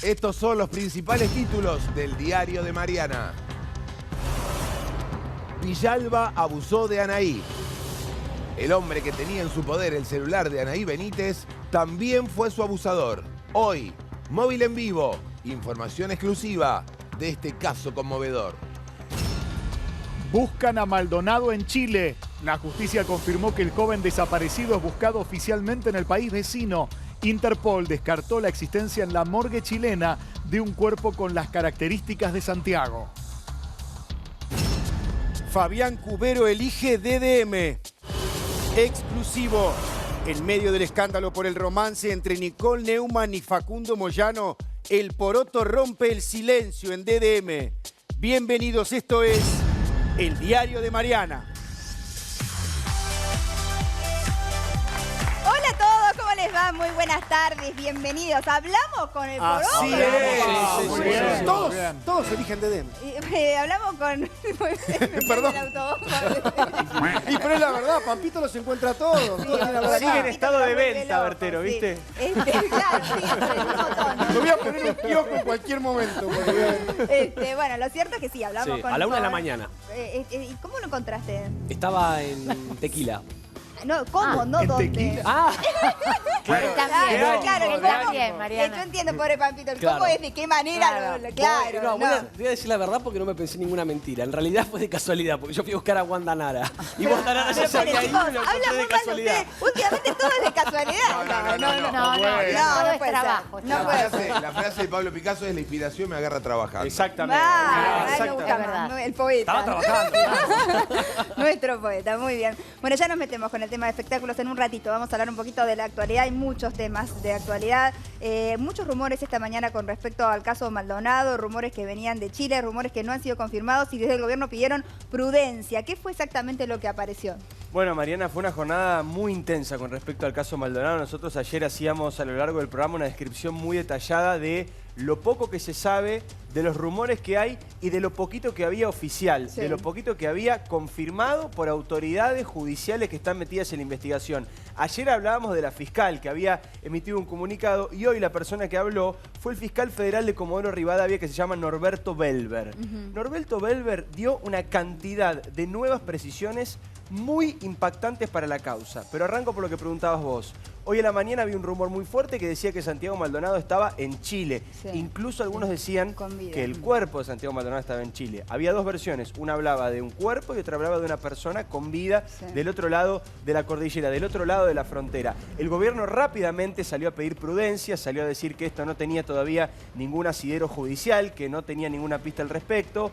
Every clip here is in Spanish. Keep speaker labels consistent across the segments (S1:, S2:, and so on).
S1: Estos son los principales títulos del diario de Mariana. Villalba abusó de Anaí. El hombre que tenía en su poder el celular de Anaí Benítez también fue su abusador. Hoy, Móvil en Vivo, información exclusiva de este caso conmovedor.
S2: Buscan a Maldonado en Chile. La justicia confirmó que el joven desaparecido es buscado oficialmente en el país vecino. Interpol descartó la existencia en la morgue chilena de un cuerpo con las características de Santiago.
S3: Fabián Cubero elige DDM. Exclusivo. En medio del escándalo por el romance entre Nicole Neumann y Facundo Moyano, el poroto rompe el silencio en DDM. Bienvenidos, esto es El Diario de Mariana.
S4: Hola a todos, ¿cómo les va? Muy buenas tardes, bienvenidos. ¿Hablamos con el poroto?
S3: Así es. Todos eligen DDM.
S4: Hablamos con...
S3: Perdón.
S4: El autobús.
S3: Y pero es la verdad, Pampito los encuentra todos.
S4: Sí,
S5: Sigue en estado de venta, Bertero,
S4: sí.
S5: ¿viste?
S4: Claro, sí, un montón.
S3: Me voy a poner un kiosco en cualquier momento.
S4: Bueno, lo cierto es que sí, hablamos
S5: Sí,
S4: con...
S5: a la 1 de la
S4: con-
S5: mañana.
S4: ¿Y cómo lo encontraste?
S5: Estaba en Tequila.
S4: No, ¿cómo? No,
S2: ¿en
S4: ¿dónde?
S2: Tequila?
S5: Ah,
S4: Claro,
S5: ánimo,
S4: que
S5: de
S4: estamos-
S6: bien, Mariana.
S4: yo entiendo, pobre Pampito, el
S5: Claro.
S4: cómo es, de qué manera, claro.
S5: Voy a decir la verdad porque no me pensé ninguna mentira. En realidad fue de casualidad, porque yo fui a buscar a Wanda Nara. Y Wanda Nara ya se había ido y lo encontré
S4: Habla
S5: de
S4: muy mal
S5: casualidad.
S4: usted. Últimamente todo es de casualidad.
S6: No,
S4: puede
S6: trabajo.
S4: ser. No puede ser.
S1: La frase de Pablo Picasso es: la inspiración me agarra trabajando.
S5: Exactamente.
S4: Me
S5: Exactamente.
S4: gusta
S6: Es verdad.
S4: más, el poeta.
S5: Estaba trabajando.
S4: Nuestro poeta, muy bien. Bueno, ya nos metemos con el tema de espectáculos en un ratito. Vamos a hablar un poquito de la actualidad. Hay muchos temas de actualidad. Muchos rumores esta mañana con respecto al caso Maldonado, rumores que venían de Chile, rumores que no han sido confirmados y desde el gobierno pidieron prudencia. ¿Qué fue exactamente lo que apareció?
S5: Bueno, Mariana, fue una jornada muy intensa con respecto al caso Maldonado. Nosotros ayer hacíamos a lo largo del programa una descripción muy detallada de lo poco que se sabe, de los rumores que hay y de lo poquito que había oficial,
S4: Sí.
S5: de lo poquito que había confirmado por autoridades judiciales que están metidas en la investigación. Ayer hablábamos de la fiscal que había emitido un comunicado y hoy la persona que habló fue el fiscal federal de Comodoro Rivadavia que se llama Norberto Belver. Norberto Belver dio una cantidad de nuevas precisiones muy impactantes para la causa. Pero arranco por lo que preguntabas vos. Hoy a la mañana había un rumor muy fuerte que decía que Santiago Maldonado estaba en Chile.
S4: Sí.
S5: Incluso algunos decían
S4: Con vida.
S5: que el cuerpo de Santiago Maldonado estaba en Chile. Había dos versiones. Una hablaba de un cuerpo y otra hablaba de una persona con vida
S4: Sí.
S5: del otro lado de la cordillera, del otro lado de la frontera. El gobierno rápidamente salió a pedir prudencia, salió a decir que esto no tenía todavía ningún asidero judicial, que no tenía ninguna pista al respecto.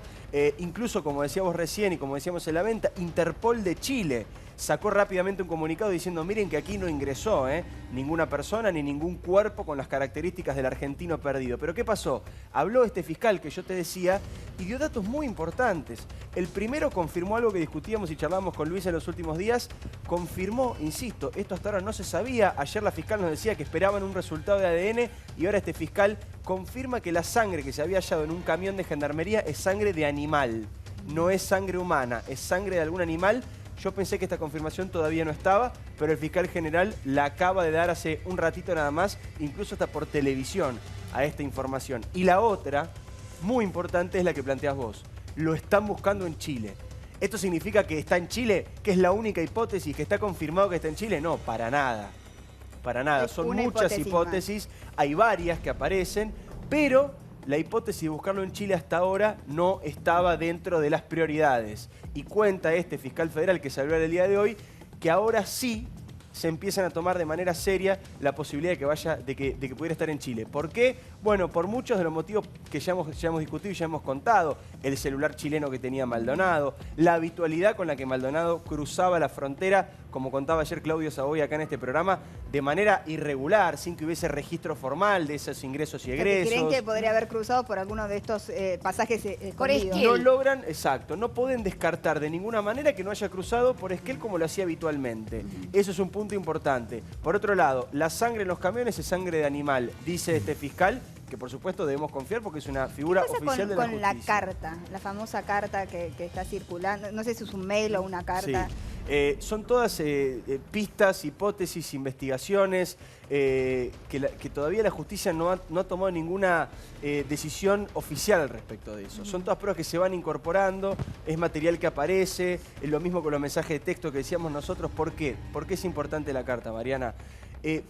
S5: Incluso, como decíamos recién y como decíamos en la venta, Interpol de Chile sacó rápidamente un comunicado diciendo: miren que aquí no ingresó ninguna persona ni ningún cuerpo con las características del argentino perdido. Pero ¿qué pasó? Habló este fiscal que yo te decía y dio datos muy importantes. El primero confirmó algo que discutíamos y charlábamos con Luis en los últimos días. Confirmó, insisto, esto hasta ahora no se sabía. Ayer la fiscal nos decía que esperaban un resultado de ADN y ahora este fiscal confirma que la sangre que se había hallado en un camión de gendarmería es sangre de animal. No es sangre humana, es sangre de algún animal. Yo pensé que esta confirmación todavía no estaba, pero el fiscal general la acaba de dar hace un ratito nada más, incluso hasta por televisión, a esta información. Y la otra, muy importante, es la que planteas vos. Lo están buscando en Chile. ¿Esto significa que está en Chile? ¿Que es la única hipótesis? ¿Que está confirmado que está en Chile? No, para nada. Para nada.
S4: Es
S5: Son
S4: una
S5: muchas
S4: hipótesis
S5: hipótesis. Hay varias que aparecen, pero la hipótesis de buscarlo en Chile hasta ahora no estaba dentro de las prioridades. Y cuenta este fiscal federal que salió el día de hoy que ahora sí se empiezan a tomar de manera seria la posibilidad de que pudiera estar en Chile. ¿Por qué? Bueno, por muchos de los motivos que ya hemos discutido y ya hemos contado. El celular chileno que tenía Maldonado, la habitualidad con la que Maldonado cruzaba la frontera, como contaba ayer Claudio Saboy acá en este programa, de manera irregular, sin que hubiese registro formal de esos ingresos y egresos.
S4: ¿Creen que podría haber cruzado por alguno de estos pasajes
S6: Por
S4: escondidos?
S6: Esquel.
S5: No logran, exacto, no pueden descartar de ninguna manera que no haya cruzado por Esquel como lo hacía habitualmente. Eso es un punto importante. Por otro lado, la sangre en los camiones es sangre de animal, dice este fiscal, que por supuesto debemos confiar porque es una figura
S4: ¿Qué pasa
S5: oficial
S4: con
S5: de la
S4: la
S5: justicia.
S4: carta, la famosa carta que está circulando? No sé si es un mail o una carta.
S5: Sí. Son todas pistas, hipótesis, investigaciones, que todavía la justicia no ha tomado ninguna decisión oficial al respecto de eso. Son todas pruebas que se van incorporando, es material que aparece, es lo mismo con los mensajes de texto que decíamos nosotros. ¿Por qué? ¿Por qué es importante la carta, Mariana?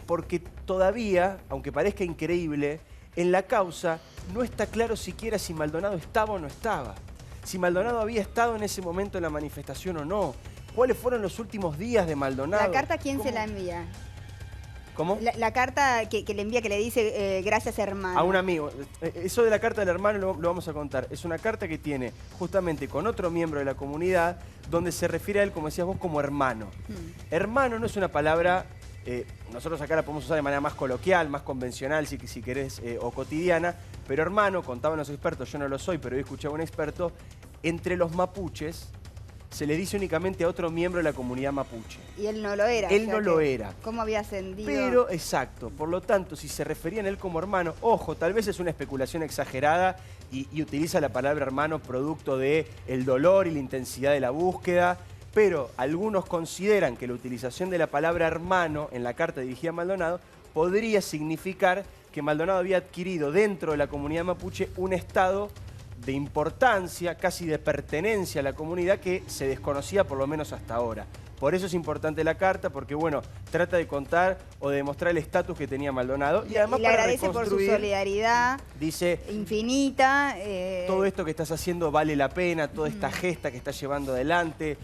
S5: Porque todavía, aunque parezca increíble, en la causa no está claro siquiera si Maldonado estaba o no estaba. Si Maldonado había estado en ese momento en la manifestación o no. ¿Cuáles fueron los últimos días de Maldonado?
S4: ¿La carta quién se la envía?
S5: ¿Cómo?
S4: La carta que le envía, que le dice gracias hermano.
S5: A un amigo. Eso de la carta del hermano lo vamos a contar. Es una carta que tiene justamente con otro miembro de la comunidad donde se refiere a él, como decías vos, como hermano. Hermano no es una palabra, nosotros acá la podemos usar de manera más coloquial, más convencional, si querés, o cotidiana, pero hermano, contaban los expertos, yo no lo soy, pero hoy escuché a un experto, entre los mapuches se le dice únicamente a otro miembro de la comunidad mapuche.
S4: Y él no lo era.
S5: Él no lo era.
S4: ¿Cómo había ascendido?
S5: Pero, exacto, por lo tanto, si se referían a él como hermano, ojo, tal vez es una especulación exagerada y utiliza la palabra hermano producto de el dolor y la intensidad de la búsqueda, pero algunos consideran que la utilización de la palabra hermano en la carta dirigida a Maldonado podría significar que Maldonado había adquirido dentro de la comunidad mapuche un estado de importancia, casi de pertenencia a la comunidad que se desconocía por lo menos hasta ahora. Por eso es importante la carta, porque bueno, trata de contar o de demostrar el estatus que tenía Maldonado. Y además
S4: le agradece por su solidaridad,
S5: dice,
S4: infinita.
S5: todo esto que estás haciendo vale la pena, toda esta gesta que estás llevando adelante.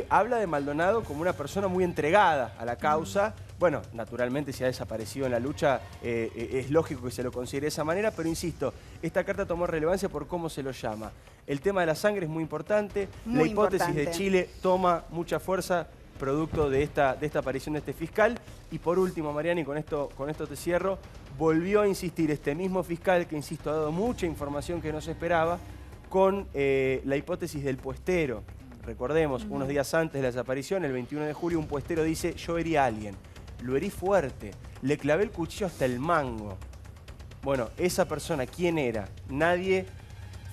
S5: Habla de Maldonado como una persona muy entregada a la causa. Bueno, naturalmente si ha desaparecido en la lucha, es lógico que se lo considere de esa manera, pero insisto, esta carta tomó relevancia por cómo se lo llama. El tema de la sangre es muy importante, la hipótesis de Chile toma mucha fuerza producto de esta aparición de este fiscal. Y por último, Mariana, y con esto te cierro, volvió a insistir este mismo fiscal, que insisto, ha dado mucha información que no se esperaba, con la hipótesis del puestero. Recordemos, unos días antes de la desaparición, el 21 de julio, un puestero dice, yo herí a alguien. Lo herí fuerte, le clavé el cuchillo hasta el mango. Bueno, esa persona, ¿quién era? Nadie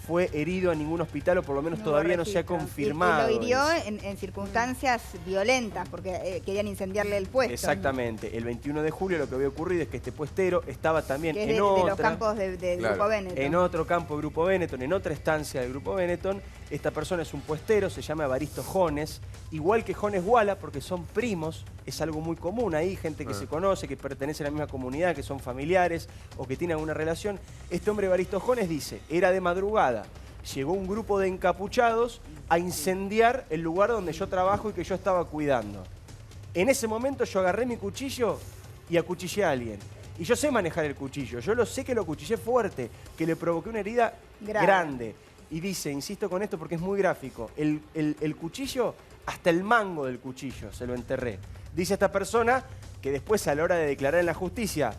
S5: fue herido a ningún hospital, o por lo menos todavía no se ha confirmado.
S4: Y lo hirió en circunstancias violentas, porque querían incendiarle el puesto.
S5: Exactamente. El 21 de julio lo que había ocurrido es que este puestero estaba también
S4: de los campos del Grupo Benetton.
S5: En otro campo del Grupo Benetton, en otra estancia del Grupo Benetton. Esta persona es un puestero, se llama Evaristo Jones, igual que Jones Wala, porque son primos, es algo muy común ahí, gente que se conoce, que pertenece a la misma comunidad, que son familiares o que tienen alguna relación. Este hombre Evaristo Jones dice, era de madrugada, llegó un grupo de encapuchados a incendiar el lugar donde yo trabajo y que yo estaba cuidando. En ese momento yo agarré mi cuchillo y acuchillé a alguien. Y yo sé manejar el cuchillo, yo lo sé que lo acuchillé fuerte, que le provoqué una herida grande. Y dice, insisto con esto porque es muy gráfico, el cuchillo, hasta el mango del cuchillo se lo enterré. Dice esta persona que después a la hora de declarar en la justicia,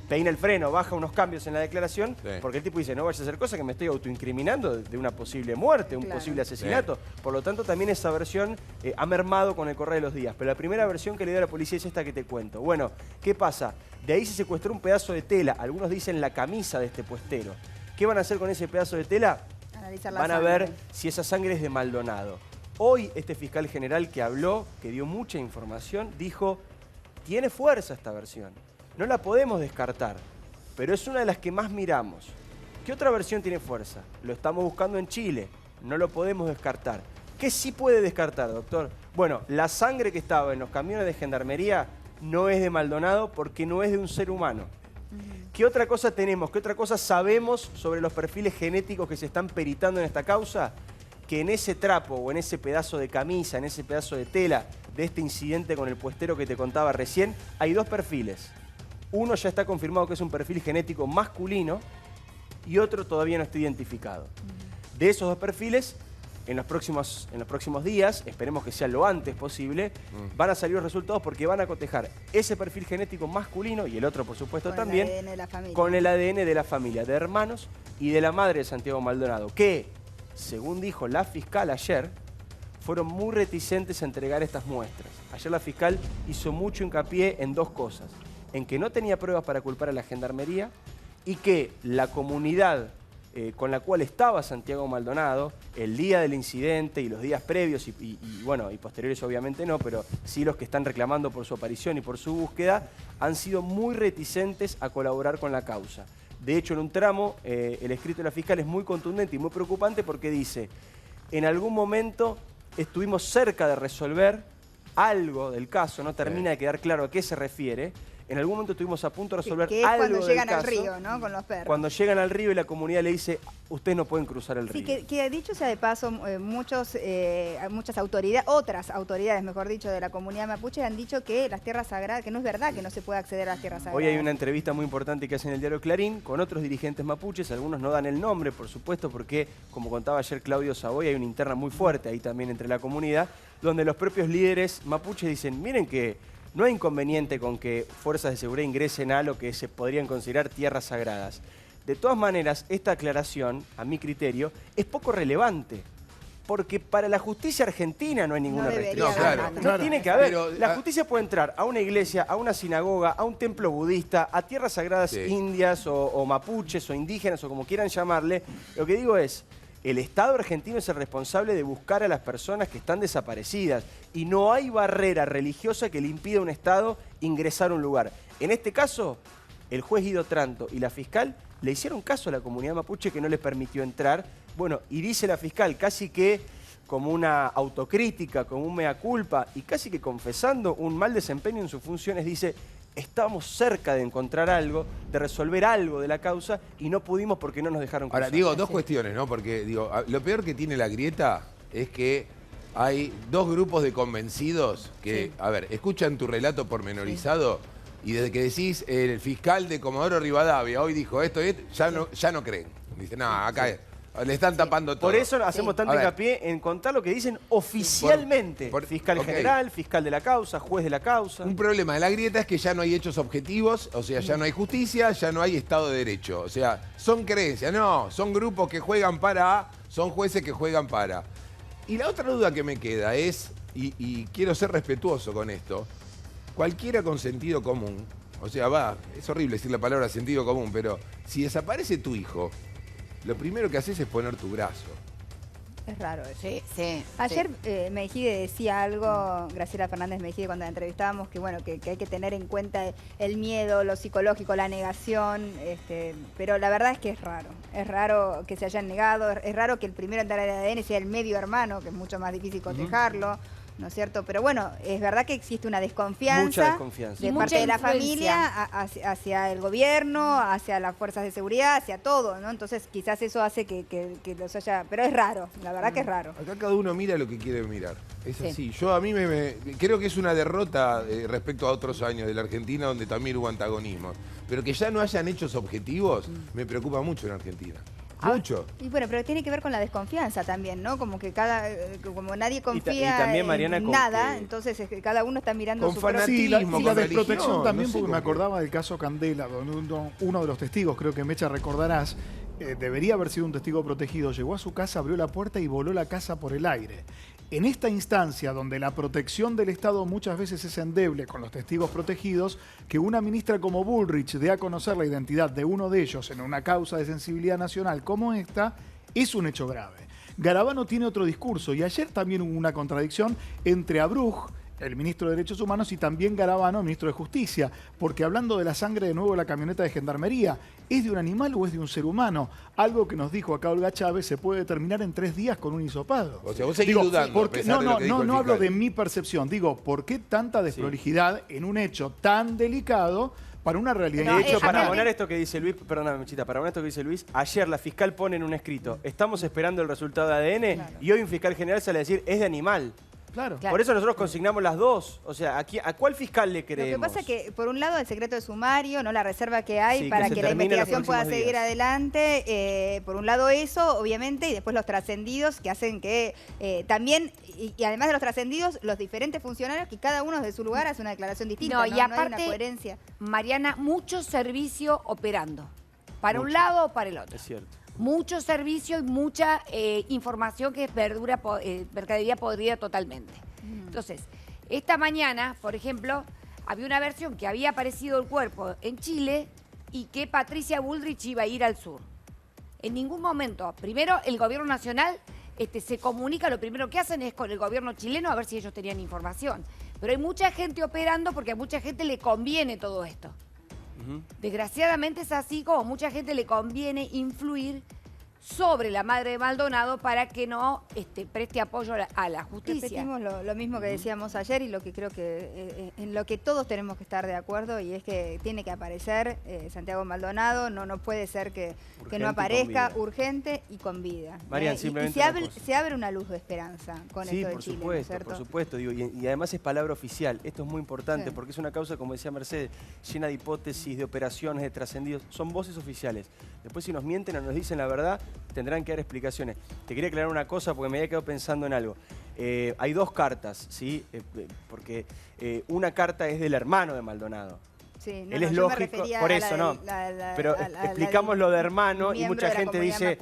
S5: peina el freno, baja unos cambios en la declaración, porque el tipo dice, no vayas a hacer cosas que me estoy autoincriminando de una posible muerte, un posible asesinato. Por lo tanto, también esa versión ha mermado con el correr de los días. Pero la primera versión que le dio a la policía es esta que te cuento. Bueno, ¿qué pasa? De ahí se secuestró un pedazo de tela, algunos dicen la camisa de este puestero. ¿Qué van a hacer con ese pedazo de tela? Van a ver si esa sangre es de Maldonado. Hoy este fiscal general que habló, que dio mucha información, dijo, tiene fuerza esta versión. No la podemos descartar, pero es una de las que más miramos. ¿Qué otra versión tiene fuerza? Lo estamos buscando en Chile, no lo podemos descartar. ¿Qué sí puede descartar, doctor? Bueno, la sangre que estaba en los camiones de gendarmería no es de Maldonado porque no es de un ser humano. ¿Qué otra cosa tenemos? ¿Qué otra cosa sabemos sobre los perfiles genéticos que se están peritando en esta causa? Que en ese trapo o en ese pedazo de camisa, en ese pedazo de tela de este incidente con el puestero que te contaba recién, hay dos perfiles. Uno ya está confirmado que es un perfil genético masculino y otro todavía no está identificado. De esos dos perfiles, en los próximos días, esperemos que sea lo antes posible, van a salir los resultados porque van a cotejar ese perfil genético masculino y el otro, por supuesto, también con el ADN de la familia, de hermanos y de la madre de Santiago Maldonado, que, según dijo la fiscal ayer, fueron muy reticentes a entregar estas muestras. Ayer la fiscal hizo mucho hincapié en dos cosas: en que no tenía pruebas para culpar a la gendarmería y que la comunidad con la cual estaba Santiago Maldonado el día del incidente y los días previos y posteriores obviamente no, pero sí los que están reclamando por su aparición y por su búsqueda, han sido muy reticentes a colaborar con la causa. De hecho, en un tramo, el escrito de la fiscal es muy contundente y muy preocupante porque dice: en algún momento estuvimos cerca de resolver algo del caso, no termina de quedar claro a qué se refiere. En algún momento estuvimos a punto de resolver
S4: que es
S5: algo
S4: cuando llegan
S5: del
S4: al
S5: caso,
S4: río, ¿no? Con los perros.
S5: Cuando llegan al río y la comunidad le dice: ustedes no pueden cruzar el río.
S4: Sí, que dicho sea de paso, muchas autoridades, otras autoridades, mejor dicho, de la comunidad mapuche han dicho que las tierras sagradas, que no es verdad que no se puede acceder a las tierras sagradas.
S5: Hoy hay una entrevista muy importante que hacen en el diario Clarín con otros dirigentes mapuches, algunos no dan el nombre, por supuesto, porque, como contaba ayer Claudio Savoy, hay una interna muy fuerte ahí también entre la comunidad, donde los propios líderes mapuches dicen: miren que no hay inconveniente con que fuerzas de seguridad ingresen a lo que se podrían considerar tierras sagradas. De todas maneras, esta aclaración, a mi criterio, es poco relevante. Porque para la justicia argentina no hay ninguna restricción.
S1: No, claro,
S5: No tiene que haber.
S1: Pero,
S5: la justicia puede entrar a una iglesia, a una sinagoga, a un templo budista, a tierras sagradas indias o mapuches o indígenas o como quieran llamarle. Lo que digo es: el Estado argentino es el responsable de buscar a las personas que están desaparecidas y no hay barrera religiosa que le impida a un Estado ingresar a un lugar. En este caso, el juez Guido Tranto y la fiscal le hicieron caso a la comunidad mapuche que no les permitió entrar. Bueno, y dice la fiscal casi que como una autocrítica, como un mea culpa y casi que confesando un mal desempeño en sus funciones, dice: estábamos cerca de encontrar algo, de resolver algo de la causa y no pudimos porque no nos dejaron cruzar.
S1: Ahora, digo, dos cuestiones, ¿no? Porque, digo, lo peor que tiene la grieta es que hay dos grupos de convencidos que, a ver, escuchan tu relato pormenorizado y desde que decís el fiscal de Comodoro Rivadavia hoy dijo esto y esto, ya no creen. Dicen: no, acá le están tapando todo.
S5: Por eso hacemos tanto hincapié en contar lo que dicen oficialmente. Fiscal general, fiscal de la causa, juez de la causa.
S1: Un problema de la grieta es que ya no hay hechos objetivos, o sea, ya no hay justicia, ya no hay Estado de Derecho. O sea, son creencias, no, son grupos que juegan para, son jueces que juegan para. Y la otra duda que me queda es, y quiero ser respetuoso con esto, cualquiera con sentido común, o sea, es horrible decir la palabra sentido común, pero si desaparece tu hijo, lo primero que haces es poner tu brazo.
S4: Es raro eso.
S6: Sí.
S4: Ayer Mejide decía algo, Graciela Fernández Mejide, cuando la entrevistábamos, que bueno, que hay que tener en cuenta el miedo, lo psicológico, la negación, pero la verdad es que es raro que se hayan negado, es raro que el primero en dar el ADN sea el medio hermano, que es mucho más difícil cotejarlo. ¿No es cierto? Pero bueno, es verdad que existe una desconfianza,
S5: mucha desconfianza.
S4: de
S6: Y
S4: parte
S6: mucha
S4: de la
S6: influencia.
S4: familia hacia el gobierno, hacia las fuerzas de seguridad, hacia todo, ¿no? Entonces quizás eso hace que los haya... Pero es raro, la verdad que es raro.
S1: Acá cada uno mira lo que quiere mirar. Es así. Yo a mí creo que es una derrota respecto a otros años de la Argentina donde también hubo antagonismo. Pero que ya no hayan hechos objetivos me preocupa mucho en Argentina. Mucho.
S4: Y bueno, pero tiene que ver con la desconfianza también, ¿no? Como que como nadie confía
S5: y también, Mariana,
S4: en
S5: con
S4: nada,
S5: que...
S4: entonces es que cada uno está mirando
S1: Con
S4: su propio...
S2: Sí,
S1: fanatismo,
S2: y la
S1: con
S2: desprotección
S1: religión,
S2: también,
S1: no sé
S2: porque me
S1: con qué.
S2: acordaba del caso Candela, donde uno de los testigos, creo que Mecha recordarás, debería haber sido un testigo protegido, llegó a su casa, abrió la puerta y voló la casa por el aire. En esta instancia, donde la protección del Estado muchas veces es endeble con los testigos protegidos, que una ministra como Bullrich dé a conocer la identidad de uno de ellos en una causa de sensibilidad nacional como esta, es un hecho grave. Garabano tiene otro discurso y ayer también hubo una contradicción entre Abruj, el ministro de Derechos Humanos, y también Garabano, el ministro de Justicia, porque hablando de la sangre de nuevo de la camioneta de Gendarmería, ¿es de un animal o es de un ser humano? Algo que nos dijo acá Olga Chávez se puede determinar en 3 días con un hisopado.
S1: O sea, vos seguís dudando. A pesar de lo que dijo el
S2: No hablo
S1: fiscal.
S2: de mi percepción, digo, ¿por qué tanta desprolijidad en un hecho tan delicado para una realidad?
S4: No,
S5: De hecho, para
S4: acá-
S5: abonar esto que dice Luis, perdóname, Mechita, para abonar esto que dice Luis, ayer la fiscal pone en un escrito: estamos esperando el resultado de ADN, y hoy un fiscal general sale a decir: es de animal.
S2: Claro.
S5: Por eso nosotros consignamos las dos. O sea, ¿a cuál fiscal le
S4: Lo que
S5: creemos?
S4: pasa es que, por un lado, el secreto de sumario, no la reserva que hay
S5: Sí,
S4: para
S5: que se
S4: que la
S5: termine en los
S4: investigación pueda
S5: próximos
S4: seguir
S5: días.
S4: adelante. Por un lado eso, obviamente, y después los trascendidos que hacen que también, y además de los trascendidos, los diferentes funcionarios que cada uno desde su lugar hace una declaración distinta.
S6: No,
S4: No,
S6: y
S4: hay una
S6: aparte,
S4: coherencia.
S6: Mariana, mucho servicio operando. Para un
S5: Mucho.
S6: lado o para el otro.
S5: Es cierto.
S6: Mucho servicio y mucha información que es mercadería podrida totalmente. Entonces, esta mañana, por ejemplo, había una versión que había aparecido el cuerpo en Chile y que Patricia Bullrich iba a ir al sur. En ningún momento. Primero, el gobierno nacional se comunica, lo primero que hacen es con el gobierno chileno a ver si ellos tenían información. Pero hay mucha gente operando porque a mucha gente le conviene todo esto. Desgraciadamente es así, como mucha gente le conviene influir sobre la madre de Maldonado para que no preste apoyo a la justicia.
S4: Repetimos lo mismo que decíamos ayer y lo que creo que en lo que todos tenemos que estar de acuerdo, y es que tiene que aparecer Santiago Maldonado, no puede ser que no aparezca, urgente y con vida.
S5: Marian,
S4: Y
S5: simplemente
S4: se abre una luz de esperanza con esto de Chile, ¿no es cierto?
S5: Por supuesto, digo, y además es palabra oficial. Esto es muy importante porque es una causa, como decía Mercedes, llena de hipótesis, de operaciones, de trascendidos. Son voces oficiales. Después, si nos mienten o nos dicen la verdad, tendrán que dar explicaciones. Te quería aclarar una cosa porque me había quedado pensando en algo. Hay dos cartas, ¿sí? Porque una carta es del hermano de Maldonado.
S4: Sí,
S5: Él es lógico, por eso no. Pero explicamos lo de hermano y mucha gente dice,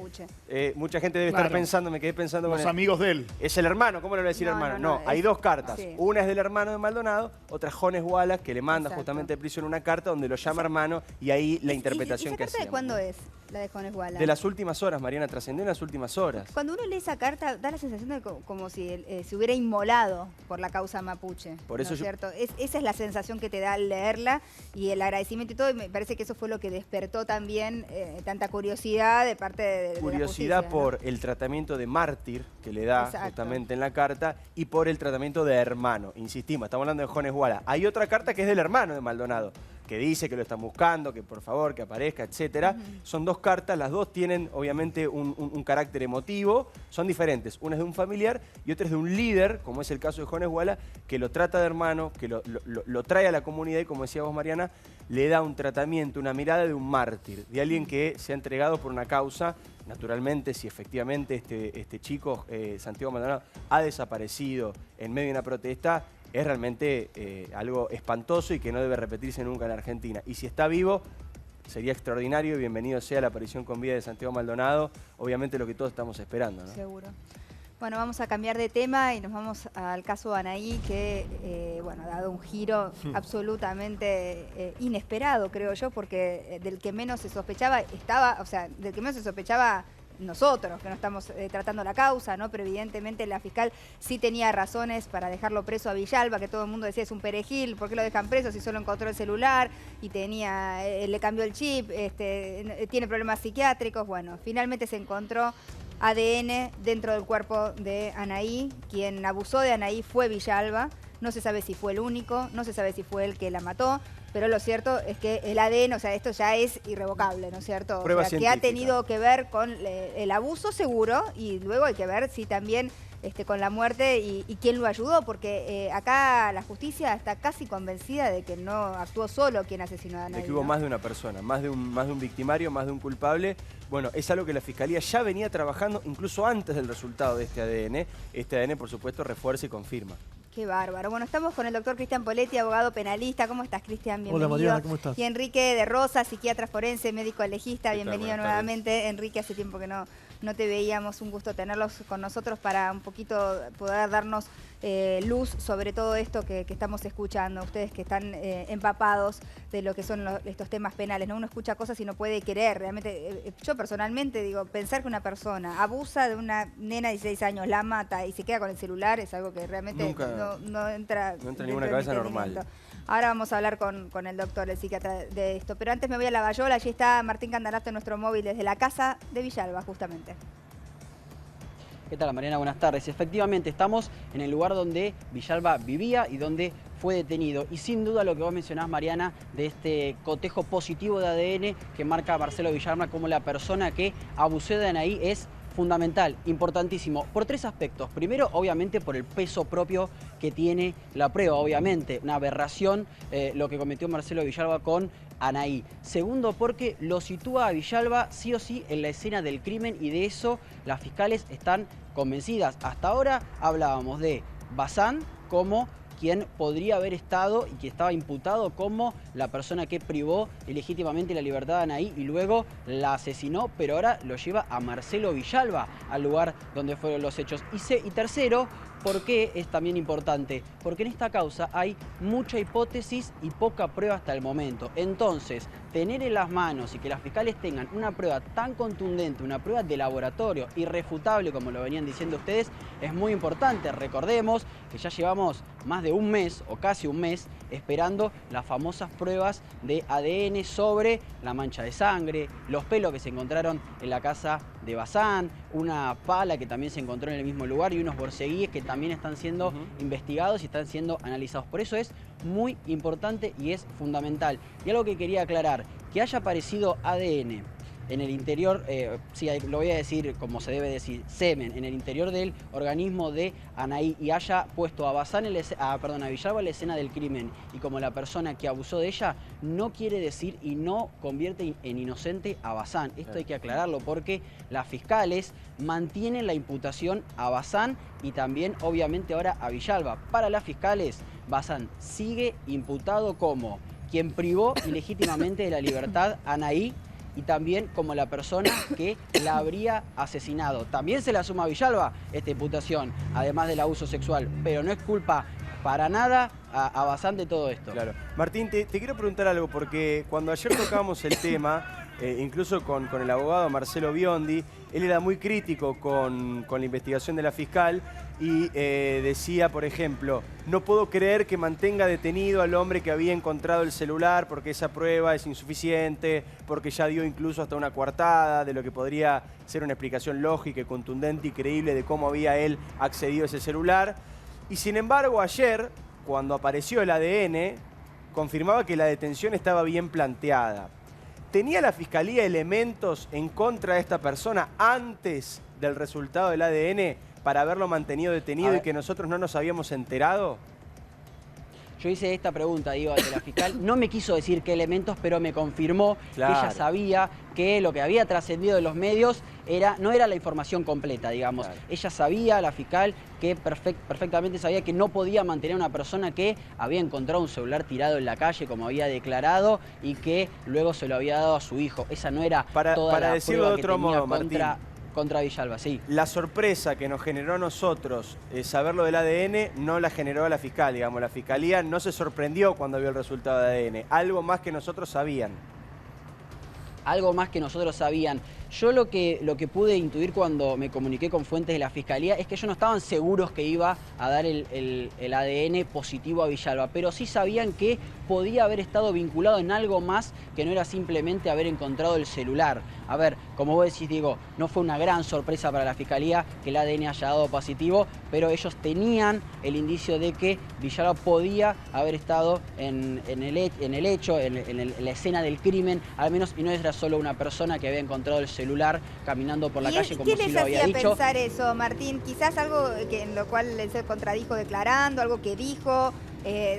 S5: mucha gente debe estar pensando, me quedé pensando
S2: los amigos de él.
S5: Es el hermano, ¿cómo le voy a decir hermano? No, hay dos cartas.
S4: Sí.
S5: Una es del hermano de Maldonado, otra es Jones Wallace, que le manda justamente de prisión una carta donde lo llama hermano y ahí la interpretación que
S4: hacemos.
S5: hacemos.
S4: ¿De cuándo es la de Jones Wallace?
S5: De las últimas horas, Mariana, trascendió en las últimas horas.
S4: Cuando uno lee esa carta, da la sensación de como si se hubiera inmolado por la causa mapuche.
S5: Por eso
S4: ¿no es cierto? Esa es la sensación que te da al leerla y el agradecimiento y todo, y me parece que eso fue lo que despertó también tanta curiosidad de parte de
S5: curiosidad
S4: la justicia,
S5: por
S4: ¿no?
S5: el tratamiento de mártir que le da justamente en la carta y por el tratamiento de hermano. Insistimos, estamos hablando de Jones Wallace. Hay otra carta que es del hermano de Maldonado, que dice que lo están buscando, que por favor, que aparezca, etcétera. Son dos cartas, las dos tienen obviamente un carácter emotivo, son diferentes. Una es de un familiar y otra es de un líder, como es el caso de Jones Wallace, que lo trata de hermano, que lo trae a la comunidad y, como decía vos, Mariana, le da un tratamiento, una mirada de un mártir, de alguien que se ha entregado por una causa. Naturalmente, si efectivamente este chico, Santiago Maldonado, ha desaparecido en medio de una protesta, es realmente algo espantoso y que no debe repetirse nunca en Argentina. Y si está vivo, sería extraordinario y bienvenido sea la aparición con vida de Santiago Maldonado, obviamente lo que todos estamos esperando, ¿no?
S4: Seguro. Bueno, vamos a cambiar de tema y nos vamos al caso Anaí, que bueno, ha dado un giro absolutamente inesperado, creo yo, porque del que menos se sospechaba del que menos se sospechaba nosotros, que no estamos tratando la causa, ¿no? Pero evidentemente la fiscal sí tenía razones para dejarlo preso a Villalba, que todo el mundo decía es un perejil, ¿por qué lo dejan preso si solo encontró el celular y le cambió el chip, tiene problemas psiquiátricos? Bueno, finalmente se encontró ADN dentro del cuerpo de Anaí. Quien abusó de Anaí fue Villalba. No se sabe si fue el único, no se sabe si fue el que la mató, pero lo cierto es que el ADN, o sea, esto ya es irrevocable, ¿no es cierto?
S5: Prueba
S4: o sea, que ha tenido que ver con el abuso seguro, y luego hay que ver si también con la muerte y quién lo ayudó, porque acá la justicia está casi convencida de que no actuó solo quien asesinó a Anaí.
S5: De que hubo
S4: ¿no?
S5: más de una persona, más de un victimario, más de un culpable. Bueno, es algo que la Fiscalía ya venía trabajando incluso antes del resultado de este ADN. Este ADN, por supuesto, refuerza y confirma.
S4: Qué bárbaro. Bueno, estamos con el doctor Cristian Poletti, abogado penalista. ¿Cómo estás, Cristian? Bienvenido.
S7: Hola, Mariana, ¿cómo estás?
S4: Y Enrique de Rosa, psiquiatra forense, médico legista. Bienvenido nuevamente. Enrique, hace tiempo que no te veíamos. Un gusto tenerlos con nosotros para un poquito poder darnos luz sobre todo esto que estamos escuchando. Ustedes que están empapados de lo que son estos temas penales, ¿no? Uno escucha cosas y no puede creer. Realmente, yo personalmente digo, pensar que una persona abusa de una nena de 16 años, la mata y se queda con el celular es algo que realmente no entra
S5: en ninguna cabeza normal.
S4: Ahora vamos a hablar con el doctor, el psiquiatra, de esto. Pero antes me voy a Lavallaol. Allí está Martín Candarato en nuestro móvil desde la casa de Villalba, justamente.
S7: ¿Qué tal, Mariana? Buenas tardes. Efectivamente, estamos en el lugar donde Villalba vivía y donde fue detenido. Y sin duda lo que vos mencionás, Mariana, de este cotejo positivo de ADN que marca a Marcelo Villalba como la persona que abusó de Anaí es fundamental, importantísimo, por tres aspectos. Primero, obviamente, por el peso propio que tiene la prueba, obviamente, una aberración lo que cometió Marcelo Villalba con Anaí. Segundo, porque lo sitúa a Villalba sí o sí en la escena del crimen y de eso las fiscales están convencidas. Hasta ahora hablábamos de Bazán como quien podría haber estado y que estaba imputado como la persona que privó ilegítimamente la libertad de Anaí y luego la asesinó, pero ahora lo lleva a Marcelo Villalba, al lugar donde fueron los hechos. Y tercero, ¿por qué es también importante? Porque en esta causa hay mucha hipótesis y poca prueba hasta el momento. Entonces, tener en las manos y que las fiscales tengan una prueba tan contundente, una prueba de laboratorio irrefutable, como lo venían diciendo ustedes, es muy importante. Recordemos que ya llevamos más de un mes o casi un mes esperando las famosas pruebas de ADN sobre la mancha de sangre, los pelos que se encontraron en la casa de Bazán, una pala que también se encontró en el mismo lugar y unos borceguíes que también están siendo investigados y están siendo analizados. Por eso es muy importante y es fundamental. Y algo que quería aclarar, que haya aparecido ADN en el interior, sí, lo voy a decir como se debe decir, semen, en el interior del organismo de Anaí y haya puesto a Bazán, a Villalba en la escena del crimen y como la persona que abusó de ella, no quiere decir y no convierte en inocente a Bazán. Esto hay que aclararlo porque las fiscales mantienen la imputación a Bazán y también obviamente ahora a Villalba. Para las fiscales, Bazán sigue imputado como quien privó ilegítimamente de la libertad a Anaí y también como la persona que la habría asesinado. También se le suma a Villalba esta imputación, además del abuso sexual, pero no es culpa para nada a Bazán de todo esto.
S5: Claro. Martín, te quiero preguntar algo, porque cuando ayer tocábamos el tema, incluso con el abogado Marcelo Biondi, él era muy crítico con la investigación de la fiscal y decía, por ejemplo, no puedo creer que mantenga detenido al hombre que había encontrado el celular porque esa prueba es insuficiente, porque ya dio incluso hasta una coartada de lo que podría ser una explicación lógica y contundente y creíble de cómo había él accedido a ese celular. Y sin embargo, ayer, cuando apareció el ADN, confirmaba que la detención estaba bien planteada. ¿Tenía la Fiscalía elementos en contra de esta persona antes del resultado del ADN para haberlo mantenido detenido y que nosotros no nos habíamos enterado?
S7: Yo hice esta pregunta, digo, ante la fiscal. No me quiso decir qué elementos, pero me confirmó que ella sabía que lo que había trascendido de los medios no era la información completa, digamos. Claro. Ella sabía, la fiscal, que perfectamente sabía que no podía mantener a una persona que había encontrado un celular tirado en la calle, como había declarado, y que luego se lo había dado a su hijo. Esa no era toda la
S5: decirlo
S7: prueba
S5: de otro
S7: que tenía
S5: modo,
S7: contra Villalba, sí.
S5: La sorpresa que nos generó a nosotros saber lo del ADN no la generó a la fiscal, digamos. La fiscalía no se sorprendió cuando vio el resultado de ADN. Algo más que nosotros sabían.
S7: Algo más que nosotros sabían. Yo lo que pude intuir cuando me comuniqué con fuentes de la Fiscalía es que ellos no estaban seguros que iba a dar el ADN positivo a Villalba, pero sí sabían que podía haber estado vinculado en algo más que no era simplemente haber encontrado el celular. A ver, como vos decís, Diego, no fue una gran sorpresa para la Fiscalía que el ADN haya dado positivo, pero ellos tenían el indicio de que Villalba podía haber estado en el hecho, en la escena del crimen, al menos, y no era solo una persona que había encontrado el celular caminando por la calle, como sí lo había dicho.
S4: ¿Qué les hacía pensar eso, Martín? Quizás algo en lo cual él se contradijo declarando, algo que dijo.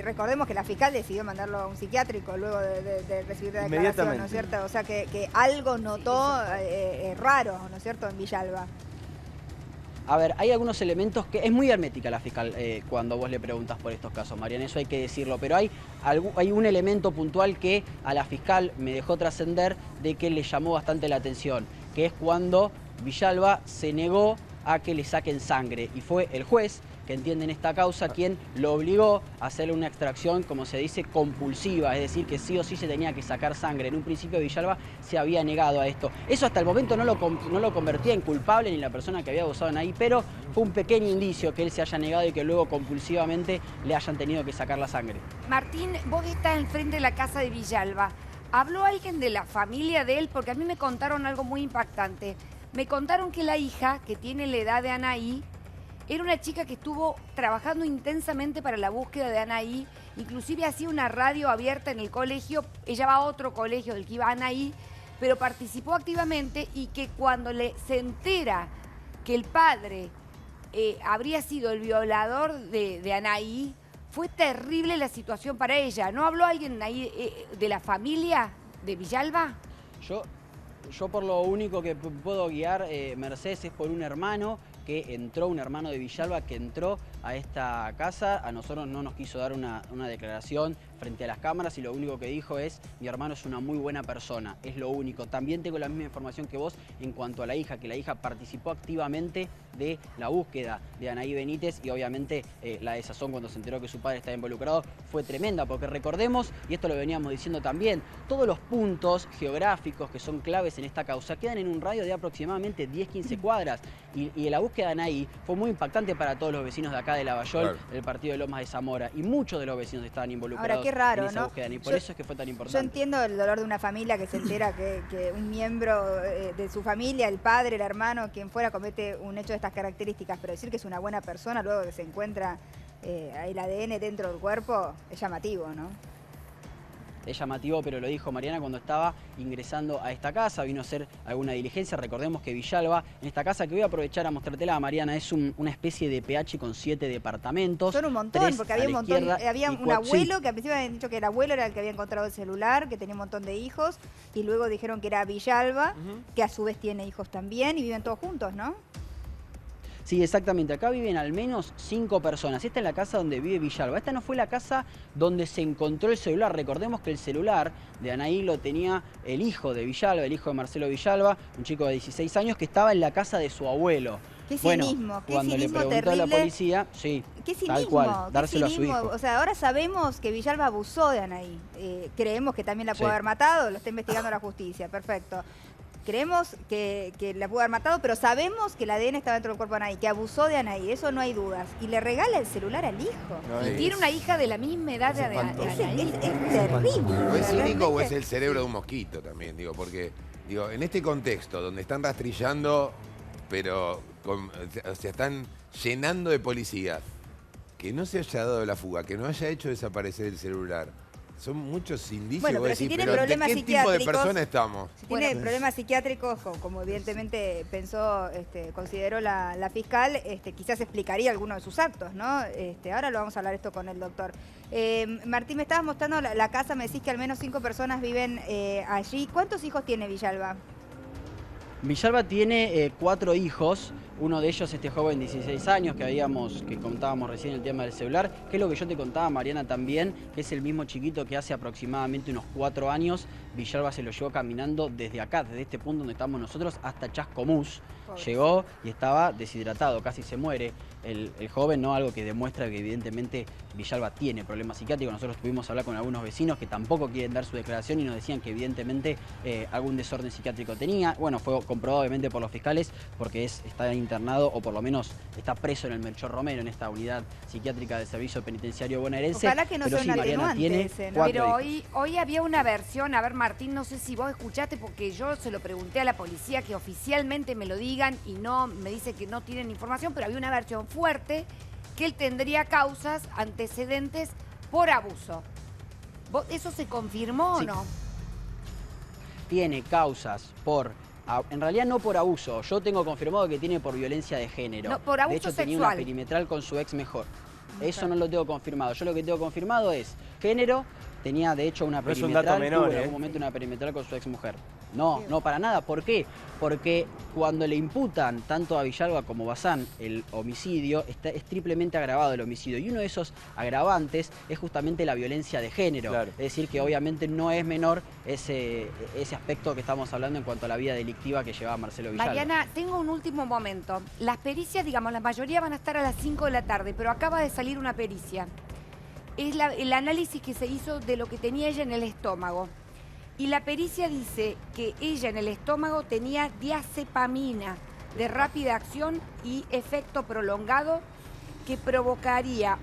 S4: Recordemos que la fiscal decidió mandarlo a un psiquiátrico luego de recibir la declaración, ¿no es cierto? O sea, que algo notó raro, ¿no es cierto?, en Villalba.
S7: A ver, hay algunos elementos que... Es muy hermética la fiscal cuando vos le preguntas por estos casos, Mariana, eso hay que decirlo. Pero hay un elemento puntual que a la fiscal me dejó trascender de que le llamó bastante la atención, que es cuando Villalba se negó a que le saquen sangre. Y fue el juez que entiende en esta causa quien lo obligó a hacerle una extracción, como se dice, compulsiva, es decir, que sí o sí se tenía que sacar sangre. En un principio Villalba se había negado a esto. Eso hasta el momento no lo convertía en culpable ni la persona que había abusado en ahí, pero fue un pequeño indicio que él se haya negado y que luego compulsivamente le hayan tenido que sacar la sangre.
S6: Martín, vos estás enfrente de la casa de Villalba. ¿Habló alguien de la familia de él? Porque a mí me contaron algo muy impactante. Me contaron que la hija, que tiene la edad de Anaí, era una chica que estuvo trabajando intensamente para la búsqueda de Anaí, inclusive hacía una radio abierta en el colegio, ella va a otro colegio del que iba Anaí, pero participó activamente y que cuando se entera que el padre habría sido el violador de Anaí, fue terrible la situación para ella. ¿No habló alguien ahí de la familia de Villalba?
S7: Yo por lo único que puedo guiar, Mercedes, es por un hermano que entró, un hermano de Villalba que entró a esta casa. A nosotros no nos quiso dar una declaración frente a las cámaras y lo único que dijo es: mi hermano es una muy buena persona, es lo único. También tengo la misma información que vos en cuanto a la hija, que la hija participó activamente de la búsqueda de Anaí Benítez y obviamente la desazón cuando se enteró que su padre estaba involucrado fue tremenda, porque recordemos, y esto lo veníamos diciendo también, todos los puntos geográficos que son claves en esta causa quedan en un radio de aproximadamente 10-15 cuadras y la búsqueda de Anaí fue muy impactante para todos los vecinos de acá de Lavallol,
S1: Claro.
S7: del partido de Lomas de Zamora, y muchos de los vecinos estaban involucrados.
S4: Ahora, qué raro,
S7: en esa
S4: ¿no?
S7: búsqueda, y por
S4: Yo-
S7: eso es que fue tan
S4: Yo
S7: importante.
S4: entiendo el dolor de una familia que se entera que un miembro de su familia, el padre, el hermano, quien fuera, comete un hecho de estas características, pero decir que es una buena persona luego que se encuentra el ADN dentro del cuerpo es llamativo, ¿no?
S7: Es llamativo, pero lo dijo Mariana cuando estaba ingresando a esta casa, vino a hacer alguna diligencia. Recordemos que Villalba, en esta casa que voy a aprovechar a mostrártela, Mariana, es una especie de PH con 7 departamentos.
S4: Son un montón,
S7: 3
S4: porque
S7: a
S4: había
S7: la
S4: un montón,
S7: izquierda
S4: había
S7: y
S4: un
S7: 4
S4: abuelo que al principio habían dicho que el abuelo era el que había encontrado el celular, que tenía un montón de hijos, y luego dijeron que era Villalba, que a su vez tiene hijos también, y viven todos juntos, ¿no?
S7: Sí, exactamente. Acá viven al menos 5 personas. Esta es la casa donde vive Villalba. Esta no fue la casa donde se encontró el celular. Recordemos que el celular de Anaí lo tenía el hijo de Villalba, el hijo de Marcelo Villalba, un chico de 16 años que estaba en la casa de su abuelo.
S4: Qué
S7: Bueno,
S4: cinismo, qué
S7: cuando le
S4: cinismo
S7: preguntó a la
S4: terrible.
S7: policía, sí,
S4: Qué cinismo,
S7: tal cual,
S4: qué
S7: dárselo a su
S4: cinismo.
S7: hijo.
S4: O sea, ahora sabemos que Villalba abusó de Anaí. Creemos que también la pudo
S7: Sí.
S4: haber matado, lo está investigando la justicia, perfecto. Creemos que la pudo haber matado, pero sabemos que el ADN estaba dentro del cuerpo de Anaí, que abusó de Anaí, eso no hay dudas. Y le regala el celular al hijo.
S5: No,
S6: Y
S5: es-
S6: tiene una hija de la misma edad de Anaí.
S4: Es terrible.
S1: ¿O es cínico o es
S4: realmente.
S1: el cerebro de un mosquito también? Digo, porque en este contexto donde están rastrillando, pero se están llenando de policías, que no se haya dado la fuga, que no haya hecho desaparecer el celular, son muchos indicios.
S4: Bueno,
S1: vos
S4: pero si
S1: decís,
S4: tienen
S1: ¿de
S4: problemas
S1: qué tipo de
S4: psiquiátricos?
S1: persona estamos?
S4: Si tiene problemas psiquiátricos, como evidentemente pensó, consideró la fiscal, quizás explicaría algunos de sus actos, ¿no? Ahora lo vamos a hablar esto con el doctor. Martín, me estabas mostrando la casa, me decís que al menos 5 personas viven allí. ¿Cuántos hijos tiene Villalba?
S7: Villalba tiene 4 hijos, uno de ellos este joven de 16 años que contábamos recién el tema del celular, que es lo que yo te contaba, Mariana, también, que es el mismo chiquito que hace aproximadamente unos 4 años Villalba se lo llevó caminando desde acá, desde este punto donde estamos nosotros, hasta Chascomús. Llegó y estaba deshidratado, casi se muere el joven, ¿no? Algo que demuestra que evidentemente Villalba tiene problemas psiquiátricos. Nosotros tuvimos a hablar con algunos vecinos que tampoco quieren dar su declaración y nos decían que evidentemente algún desorden psiquiátrico tenía. Bueno, fue comprobado obviamente por los fiscales porque está internado o por lo menos está preso en el Melchor Romero, en esta unidad psiquiátrica del Servicio Penitenciario Bonaerense.
S4: Ojalá que no
S7: Pero
S4: sea
S7: sí,
S4: un
S7: Mariana,
S4: atenuante
S7: tiene
S4: ese, ¿no?
S7: 4
S6: Pero
S7: hijos.
S6: hoy había una versión, a ver Martín, no sé si vos escuchaste porque yo se lo pregunté a la policía que oficialmente me lo digan y no me dice que no tienen información, pero había una versión fuerte que él tendría causas, antecedentes por abuso. ¿Eso se confirmó
S7: Sí.
S6: o no?
S7: Tiene causas en realidad no por abuso, yo tengo confirmado que tiene por violencia de género.
S6: No, por abuso
S7: de hecho tenía
S6: sexual.
S7: una perimetral con su ex mejor. Eso no lo tengo confirmado. Yo lo que tengo confirmado es género, tenía de hecho una
S5: No es un
S7: perimetral,
S5: dato menor,
S7: tuvo en
S5: ¿eh?
S7: algún momento una perimetral con su ex mujer. No, no para nada. ¿Por qué? Porque cuando le imputan tanto a Villalba como a Bazán el homicidio, es triplemente agravado el homicidio. Y uno de esos agravantes es justamente la violencia de género.
S5: Claro.
S7: Es decir, que obviamente no es menor ese aspecto que estamos hablando en cuanto a la vida delictiva que llevaba Marcelo Villalba.
S6: Mariana, tengo un último momento. Las pericias, digamos, la mayoría van a estar a las 5 de la tarde, pero acaba de salir una pericia. Es el análisis que se hizo de lo que tenía ella en el estómago. Y la pericia dice que ella en el estómago tenía diazepamina de rápida acción y efecto prolongado que provocaría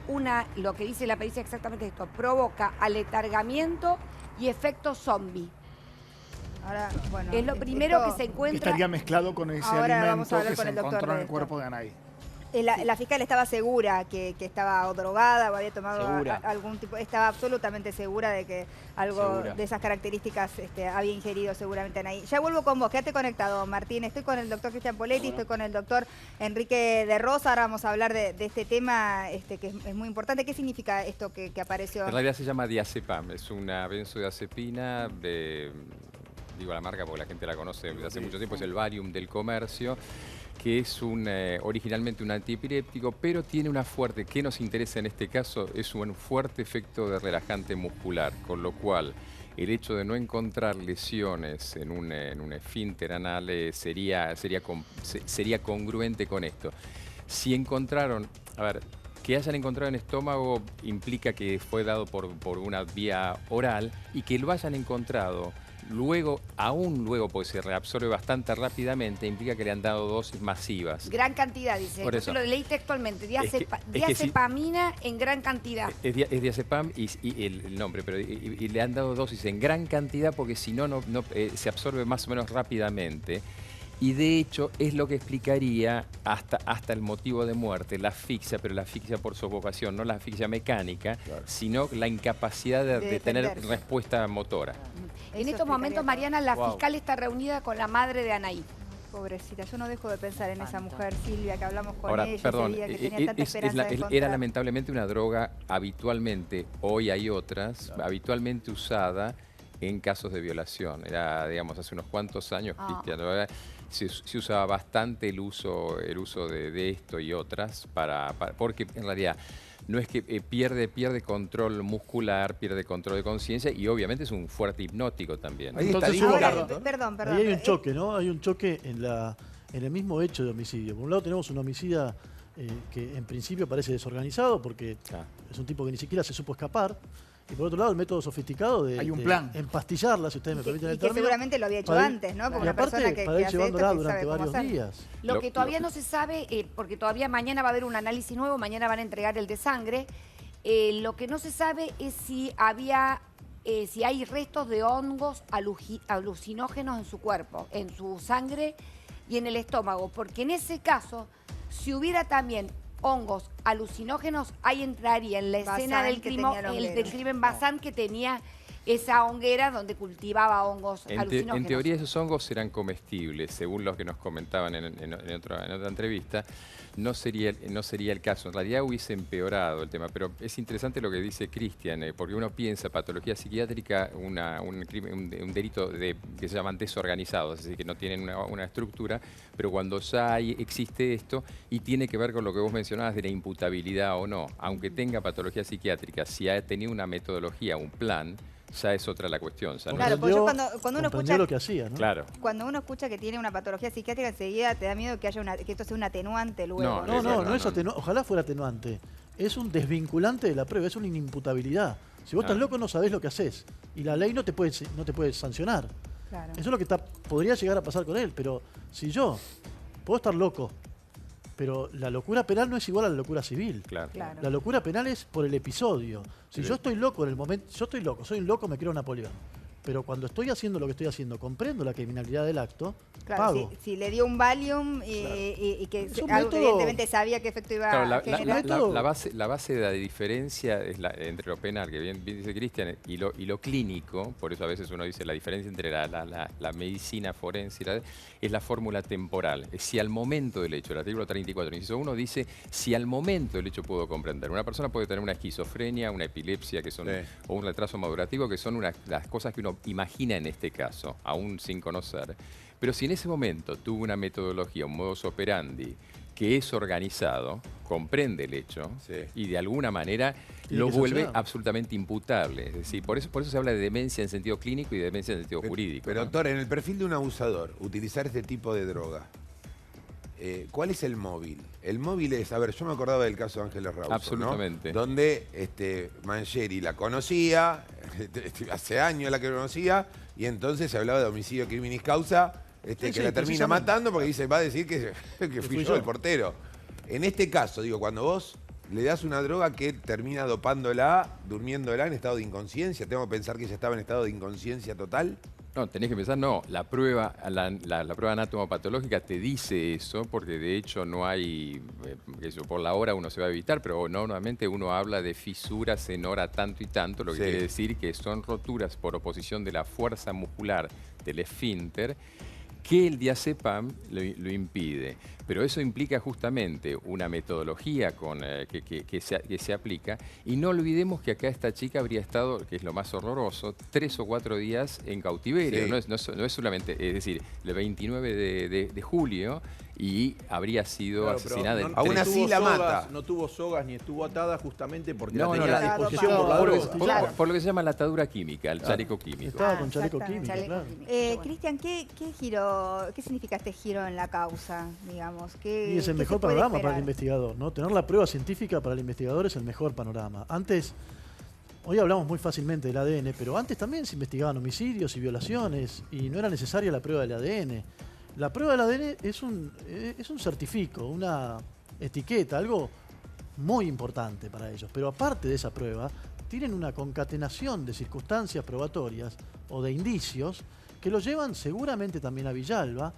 S6: lo que dice la pericia exactamente esto, provoca aletargamiento y efecto zombie.
S4: Ahora, bueno,
S6: Es lo primero
S4: esto-
S6: que se encuentra.
S2: Estaría mezclado con ese
S4: Ahora vamos a
S2: alimento
S4: hablar
S2: que
S4: con
S2: se
S4: el doctor
S2: encontró en
S4: de
S2: el
S4: esto.
S2: cuerpo de Anaí.
S4: La fiscal estaba segura que estaba o drogada o había tomado
S7: Segura.
S4: algún tipo, estaba absolutamente segura de que algo
S7: Segura.
S4: de esas características había ingerido seguramente Anaí. Ya vuelvo con vos, quédate conectado, Martín. Estoy con el doctor Cristian Poletti, estoy con el doctor Enrique de Rosa. Ahora vamos a hablar de este tema que es muy importante. ¿Qué significa esto que apareció?
S8: En realidad se llama diazepam, es una benzodiazepina de, digo la marca porque la gente la conoce desde hace mucho tiempo, es el Valium del comercio. que es originalmente un antiepiléptico, pero tiene una fuerte, ¿qué nos interesa en este caso? Es un fuerte efecto de relajante muscular, con lo cual el hecho de no encontrar lesiones en un esfínter anal sería congruente con esto. Si encontraron, a ver, que hayan encontrado en estómago implica que fue dado por una vía oral, y que lo hayan encontrado aún luego, porque se reabsorbe bastante rápidamente, implica que le han dado dosis masivas.
S6: Gran cantidad, dice.
S8: Por
S6: Yo
S8: eso.
S6: lo leí textualmente.
S8: Es que
S6: Diazepamina en gran cantidad.
S8: Es diazepam y el nombre, pero y le han dado dosis en gran cantidad porque si no, se absorbe más o menos rápidamente. Y de hecho es lo que explicaría hasta el motivo de muerte, la asfixia, pero la asfixia por sofocación, no la asfixia mecánica, sino la incapacidad de tener respuesta motora.
S6: En estos momentos, Mariana, la fiscal está reunida con la madre de Anaí.
S4: Pobrecita, yo no dejo de pensar en esa mujer, Silvia, que hablamos con
S8: Ahora,
S4: ella
S8: perdón,
S4: ese día, que tenía tanta esperanza de
S8: era
S4: encontrar.
S8: lamentablemente una droga habitualmente, hoy hay otras, habitualmente usada en casos de violación. Era, digamos, hace unos cuantos años, Cristian, la verdad, se usaba bastante el uso de esto y otras, porque en realidad no es que pierde control muscular, pierde control de conciencia, y obviamente es un fuerte hipnótico también.
S1: Ahí
S2: Entonces
S1: está,
S2: hubo-
S4: Ahora,
S1: Carlos.
S4: perdón.
S9: Ahí hay un choque, ¿no? Hay un choque en el mismo hecho de homicidio. Por un lado tenemos un homicida que en principio parece desorganizado porque es un tipo que ni siquiera se supo escapar. Y por otro lado el método sofisticado de,
S2: Hay un
S9: de
S2: plan.
S9: empastillarla, si ustedes me permiten
S4: Y
S9: el
S4: que
S9: término.
S4: seguramente lo había hecho
S9: para ir-
S4: antes, ¿no? Porque
S9: y
S4: una
S9: aparte,
S4: persona que
S9: para ir
S4: hace
S9: llevándola
S4: esto, que
S9: durante
S4: sabe cómo
S9: varios
S4: hacerlo.
S9: días.
S6: Lo que todavía no se sabe, porque todavía mañana va a haber un análisis nuevo, mañana van a entregar el de sangre. Lo que no se sabe es si hay restos de hongos alucinógenos en su cuerpo, en su sangre y en el estómago, porque en ese caso, si hubiera también hongos alucinógenos, ahí entraría en la escena
S4: Bazán,
S6: del
S4: que
S6: crimen,
S4: tenía la
S6: el del
S4: hoguera.
S6: crimen Bazán, que tenía esa honguera donde cultivaba hongos alucinógenos.
S8: En teoría esos hongos serán comestibles, según los que nos comentaban en otra entrevista. No sería el caso. En realidad hubiese empeorado el tema, pero es interesante lo que dice Cristian, porque uno piensa patología psiquiátrica, un delito que se llaman desorganizados, es decir, que no tienen una estructura, pero cuando ya existe esto, y tiene que ver con lo que vos mencionabas de la imputabilidad o no, aunque tenga patología psiquiátrica, si ha tenido una metodología, un plan, ya es otra la cuestión. Ya no
S4: Claro,
S8: es-
S4: porque yo
S9: Comprendió-
S4: cuando uno
S9: comprendió
S4: escucha
S9: lo que hacía, ¿no?
S8: Claro.
S4: Cuando uno escucha que tiene una patología psiquiátrica, enseguida te da miedo que que esto sea un atenuante luego.
S8: No,
S9: No es atenuante. Ojalá fuera atenuante. Es un desvinculante de la prueba, es una inimputabilidad. Si vos estás loco no sabés lo que haces. Y la ley no te puede sancionar.
S4: Claro.
S9: Eso es lo que podría llegar a pasar con él. Pero si yo puedo estar loco, pero la locura penal no es igual a la locura civil.
S8: Claro.
S4: Claro.
S9: La locura penal es por el episodio. Si yo estoy loco en el momento, yo estoy loco, soy un loco, me creo Napoleón. Pero cuando estoy haciendo lo que estoy haciendo, comprendo la criminalidad del acto,
S4: Claro,
S9: pago.
S4: si le dio un Valium y que
S9: Es un
S4: algo que
S9: método-
S4: evidentemente sabía qué efecto iba
S8: Claro,
S4: a generar.
S8: la base de la diferencia es entre lo penal, que bien dice Cristian, y lo clínico, por eso a veces uno dice la diferencia entre la medicina forense es la fórmula temporal. Es si al momento del hecho, el artículo 34, inciso 1 dice, si al momento del hecho puedo comprender. Una persona puede tener una esquizofrenia, una epilepsia, o un retraso madurativo, que son las cosas que uno imagina en este caso, aún sin conocer. Pero si en ese momento tuvo una metodología, un modus operandi, que es organizado, comprende el hecho y de alguna manera
S9: Tiene
S8: lo
S9: que
S8: vuelve
S9: sancionar.
S8: absolutamente imputable. Es decir, por eso se habla de demencia en sentido clínico y de demencia en sentido jurídico.
S1: Pero
S8: ¿no?
S1: doctor, en el perfil de un abusador, utilizar este tipo de droga, ¿cuál es el móvil? El móvil es, a ver, yo me acordaba del caso de Ángeles Rauso,
S8: Absolutamente.
S1: ¿no? Donde Mangieri la conocía, hace años la que conocía, y entonces se hablaba de homicidio criminis causa,
S9: Sí,
S1: que
S9: sí,
S1: la termina
S9: precisamente.
S1: matando porque dice, va a decir que fui yo el portero. En este caso, digo, cuando vos le das una droga que termina dopándola, durmiéndola en estado de inconsciencia, tengo que pensar que ella estaba en estado de inconsciencia total.
S8: No, tenés que pensar, no, la prueba anatomopatológica te dice eso, porque de hecho no hay, eso por la hora uno se va a evitar, pero normalmente uno habla de fisuras en hora tanto y tanto, lo que
S1: Sí.
S8: quiere decir que son roturas por oposición de la fuerza muscular del esfínter, que el diazepam lo impide. Pero eso implica justamente una metodología que se aplica. Y no olvidemos que acá esta chica habría estado, que es lo más horroroso, 3 o 4 días en cautiverio.
S1: Sí.
S8: No es solamente, es decir, el 29 de julio y habría sido asesinada en
S1: Aún así la mata.
S10: No tuvo sogas ni estuvo atada justamente porque
S8: No,
S10: la tenía
S8: no,
S10: a disposición
S9: porque
S10: por la
S9: estaba-
S10: droga.
S8: por lo que se llama la atadura química, el chaleco químico.
S9: Estaba con chaleco
S4: exactamente.
S9: químico, claro.
S6: Bueno.
S4: Cristian, ¿qué significa este giro en la causa, digamos?
S9: Y es el mejor panorama para el investigador, ¿no? Tener la prueba científica para el investigador es el mejor panorama. Antes, hoy hablamos muy fácilmente del ADN, pero antes también se investigaban homicidios y violaciones y no era necesaria la prueba del ADN. La prueba del ADN es un certifico, una etiqueta, algo muy importante para ellos. Pero aparte de esa prueba, tienen una concatenación de circunstancias probatorias o de indicios que lo llevan seguramente también a Villalba.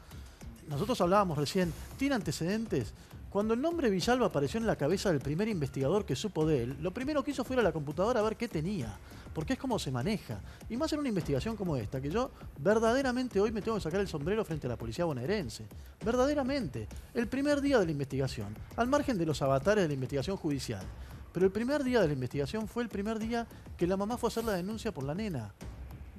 S9: Nosotros hablábamos recién, ¿tiene antecedentes? Cuando el nombre Villalba apareció en la cabeza del primer investigador que supo de él, lo primero que hizo fue ir a la computadora a ver qué tenía, porque es cómo se maneja. Y más en una investigación como esta, que yo verdaderamente hoy me tengo que sacar el sombrero frente a la policía bonaerense. Verdaderamente. El primer día de la investigación, al margen de los avatares de la investigación judicial, pero el primer día de la investigación fue el primer día que la mamá fue a hacer la denuncia por la nena.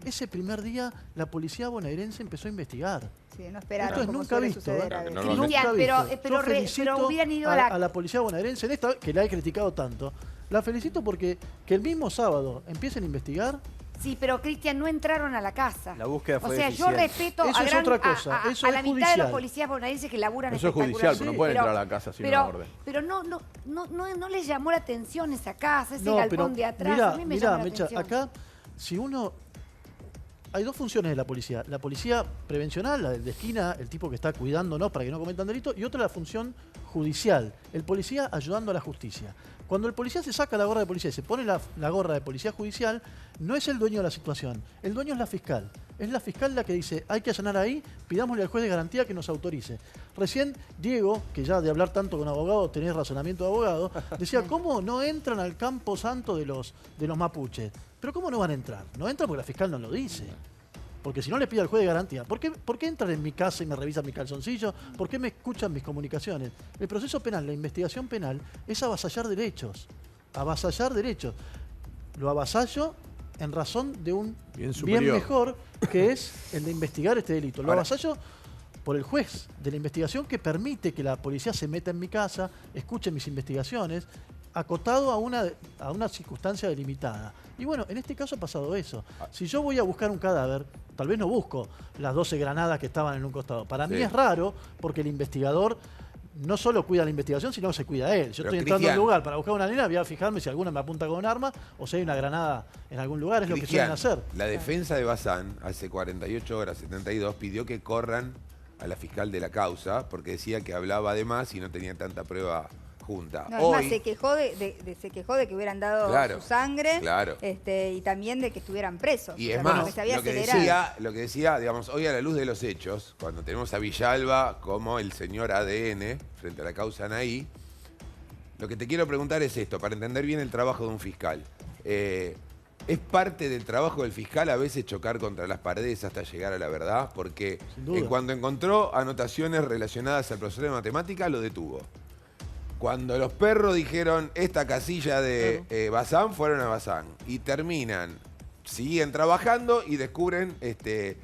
S9: Ese primer día la policía bonaerense empezó a investigar.
S4: Sí, no esperaron,
S9: Esto es
S4: como
S9: nunca
S4: suele
S9: visto,
S4: suceder
S8: ¿eh?
S4: a veces.
S8: No,
S6: Cristian,
S9: Nunca
S6: pero,
S9: visto.
S6: pero,
S9: Yo felicito
S6: pero hubieran ido
S9: a la policía bonaerense en esta, que la he criticado tanto. La felicito porque que el mismo sábado empiecen a investigar.
S6: Sí, pero Cristian, no entraron a la casa.
S5: La búsqueda fue
S6: O sea, yo
S5: deficiente.
S6: respeto
S9: Eso
S6: a,
S9: es
S6: gran-
S9: otra cosa,
S6: a
S9: eso
S6: la
S9: es
S6: mitad de
S9: judicial.
S6: los policías bonaerenses que laburan
S10: Eso es judicial, pero no pueden entrar a la casa sin una orden.
S6: Pero no les llamó la atención esa casa, ese
S9: No,
S6: galpón
S9: pero
S6: de atrás. A mí me
S9: mirá,
S6: llama la
S9: Mecha,
S6: atención.
S9: acá, si uno... Hay dos funciones de la policía. La policía prevencional, la de esquina, el tipo que está cuidándonos para que no cometan delitos, y otra la función judicial, el policía ayudando a la justicia. Cuando el policía se saca la gorra de policía y se pone la gorra de policía judicial, no es el dueño de la situación, el dueño es la fiscal. Es la fiscal la que dice, hay que allanar ahí, pidámosle al juez de garantía que nos autorice. Recién Diego, que ya de hablar tanto con abogados, tenés razonamiento de abogado, decía, ¿cómo no entran al campo santo de los mapuches? Pero ¿cómo no van a entrar? No entran porque la fiscal no lo dice. Porque si no le pide al juez de garantía, ¿por qué entran en mi casa y me revisan mi calzoncillo? ¿Por qué me escuchan mis comunicaciones? El proceso penal, la investigación penal, es avasallar derechos. Avasallar derechos. Lo avasallo en razón de un bien mejor, que es el de investigar este delito. Lo avasallo por el juez de la investigación que permite que la policía se meta en mi casa, escuche mis investigaciones, acotado a una circunstancia delimitada. Y bueno, en este caso ha pasado eso. Si yo voy a buscar un cadáver, tal vez no busco las 12 granadas que estaban en un costado. Para mí es raro porque el investigador no solo cuida la investigación, sino que se cuida a él. Yo estoy entrando a un lugar para buscar una nena, voy a fijarme si alguna me apunta con un arma o si hay una granada en algún lugar, es lo que suelen hacer.
S1: La defensa de Bazán, hace 48 horas, 72, pidió que corran a la fiscal de la causa porque decía que hablaba de más y no tenía tanta prueba junta.
S4: No, es más, se quejó de que hubieran dado su sangre y también de que estuvieran presos.
S1: Y es
S4: como
S1: más,
S4: que se había
S1: lo que decía, digamos, hoy a la luz de los hechos, cuando tenemos a Villalba como el señor ADN frente a la causa Anaí, lo que te quiero preguntar es esto, para entender bien el trabajo de un fiscal. ¿Es parte del trabajo del fiscal a veces chocar contra las paredes hasta llegar a la verdad? Porque cuando encontró anotaciones relacionadas al profesor de matemática, lo detuvo. Cuando los perros dijeron esta casilla de Bazán, fueron a Bazán. Y siguen trabajando y descubren este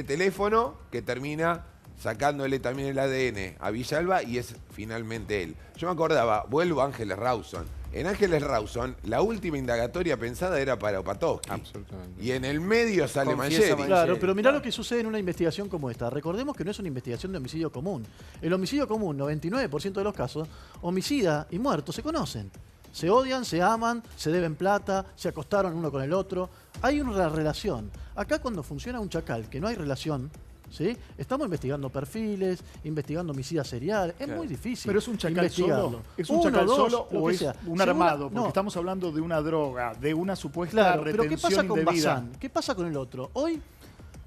S1: teléfono que termina sacándole también el ADN a Villalba y es finalmente él. Yo me acordaba, vuelvo a Ángeles Rawson. En Ángeles Rawson, la última indagatoria pensada era para Opatowski.
S8: Absolutamente.
S1: Y en el medio sale Mangieri.
S9: Claro, pero mirá lo que sucede en una investigación como esta. Recordemos que no es una investigación de homicidio común. El homicidio común, 99% de los casos, homicida y muerto se conocen. Se odian, se aman, se deben plata, se acostaron uno con el otro. Hay una relación. Acá cuando funciona un chacal, que no hay relación, ¿sí? Estamos investigando perfiles, investigando homicidas seriales. Es muy difícil.
S2: Pero es un chacal
S9: investigarlo.
S2: solo. ¿Es un chacal solo o es un armado? Porque
S9: no.
S2: estamos hablando de una droga, de una supuesta
S9: Claro,
S2: retención
S9: pero ¿qué pasa con
S2: indebida?
S9: Bazán? ¿Qué pasa con el otro? Hoy,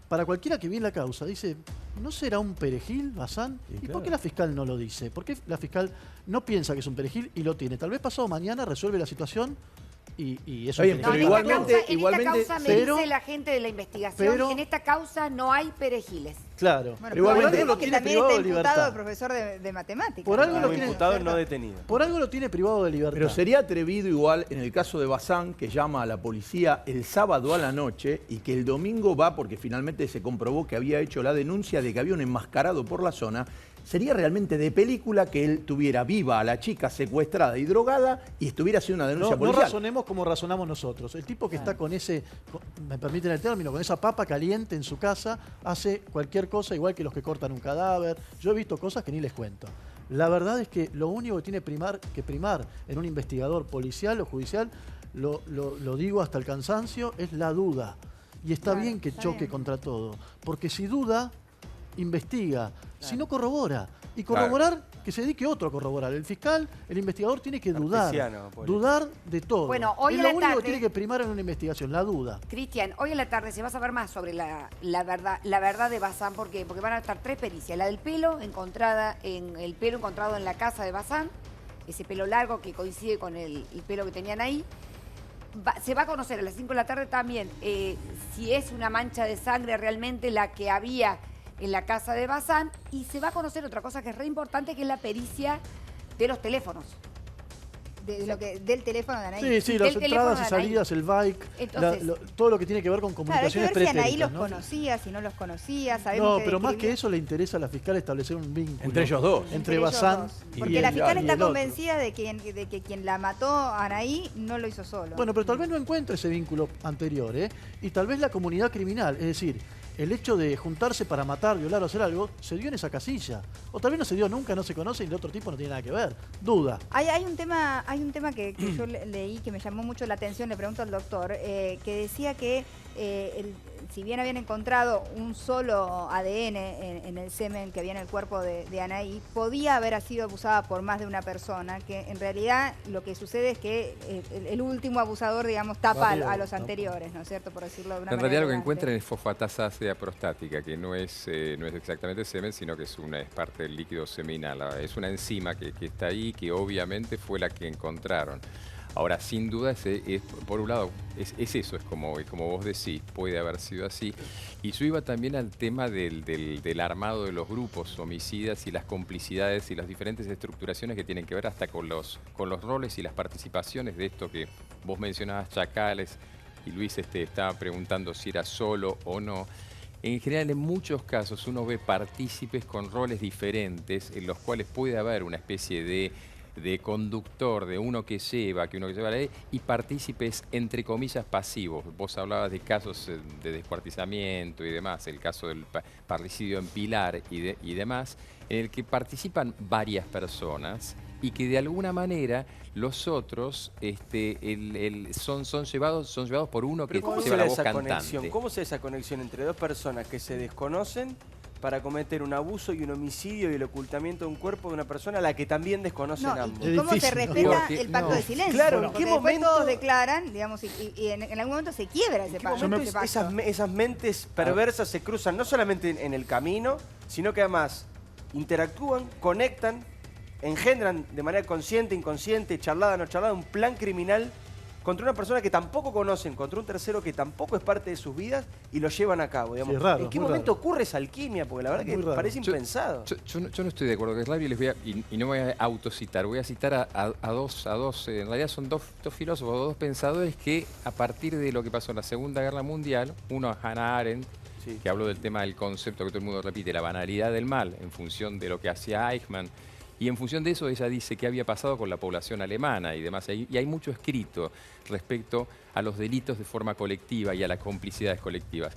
S9: para cualquiera que viene la causa, dice, ¿no será un perejil, Bazán? ¿Y por qué la fiscal no lo dice? ¿Por qué la fiscal no piensa que es un perejil y lo tiene? Tal vez pasado mañana resuelve la situación y eso
S10: Bien, pero igualmente,
S6: en esta causa me dice la gente de la investigación, en esta causa no hay perejiles.
S9: Claro.
S4: Bueno,
S9: igualmente
S4: pero
S9: lo
S4: que
S9: tiene
S4: también
S9: privado
S4: está
S9: de
S4: imputado
S9: libertad.
S4: el profesor de matemáticas.
S9: Por algo lo
S5: Como
S9: tiene
S5: imputado no detenido.
S9: Por algo lo tiene privado de libertad.
S10: Pero sería atrevido igual en el caso de Bazán, que llama a la policía el sábado a la noche y que el domingo va porque finalmente se comprobó que había hecho la denuncia de que había un enmascarado por la zona. Sería realmente de película que él tuviera viva a la chica secuestrada y drogada y estuviera haciendo una denuncia
S9: No
S10: policial.
S9: razonemos como razonamos nosotros. El tipo que está con ese, me permiten el término, con esa papa caliente en su casa, hace cualquier cosa igual que los que cortan un cadáver. Yo he visto cosas que ni les cuento. La verdad es que lo único que tiene que primar en un investigador policial o judicial, lo digo hasta el cansancio, es la duda. Y está bien que choque contra todo. Porque si duda, investiga. Si no, corrobora. Y corroborar, que se dedique otro a corroborar. El fiscal, el investigador tiene que dudar. Dudar de todo.
S6: Bueno, hoy
S9: es
S6: a
S9: lo
S6: la
S9: único
S6: tarde,
S9: que tiene que primar en una investigación, la duda.
S6: Cristian, hoy en la tarde se va a saber más sobre la verdad de Bazán. ¿Por qué? Porque van a estar 3 pericias. La del pelo, encontrado en la casa de Bazán, ese pelo largo que coincide con el pelo que tenían ahí. Se va a conocer a las 5 de la tarde también si es una mancha de sangre realmente la que había en la casa de Bazán, y se va a conocer otra cosa que es re importante, que es la pericia de los teléfonos.
S4: Del teléfono de Anaí.
S9: Sí, las entradas y salidas, el bike,
S4: Entonces,
S9: todo lo que tiene que ver con comunicaciones
S4: claro, hay que ver si
S9: pretéritas,
S4: Anaí los conocía, si no los conocía. Sabemos
S9: No,
S4: que
S9: pero más
S4: describió...
S9: que eso le interesa a la fiscal establecer un vínculo.
S10: Entre ellos dos.
S9: Entre Bazán y
S4: Porque la fiscal está
S9: el otro.
S4: convencida de que quien la mató a Anaí no lo hizo solo.
S9: Bueno, pero tal vez no encuentre ese vínculo anterior, ¿eh? Y tal vez la comunidad criminal, es decir, el hecho de juntarse para matar, violar o hacer algo, se dio en esa casilla. O tal vez no se dio nunca, no se conoce y el otro tipo no tiene nada que ver. Duda.
S4: Hay un tema que yo leí que me llamó mucho la atención, le pregunto al doctor, que decía que si bien habían encontrado un solo ADN en el semen que había en el cuerpo de Anaí, podía haber sido abusada por más de una persona, que en realidad lo que sucede es que el último abusador, digamos, tapa a los anteriores, ¿no es cierto? Por decirlo de una
S8: En
S4: manera.
S8: realidad lo que
S4: elegante.
S8: encuentran es fosfatasa ácida prostática, que no es exactamente semen, sino que es parte del líquido seminal. Es una enzima que está ahí, que obviamente fue la que encontraron. Ahora, sin duda, por un lado, es eso, es como vos decís, puede haber sido así. Y yo iba también al tema del armado de los grupos homicidas y las complicidades y las diferentes estructuraciones que tienen que ver hasta con los roles y las participaciones de esto que vos mencionabas, Chacales, y Luis estaba preguntando si era solo o no. En general, en muchos casos, uno ve partícipes con roles diferentes en los cuales puede haber una especie de conductor, de uno que lleva la ley, y partícipes, entre comillas, pasivos. Vos hablabas de casos de descuartizamiento y demás, el caso del parricidio en Pilar y demás, en el que participan varias personas y que de alguna manera los otros son llevados por uno que lleva la voz cantante.
S5: ¿Cómo se da esa conexión entre dos personas que se desconocen para cometer un abuso y un homicidio y el ocultamiento de un cuerpo de una persona a la que también desconocen ambos?
S4: ¿Y cómo se respeta el pacto de silencio?
S5: Claro,
S4: ¿en qué momento todos declaran, digamos, y en algún momento se quiebra ese pacto?
S5: Esas mentes perversas se cruzan no solamente en el camino, sino que además interactúan, conectan, engendran de manera consciente, inconsciente, charlada, no charlada, un plan criminal contra una persona que tampoco conocen, contra un tercero que tampoco es parte de sus vidas y lo llevan a cabo. Digamos.
S9: Sí, es raro,
S5: ¿En qué momento ocurre esa alquimia? Porque la verdad que parece impensado.
S8: Yo no estoy de acuerdo con Slavi, y no me voy a autocitar, voy a citar a dos, en realidad son dos filósofos, dos pensadores que a partir de lo que pasó en la Segunda Guerra Mundial, uno a Hannah Arendt, que habló del tema del concepto que todo el mundo repite, la banalidad del mal, en función de lo que hacía Eichmann. Y en función de eso ella dice qué había pasado con la población alemana y demás. Y hay mucho escrito respecto a los delitos de forma colectiva y a las complicidades colectivas.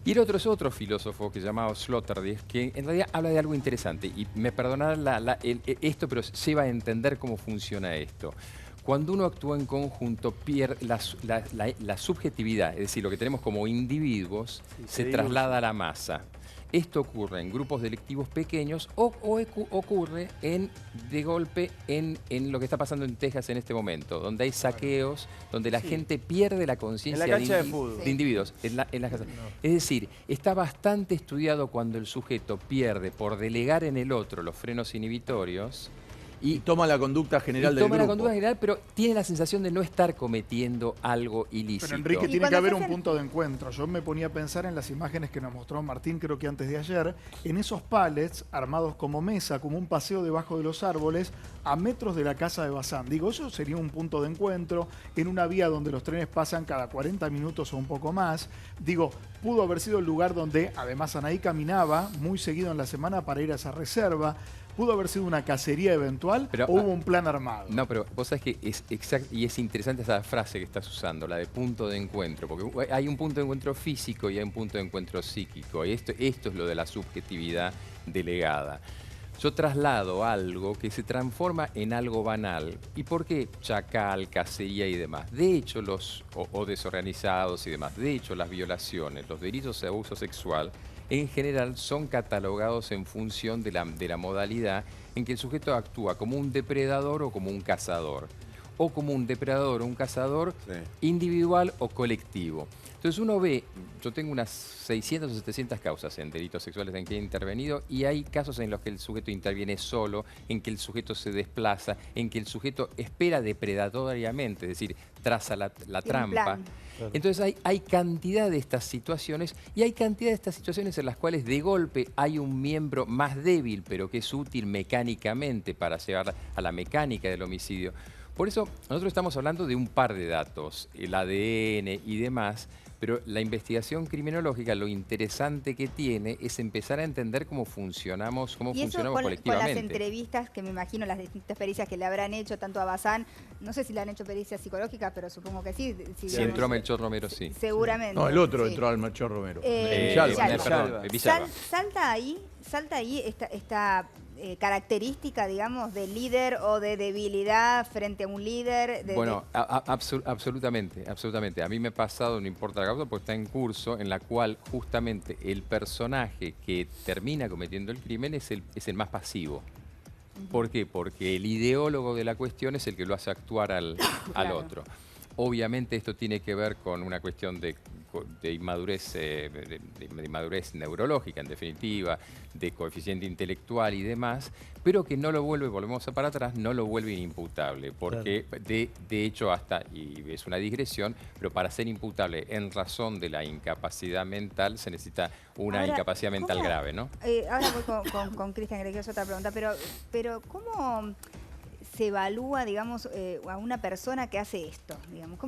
S8: Y el otro es otro filósofo que se llamaba Sloterdijk, que en realidad habla de algo interesante. Y me perdonarán esto, pero lleva a entender cómo funciona esto. Cuando uno actúa en conjunto, pierde la subjetividad, es decir, lo que tenemos como individuos, se traslada a la masa. Esto ocurre en grupos delictivos pequeños o ocurre de golpe en lo que está pasando en Texas en este momento, donde hay saqueos, donde la gente pierde la conciencia de individuos. Es decir, está bastante estudiado cuando el sujeto pierde por delegar en el otro los frenos inhibitorios
S10: Y toma la conducta general
S8: y
S10: del
S8: toma
S10: grupo.
S8: la conducta general, pero tiene la sensación de no estar cometiendo algo ilícito.
S2: Pero Enrique, tiene que haber un punto de encuentro. Yo me ponía a pensar en las imágenes que nos mostró Martín, creo que antes de ayer, en esos pallets armados como mesa, como un paseo debajo de los árboles, a metros de la casa de Bazán. Digo, eso sería un punto de encuentro en una vía donde los trenes pasan cada 40 minutos o un poco más. Digo, pudo haber sido el lugar donde además Anaí caminaba muy seguido en la semana para ir a esa reserva. ¿Pudo haber sido una cacería eventual o hubo un plan armado?
S8: No, pero vos sabés que es exacto y es interesante esa frase que estás usando, la de punto de encuentro, porque hay un punto de encuentro físico y hay un punto de encuentro psíquico, y esto es lo de la subjetividad delegada. Yo traslado algo que se transforma en algo banal. ¿Y por qué chacal, cacería y demás? De hecho, o desorganizados y demás, de hecho, las violaciones, los delitos de abuso sexual, en general son catalogados en función de la modalidad en que el sujeto actúa como un depredador o como un cazador. O como un depredador o un cazador individual o colectivo. Entonces uno ve, yo tengo unas 600 o 700 causas en delitos sexuales en que he intervenido y hay casos en los que el sujeto interviene solo, en que el sujeto se desplaza, en que el sujeto espera depredatoriamente, es decir, traza la trampa. Entonces hay cantidad de estas situaciones y hay cantidad de estas situaciones en las cuales de golpe hay un miembro más débil pero que es útil mecánicamente para llevar a la mecánica del homicidio. Por eso nosotros estamos hablando de un par de datos, el ADN y demás, pero la investigación criminológica lo interesante que tiene es empezar a entender cómo funcionamos colectivamente.
S4: Con las entrevistas, que me imagino las distintas pericias que le habrán hecho tanto a Bazán, no sé si le han hecho pericias psicológicas, pero supongo que sí.
S8: Si entró Melchor Romero, sí.
S4: Seguramente.
S10: No, el otro entró al Melchor Romero.
S8: Villalba.
S4: Salta ahí esta característica, digamos, de líder o de debilidad frente a un líder.
S8: Bueno, absolutamente. A mí me ha pasado, no importa la causa, porque está en curso, en la cual justamente el personaje que termina cometiendo el crimen es el más pasivo. ¿Por qué? Porque el ideólogo de la cuestión es el que lo hace actuar al otro. Obviamente esto tiene que ver con una cuestión de inmadurez, de inmadurez neurológica, en definitiva, de coeficiente intelectual y demás, pero que no lo vuelve, volvemos para atrás, no lo vuelve inimputable, porque de hecho y es una digresión, pero para ser imputable en razón de la incapacidad mental se necesita una incapacidad mental grave, ¿no?
S4: Ahora voy con Cristian, que le quiero hacer otra pregunta, pero ¿cómo se evalúa, digamos, a una persona que hace esto? Digamos,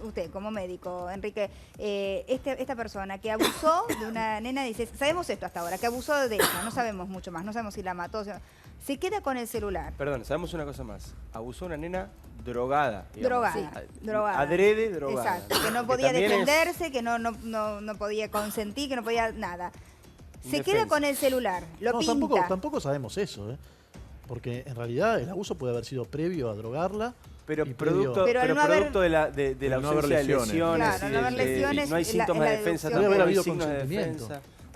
S4: usted, como médico, Enrique, esta persona que abusó de una nena, dice, sabemos esto hasta ahora, que abusó de ella, no sabemos mucho más, no sabemos si la mató, se queda con el celular.
S5: Perdón, sabemos una cosa más. Abusó una nena drogada.
S4: Drogada.
S5: Adrede drogada.
S4: Exacto, que no podía defenderse, que no podía consentir, que no podía nada. Se queda con el celular, lo pinta.
S9: Tampoco sabemos eso, porque en realidad el abuso puede haber sido previo a drogarla.
S5: Pero producto de la ausencia de lesiones.
S4: Claro, no haber lesiones.
S5: No hay síntomas de defensa
S9: tampoco.
S5: Pero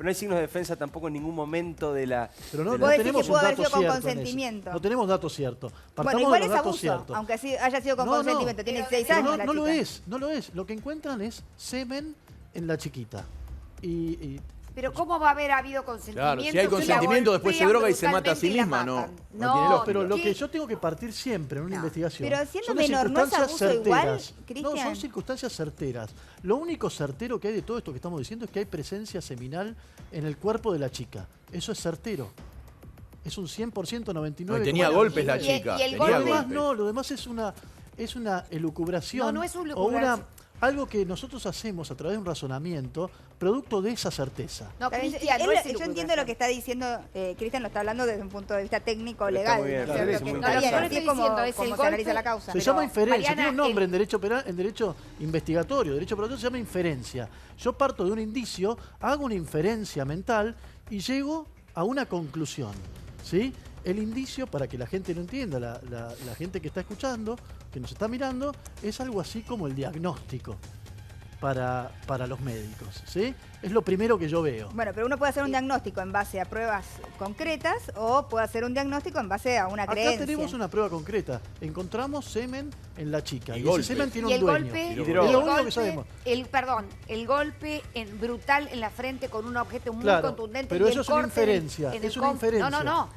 S9: No
S5: hay signos de defensa tampoco en ningún momento de la...
S9: Pero no tenemos un dato cierto.
S4: Con consentimiento.
S9: No tenemos datos ciertos.
S4: Bueno, igual es abuso, aunque haya sido con consentimiento. Tiene 6 años la chica.
S9: No lo es. Lo que encuentran es semen en la chiquita.
S6: Pero ¿cómo va a haber habido consentimiento?
S10: Claro, si hay consentimiento, después se droga y se mata a sí misma, no tiene lógica.
S9: Pero lo que yo tengo que partir siempre en una investigación.
S4: Pero siendo menor, ¿no es abuso igual, Cristian?
S9: No, son circunstancias certeras. Lo único certero que hay de todo esto que estamos diciendo es que hay presencia seminal en el cuerpo de la chica. Eso es certero. Es un 100%, 99%.
S10: Tenía golpes la chica.
S6: Y el
S9: lo demás no, lo demás es una elucubración.
S6: No es una elucubración.
S9: Algo que nosotros hacemos a través de un razonamiento producto de esa certeza.
S6: No, Cristian, no es
S4: yo entiendo lo que está diciendo, Cristian lo está hablando desde un punto de vista técnico, legal. Como se analiza la causa.
S9: Se llama inferencia, tiene un nombre en derecho penal, en derecho investigatorio, derecho probatorio, se llama inferencia. Yo parto de un indicio, hago una inferencia mental y llego a una conclusión, ¿sí? El indicio, para que la gente lo entienda, la gente que está escuchando, que nos está mirando, es algo así como el diagnóstico para los médicos, ¿sí? Es lo primero que yo veo.
S4: Bueno, pero uno puede hacer un diagnóstico en base a pruebas concretas o puede hacer un diagnóstico en base a una creencia.
S9: Acá tenemos una prueba concreta. Encontramos semen en la chica y ese semen tiene un dueño.
S6: Es
S9: lo único que sabemos.
S6: El golpe brutal en la frente con un objeto muy contundente.
S9: Pero eso es una inferencia. Es una inferencia.
S6: No.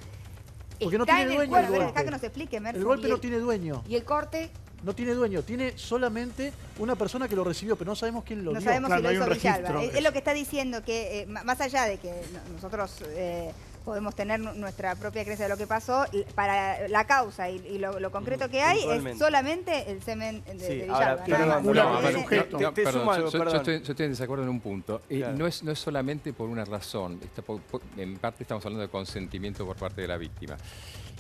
S9: Porque no
S6: Está
S9: tiene
S6: en el
S9: dueño
S6: cuerpo.
S9: el
S4: Deja
S9: golpe.
S4: que nos explique, Merce.
S9: El golpe
S6: Y
S9: no
S6: el-
S9: tiene dueño.
S6: ¿Y el corte?
S9: No tiene dueño, tiene solamente una persona que lo recibió, pero no sabemos quién lo
S4: No
S9: dio.
S4: sabemos
S2: Claro,
S4: si
S2: no hay
S4: lo
S2: un
S4: hizo Villalba.
S2: registro.
S4: Es lo que está diciendo que, más allá de que nosotros podemos tener nuestra propia creencia de lo que pasó, para la causa y lo concreto que hay es
S5: Puntualmente.
S4: solamente el semen de
S5: Sí,
S4: Villalba.
S5: ahora,
S4: nada
S5: perdón,
S4: más.
S2: Una-
S5: no,
S2: a ver,
S5: te-
S2: sujeto.
S5: te- te
S8: perdón,
S5: sumo algo,
S8: yo
S5: perdón.
S8: estoy en desacuerdo en un punto.
S5: Claro.
S8: No es solamente por una razón. En parte estamos hablando de consentimiento por parte de la víctima.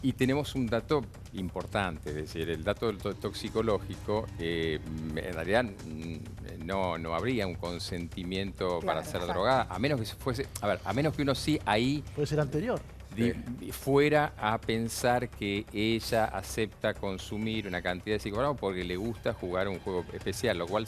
S8: Y tenemos un dato importante, es decir, el dato toxicológico, en realidad no habría un consentimiento para
S4: Claro,
S8: ser
S4: exacto.
S8: drogada, a menos que fuese, a ver, a menos que uno sí ahí
S9: Puede ser anterior.
S8: fuera a pensar que ella acepta consumir una cantidad de psicofármacos porque le gusta jugar un juego especial, lo cual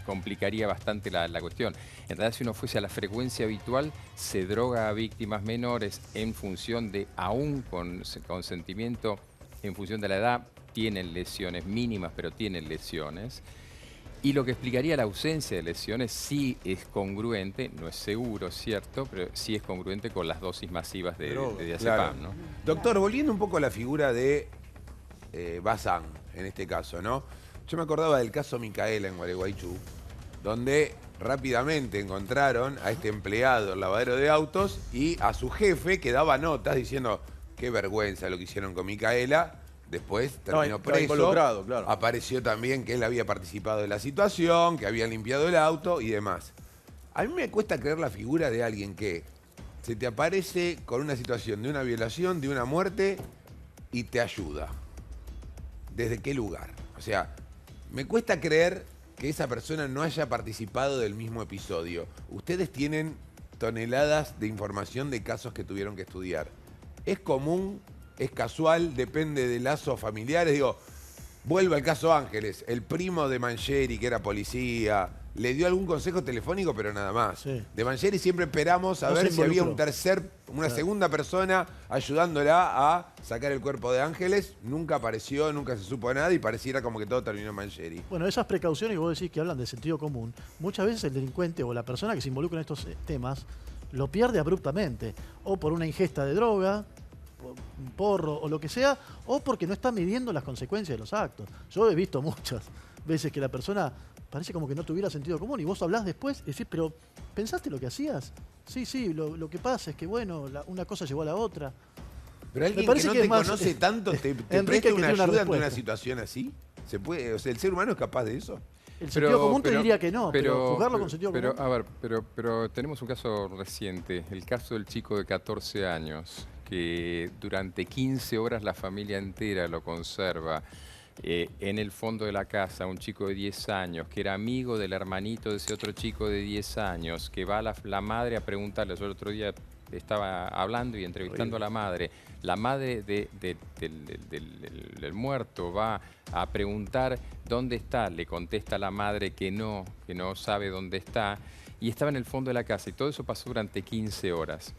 S8: complicaría bastante la cuestión. En realidad, si uno fuese a la frecuencia habitual, se droga a víctimas menores en función de, aún con consentimiento, en función de la edad, tienen lesiones mínimas, pero tienen lesiones. Y lo que explicaría la ausencia de lesiones sí es congruente, no es seguro, cierto, pero sí es congruente con las dosis masivas de diazepam,
S1: Claro.
S8: ¿no?
S1: Doctor, volviendo un poco a la figura de Bazán, en este caso, ¿no? Yo me acordaba del caso Micaela en Gualeguaychú, donde rápidamente encontraron a este empleado del lavadero de autos y a su jefe que daba notas diciendo qué vergüenza lo que hicieron con Micaela. Después terminó
S10: Estaba
S1: preso.
S10: involucrado, claro.
S1: Apareció también que él había participado de la situación, que había limpiado el auto y demás. A mí me cuesta creer la figura de alguien que se te aparece con una situación de una violación, de una muerte y te ayuda. ¿Desde qué lugar? O sea, me cuesta creer que esa persona no haya participado del mismo episodio. Ustedes tienen toneladas de información de casos que tuvieron que estudiar. ¿Es común? ¿Es casual? ¿Depende de lazos familiares? Digo, vuelvo al caso Ángeles. El primo de Mangieri, que era policía, le dio algún consejo telefónico, pero nada más.
S9: Sí.
S1: De Mangieri siempre esperamos a
S9: No
S1: ver
S9: se
S1: si había
S9: involucró.
S1: una segunda persona ayudándola a sacar el cuerpo de Ángeles. Nunca apareció, nunca se supo nada y pareciera como que todo terminó en Mangieri.
S9: Bueno, esas precauciones que vos decís que hablan de sentido común, muchas veces el delincuente o la persona que se involucra en estos temas lo pierde abruptamente, o por una ingesta de droga, un porro o lo que sea, o porque no está midiendo las consecuencias de los actos. Yo he visto muchas veces que la persona parece como que no tuviera sentido común y vos hablás después y decís, pero ¿pensaste lo que hacías? Sí, lo que pasa es que, bueno, una cosa llevó a la otra.
S1: Pero alguien
S9: Me parece
S1: que no
S9: que
S1: te
S9: es más,
S1: conoce tanto te
S9: Enrique,
S1: presta
S9: que
S1: una
S9: tiene una
S1: ayuda ante una
S9: respuesta.
S1: situación así. ¿Se puede? O sea, ¿el ser humano es capaz de eso?
S9: El sentido común te diría que no, pero juzgarlo con sentido común.
S8: A ver, pero tenemos un caso reciente, el caso del chico de 14 años, que durante 15 horas la familia entera lo conserva en el fondo de la casa, un chico de 10 años, que era amigo del hermanito de ese otro chico de 10 años, que va la madre a preguntarle. Yo el otro día estaba hablando y entrevistando a la madre del muerto va a preguntar dónde está, le contesta la madre que no sabe dónde está, y estaba en el fondo de la casa, y todo eso pasó durante 15 horas.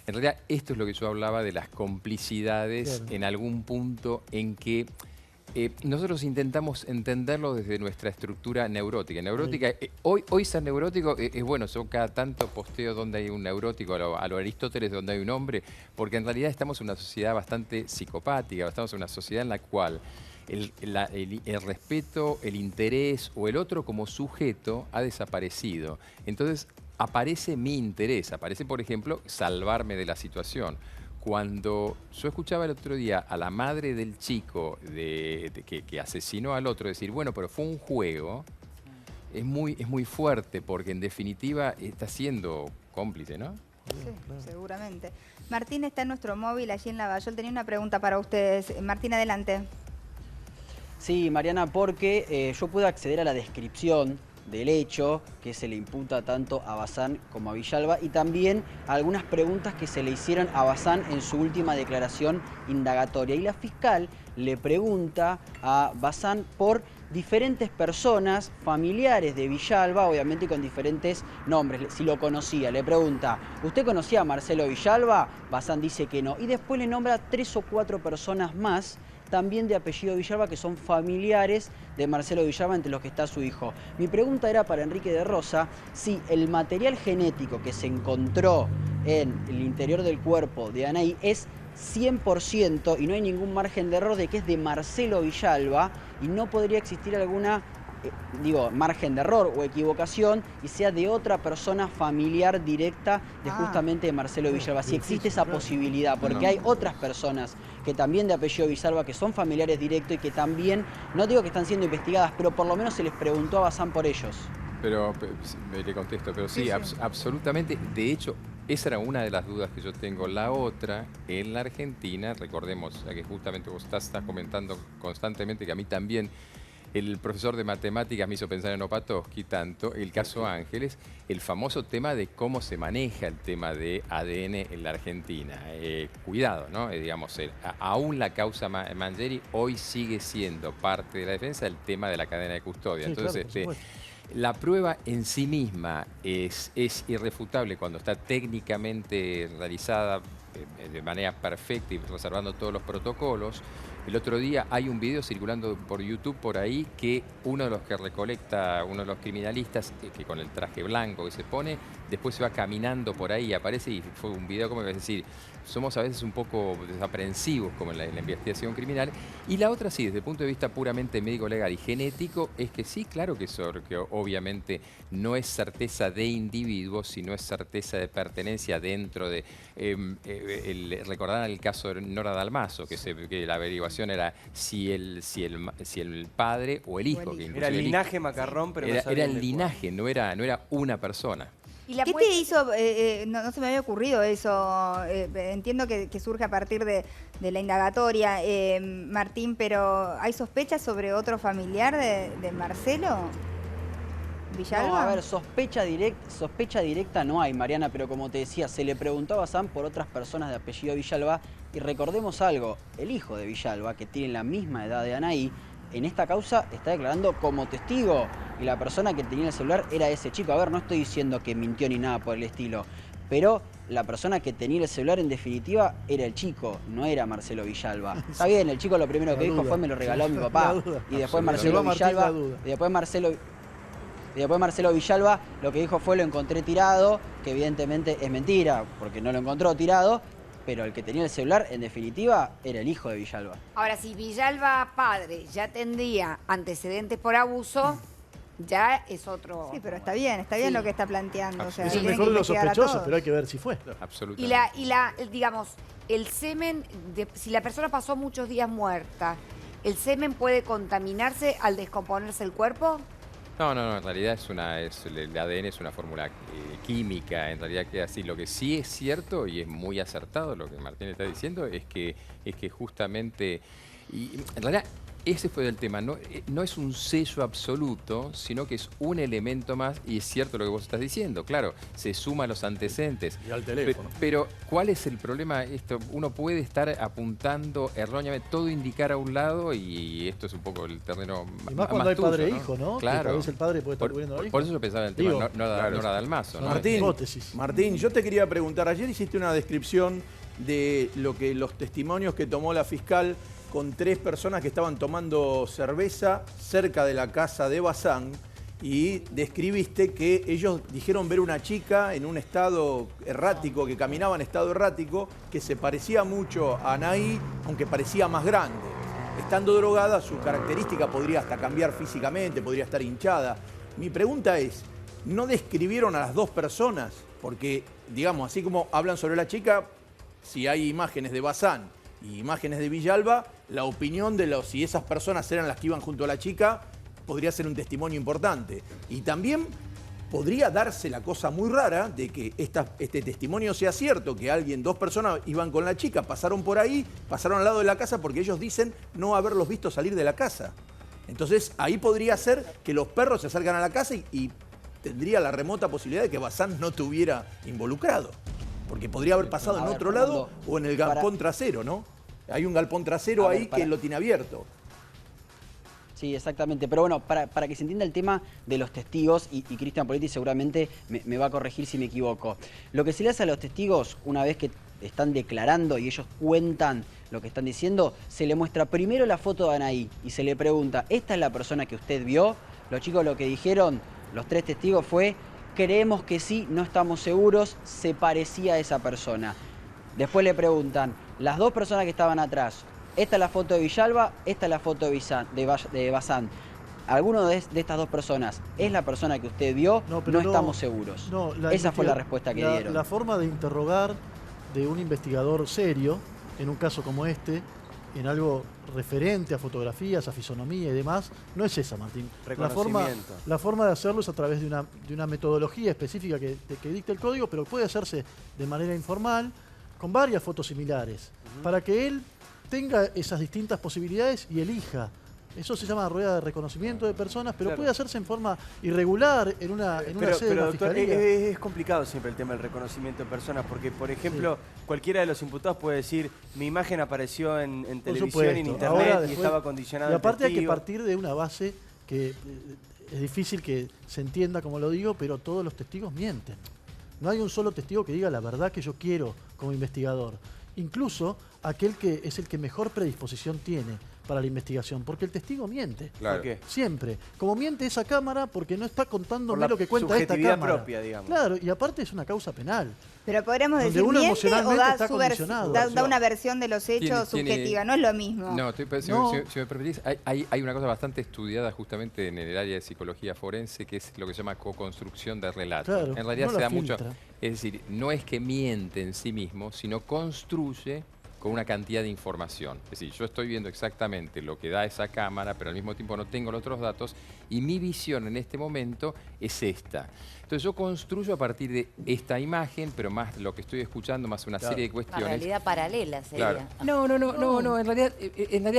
S8: En realidad, esto es lo que yo hablaba de las complicidades,
S9: Claro.
S8: en algún punto en que nosotros intentamos entenderlo desde nuestra estructura neurótica. Hoy ser neurótico es bueno, yo cada tanto posteo donde hay un neurótico, a lo Aristóteles, donde hay un hombre, porque en realidad estamos en una sociedad bastante psicopática, estamos en una sociedad en la cual el respeto, el interés o el otro como sujeto ha desaparecido. Entonces aparece mi interés, aparece, por ejemplo, salvarme de la situación. Cuando yo escuchaba el otro día a la madre del chico que asesinó al otro decir, bueno, pero fue un juego, es muy fuerte, porque en definitiva está siendo cómplice, ¿no?
S4: Sí, seguramente. Martín está en nuestro móvil allí en Lavallol. Tenía una pregunta para ustedes. Martín, adelante.
S7: Sí, Mariana, porque yo pude acceder a la descripción del hecho que se le imputa tanto a Bazán como a Villalba y también a algunas preguntas que se le hicieron a Bazán en su última declaración indagatoria. Y la fiscal le pregunta a Bazán por diferentes personas familiares de Villalba, obviamente con diferentes nombres, si lo conocía. Le pregunta, ¿usted conocía a Marcelo Villalba? Bazán dice que no. Y después le nombra 3 o 4 personas más, también de apellido Villalba, que son familiares de Marcelo Villalba, entre los que está su hijo. Mi pregunta era para Enrique de Rosa, si el material genético que se encontró en el interior del cuerpo de Anaí es 100% y no hay ningún margen de error de que es de Marcelo Villalba y no podría existir alguna margen de error o equivocación y sea de otra persona familiar directa de justamente de Marcelo Villalba. Si existe esa posibilidad, porque hay otras personas que también de apellido Villalba que son familiares directos y que también, no digo que están siendo investigadas, pero por lo menos se les preguntó a Bazán por ellos.
S8: Pero le contesto, pero sí, absolutamente. De hecho, esa era una de las dudas que yo tengo. La otra, en la Argentina, recordemos, que justamente vos estás comentando constantemente, que a mí también el profesor de matemáticas me hizo pensar en Opatowski tanto, el caso Ángeles, el famoso tema de cómo se maneja el tema de ADN en la Argentina. Cuidado, ¿no? Digamos, aún la causa Mangieri hoy sigue siendo parte de la defensa el tema de la cadena de custodia.
S9: Sí,
S8: entonces,
S9: claro,
S8: la prueba en sí misma es irrefutable cuando está técnicamente realizada de manera perfecta y reservando todos los protocolos. El otro día hay un video circulando por YouTube por ahí que uno de los que recolecta, uno de los criminalistas, que con el traje blanco que se pone, después se va caminando por ahí y aparece y fue un video como es decir, somos a veces un poco desaprensivos como en la investigación criminal. Y la otra sí, desde el punto de vista puramente médico, legal y genético, es que sí, claro que obviamente no es certeza de individuo, sino es certeza de pertenencia dentro de... recordarán el caso de Nora Dalmazo, que la averiguación era si el padre o el hijo. Que
S5: era el linaje Macarrón, pero
S8: era el linaje, no era una persona.
S4: ¿Qué te hizo? No se me había ocurrido eso. Entiendo que surge a partir de la indagatoria, Martín, pero ¿hay sospechas sobre otro familiar de Marcelo Villalba?
S7: No, a ver, sospecha directa no hay, Mariana, pero como te decía, se le preguntó a Bazán por otras personas de apellido Villalba y recordemos algo, el hijo de Villalba, que tiene la misma edad de Anaí, en esta causa está declarando como testigo y la persona que tenía el celular era ese chico. A ver, no estoy diciendo que mintió ni nada por el estilo, pero la persona que tenía el celular en definitiva era el chico, no era Marcelo Villalba. Está bien, el chico lo primero que dijo fue me lo regaló mi papá y después Marcelo Villalba, y después Marcelo Villalba lo que dijo fue lo encontré tirado, que evidentemente es mentira porque no lo encontró tirado. Pero el que tenía el celular, en definitiva, era el hijo de Villalba.
S6: Ahora, si Villalba padre ya tendría antecedentes por abuso, ya es otro...
S4: Sí, pero está bien lo que está planteando. O sea,
S9: es el mejor de los sospechosos, pero hay que ver si fue.
S8: Absolutamente.
S6: Digamos, el semen, si la persona pasó muchos días muerta, ¿el semen puede contaminarse al descomponerse el cuerpo?
S8: No, en realidad el ADN es una fórmula química, en realidad queda así. Lo que sí es cierto y es muy acertado lo que Martín está diciendo es que justamente, y en realidad ese fue el tema, no es un sello absoluto, sino que es un elemento más, y es cierto lo que vos estás diciendo, claro, se suma a los antecedentes.
S10: Y al teléfono.
S8: Pero ¿cuál es el problema? Uno puede estar apuntando erróneamente, todo indicar a un lado, y esto es un poco el terreno más
S9: y más cuando hay padre e
S8: ¿no?
S9: hijo, ¿no?
S8: Claro.
S9: Que tal vez el padre puede estar cubriendo al hijo.
S8: Por eso yo pensaba en el tema Nora Dalmazo, ¿no?
S10: Martín, yo te quería preguntar, ayer hiciste una descripción de los testimonios que tomó la fiscal con 3 personas que estaban tomando cerveza cerca de la casa de Bazán y describiste que ellos dijeron ver una chica en un estado errático, que caminaba en estado errático, que se parecía mucho a Anaí, aunque parecía más grande. Estando drogada, su característica podría hasta cambiar físicamente, podría estar hinchada. Mi pregunta es, ¿no describieron a las 2 personas? Porque, digamos, así como hablan sobre la chica, si hay imágenes de Bazán y imágenes de Villalba, la opinión de si esas personas eran las que iban junto a la chica podría ser un testimonio importante. Y también podría darse la cosa muy rara de que este testimonio sea cierto, que 2 personas iban con la chica, pasaron por ahí, pasaron al lado de la casa porque ellos dicen no haberlos visto salir de la casa. Entonces ahí podría ser que los perros se acercan a la casa y tendría la remota posibilidad de que Bazán no estuviera involucrado. Porque podría haber pasado en otro lado o en el galpón trasero, ¿no? Hay un galpón trasero ahí que lo tiene abierto.
S7: Sí, exactamente. Pero bueno, para que se entienda el tema de los testigos, y Cristian Poletti seguramente me va a corregir si me equivoco. Lo que se le hace a los testigos una vez que están declarando y ellos cuentan lo que están diciendo, se le muestra primero la foto de Anaí y se le pregunta, ¿esta es la persona que usted vio? Los chicos lo que dijeron, los 3 testigos fue, creemos que sí, no estamos seguros, se parecía a esa persona. Después le preguntan, las dos personas que estaban atrás, esta es la foto de Villalba, esta es la foto de Bazán. ¿Alguno de estas dos personas es la persona que usted vio? No estamos seguros. Esa fue la respuesta que dieron.
S9: La forma de interrogar de un investigador serio, en un caso como este, en algo referente a fotografías, a fisonomía y demás, no es esa, Martín. La forma de hacerlo es a través de una metodología específica que dicta el código, pero puede hacerse de manera informal, con varias fotos similares, para que él tenga esas distintas posibilidades y elija. Eso se llama rueda de reconocimiento de personas, pero puede hacerse en forma irregular en una sede de la Fiscalía.
S5: Es complicado siempre el tema del reconocimiento de personas, porque, por ejemplo, cualquiera de los imputados puede decir, mi imagen apareció en televisión y en internet y estaba condicionado.
S9: Y aparte hay que partir de una base que es difícil que se entienda como lo digo, pero todos los testigos mienten. No hay un solo testigo que diga la verdad que yo quiero como investigador. Incluso aquel que es el que mejor predisposición tiene para la investigación, porque el testigo miente.
S5: Claro. ¿Por qué?
S9: Siempre. Como miente esa cámara, porque no está contándome lo que cuenta esta cámara.
S5: Propia, digamos.
S9: Claro, y aparte es una causa penal.
S4: Pero podríamos decir,
S9: uno
S4: miente o
S9: da
S4: da una versión de los hechos subjetiva, no es lo mismo.
S8: No, si me permitís, hay una cosa bastante estudiada justamente en el área de psicología forense, que es lo que se llama co-construcción de relato.
S9: Claro,
S8: en realidad se da mucho, es decir, no es que miente en sí mismo, sino construye con una cantidad de información. Es decir, yo estoy viendo exactamente lo que da esa cámara, pero al mismo tiempo no tengo los otros datos, y mi visión en este momento es esta. Entonces yo construyo a partir de esta imagen, pero más lo que estoy escuchando, más una serie de cuestiones.
S11: Una realidad paralela sería.
S8: Claro. No, en realidad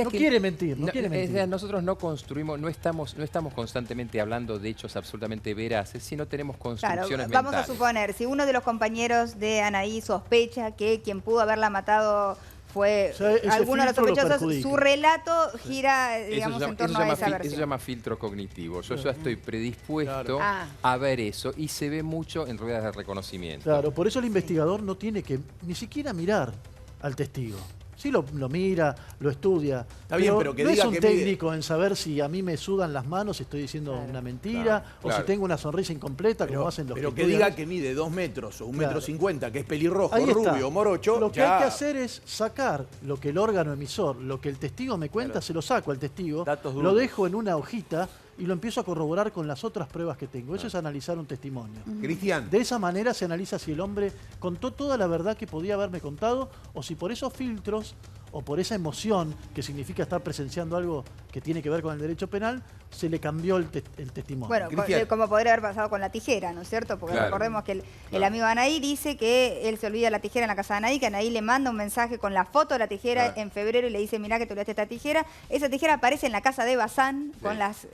S9: no quiere mentir, no quiere mentir.
S8: Nosotros no construimos, no estamos constantemente hablando de hechos absolutamente veraces, sino tenemos construcciones mentales.
S4: Vamos a suponer, si uno de los compañeros de Anaí sospecha que quien pudo haberla matado fue alguno de los sospechosos, su relato gira, digamos, en torno a esa versión.
S8: Eso se llama filtro cognitivo. Yo ya estoy predispuesto a ver eso, y se ve mucho en ruedas de reconocimiento.
S9: Claro, por eso el investigador no tiene que ni siquiera mirar al testigo. Sí lo mira, lo estudia.
S10: Está bien, pero que
S9: no
S10: diga
S9: es un
S10: que
S9: técnico en saber si a mí me sudan las manos, si estoy diciendo una mentira, o si tengo una sonrisa incompleta, como hacen los
S10: pero que diga que mide 2 metros o 1,50 m, que es pelirrojo, rubio, morocho.
S9: Lo que hay que hacer es sacar lo que el órgano emisor, lo que el testigo me cuenta, se lo saco al testigo, lo dejo en una hojita y lo empiezo a corroborar con las otras pruebas que tengo. Eso es analizar un testimonio.
S1: Cristian.
S9: De esa manera se analiza si el hombre contó toda la verdad que podía haberme contado, o si por esos filtros o por esa emoción que significa estar presenciando algo que tiene que ver con el derecho penal, se le cambió el testimonio.
S4: Bueno, como podría haber pasado con la tijera, ¿no es cierto? Porque recordemos que el amigo de Anaí dice que él se olvida la tijera en la casa de Anaí, que Anaí le manda un mensaje con la foto de la tijera en febrero y le dice, mirá que te olvidaste esta tijera. Esa tijera aparece en la casa de Bazán con las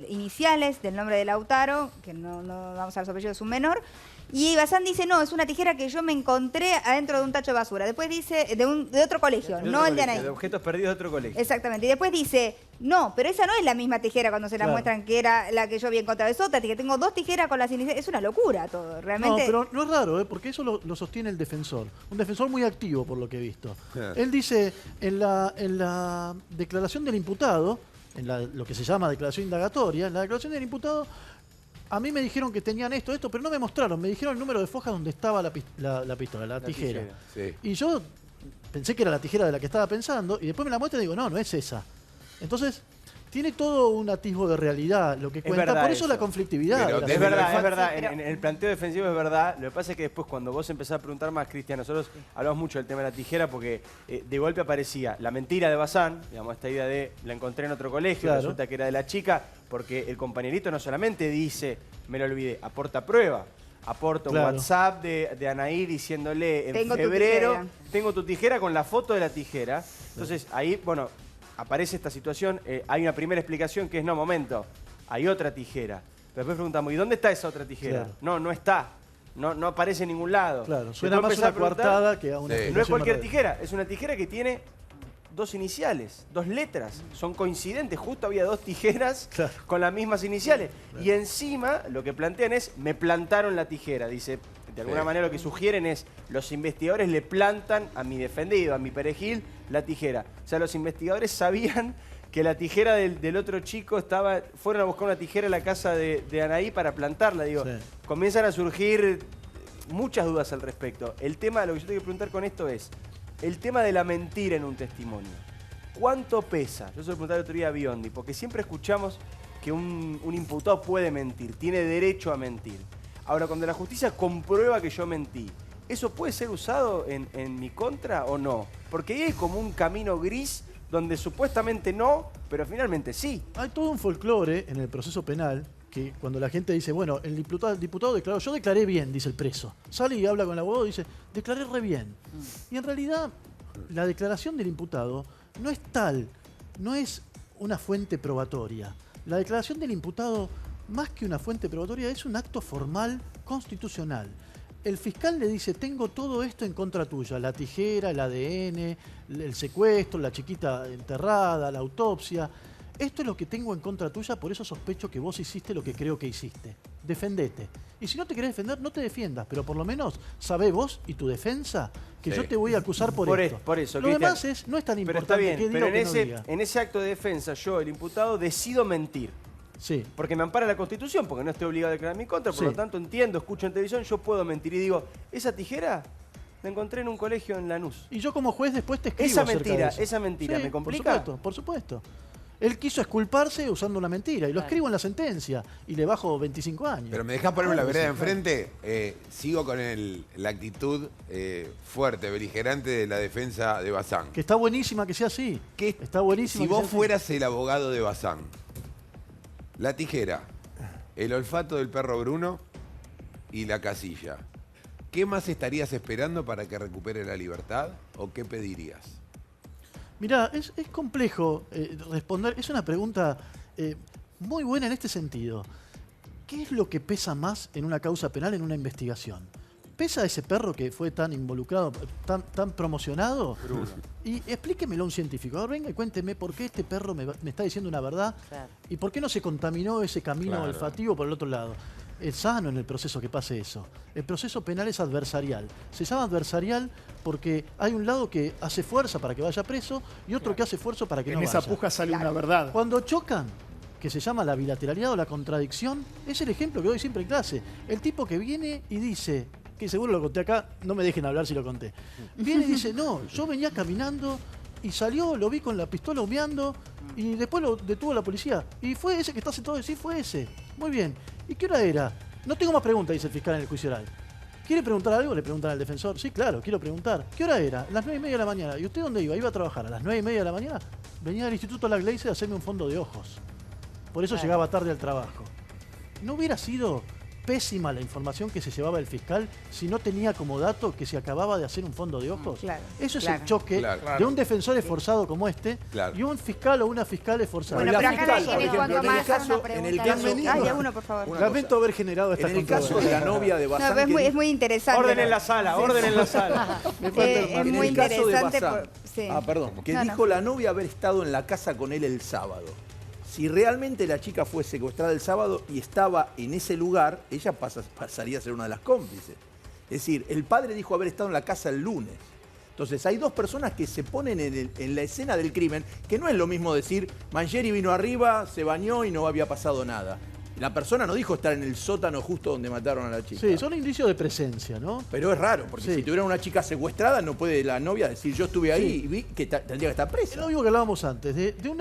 S4: iniciales del nombre de Lautaro, que no vamos a ver su apellido, es un menor. Y Bazán dice, no, es una tijera que yo me encontré adentro de un tacho de basura. Después dice, de otro colegio, no el de Anaí.
S5: De objetos perdidos de otro colegio.
S4: Exactamente. Y después dice, no, pero esa no es la misma tijera cuando se la muestran que era la que yo había encontrado. Es otra, que tengo 2 tijeras con las iniciales. Es una locura todo, realmente.
S9: No, pero no es raro, porque eso lo sostiene el defensor. Un defensor muy activo, por lo que he visto. Él dice, en la declaración del imputado, lo que se llama declaración indagatoria, en la declaración del imputado, a mí me dijeron que tenían esto, pero no me mostraron. Me dijeron el número de fojas donde estaba la pistola, la tijera.
S1: Sí.
S9: Y yo pensé que era la tijera de la que estaba pensando, y después me la muestra y digo, no es esa. Entonces, tiene todo un atisbo de realidad lo que cuenta. Por eso la conflictividad.
S5: Pero es verdad. En el planteo defensivo es verdad. Lo que pasa es que después, cuando vos empezás a preguntar más, Cristian, nosotros hablamos mucho del tema de la tijera, porque de golpe aparecía la mentira de Bazán, digamos, esta idea de la encontré en otro colegio, resulta que era de la chica, porque el compañerito no solamente dice, me lo olvidé, aporta prueba. Aporta un WhatsApp de Anaí diciéndole en febrero, tengo tu tijera con la foto de la tijera. Entonces ahí, bueno, aparece esta situación, hay una primera explicación que es, no, momento, hay otra tijera. Pero después preguntamos, ¿y dónde está esa otra tijera? No está, no aparece en ningún lado.
S9: Claro, suena más una coartada que a una
S5: no es cualquier tijera, es una tijera que tiene 2 iniciales, 2 letras, son coincidentes, justo había 2 tijeras con las mismas iniciales. Y encima lo que plantean es, me plantaron la tijera, dice. De alguna manera lo que sugieren es, los investigadores le plantan a mi defendido, a mi perejil, la tijera. O sea, los investigadores sabían que la tijera del otro chico fueron a buscar una tijera en la casa de Anaí para plantarla. Digo, comienzan a surgir muchas dudas al respecto. El tema, lo que yo tengo que preguntar con esto es, el tema de la mentira en un testimonio. ¿Cuánto pesa? Yo se lo pregunté el otro día a Biondi, porque siempre escuchamos que un imputado puede mentir, tiene derecho a mentir. Ahora, cuando la justicia comprueba que yo mentí, ¿eso puede ser usado en mi contra o no? Porque ahí hay como un camino gris donde supuestamente no, pero finalmente sí.
S9: Hay todo un folclore en el proceso penal que cuando la gente dice, bueno, el diputado declaró, yo declaré bien, dice el preso. Sale y habla con el abogado y dice, declaré re bien. Y en realidad, la declaración del imputado no es tal, no es una fuente probatoria. La declaración del imputado, más que una fuente probatoria, es un acto formal constitucional. El fiscal le dice, tengo todo esto en contra tuya, la tijera, el ADN, el secuestro, la chiquita enterrada, la autopsia. Esto es lo que tengo en contra tuya, por eso sospecho que vos hiciste lo que creo que hiciste. Defendete. Y si no te querés defender, no te defiendas, pero por lo menos sabé vos y tu defensa que yo te voy a acusar por esto.
S5: Por eso,
S9: lo demás no es tan
S5: pero
S9: importante.
S5: está bien,
S9: qué
S5: pero
S9: digo, qué no diga.
S5: en ese acto de defensa, yo, el imputado, decido mentir.
S9: Sí.
S5: Porque me ampara la Constitución, porque no estoy obligado a declarar mi contra, por lo tanto entiendo, escucho en televisión, yo puedo mentir y digo, esa tijera la encontré en un colegio en Lanús.
S9: Y yo como juez después te escribo
S5: Esa
S9: acerca de eso.
S5: mentira,
S9: Sí,
S5: ¿me complica?
S9: Por supuesto. Él quiso exculparse usando una mentira y lo escribo en la sentencia y le bajo 25 años.
S1: Pero me dejás ponerme la vereda enfrente. Sigo con la actitud fuerte, beligerante de la defensa de Bazán.
S9: Que está buenísima que sea así. Está buenísima.
S1: Si
S9: que
S1: vos
S9: sea así.
S1: fueras el abogado de Bazán, la tijera, el olfato del perro Bruno y la casilla, ¿qué más estarías esperando para que recupere la libertad o qué pedirías?
S9: Mirá, es complejo responder. Es una pregunta muy buena en este sentido. ¿Qué es lo que pesa más en una causa penal, en una investigación? ¿Pesa ese perro que fue tan involucrado, tan promocionado?
S5: Bruno.
S9: Y explíquemelo a un científico. Ahora venga y cuénteme por qué este perro me está diciendo una verdad y por qué no se contaminó ese camino olfativo por el otro lado. Es sano en el proceso que pase eso. El proceso penal es adversarial. Se llama adversarial porque hay un lado que hace fuerza para que vaya preso y otro que hace esfuerzo para que no vaya.
S2: En esa puja sale una verdad.
S9: Cuando chocan, que se llama la bilateralidad o la contradicción, es el ejemplo que doy siempre en clase. El tipo que viene y dice, que seguro lo conté acá, no me dejen hablar si lo conté. Viene y dice, no, yo venía caminando y salió, lo vi con la pistola humeando y después lo detuvo la policía. Y fue ese que está sentado, sí, fue ese. Muy bien. ¿Y qué hora era? No tengo más preguntas, dice el fiscal en el juicio oral. ¿Quiere preguntar algo? Le preguntan al defensor. Sí, claro, quiero preguntar. ¿Qué hora era? A las 9:30 de la mañana. ¿Y usted dónde iba? ¿Iba a trabajar a las 9:30 de la mañana? Venía del Instituto La Gleize a hacerme un fondo de ojos. Por eso llegaba tarde al trabajo. ¿No hubiera sido pésima la información que se llevaba el fiscal si no tenía como dato que se acababa de hacer un fondo de ojos? Eso es el choque de un defensor esforzado como este y un fiscal o una fiscal esforzada.
S6: Bueno, pero acá
S10: en el caso,
S4: por favor.
S9: Lamento haber generado esta
S10: en el caso de la novia de Bazán,
S4: es muy interesante.
S5: Orden en la sala, orden en la sala.
S4: Es muy
S10: el caso de
S4: interesante.
S10: Bazán, que dijo la novia haber estado en la casa con él el sábado. Si realmente la chica fue secuestrada el sábado y estaba en ese lugar, ella pasaría a ser una de las cómplices. Es decir, el padre dijo haber estado en la casa el lunes. Entonces hay dos personas que se ponen en la escena del crimen, que no es lo mismo decir, Mangieri vino arriba, se bañó y no había pasado nada. La persona no dijo estar en el sótano justo donde mataron a la chica.
S9: Sí, son indicios de presencia, ¿no?
S10: Pero es raro, porque si tuviera una chica secuestrada, no puede la novia decir yo estuve ahí y vi que tendría que estar presa.
S9: Es lo mismo que hablábamos antes, de un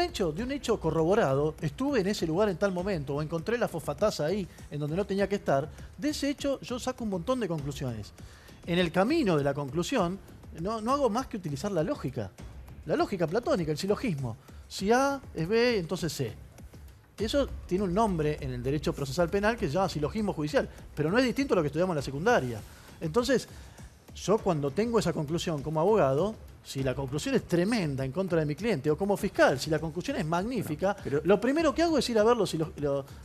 S9: hecho corroborado, estuve en ese lugar en tal momento, o encontré la fosfatasa ahí, en donde no tenía que estar. De ese hecho yo saco un montón de conclusiones. En el camino de la conclusión, no hago más que utilizar la lógica platónica, el silogismo. Si A es B, entonces C. Eso tiene un nombre en el derecho procesal penal que se llama silogismo judicial, pero no es distinto a lo que estudiamos en la secundaria. Entonces, yo cuando tengo esa conclusión como abogado, si la conclusión es tremenda en contra de mi cliente, o como fiscal, si la conclusión es magnífica, lo primero que hago es ir a ver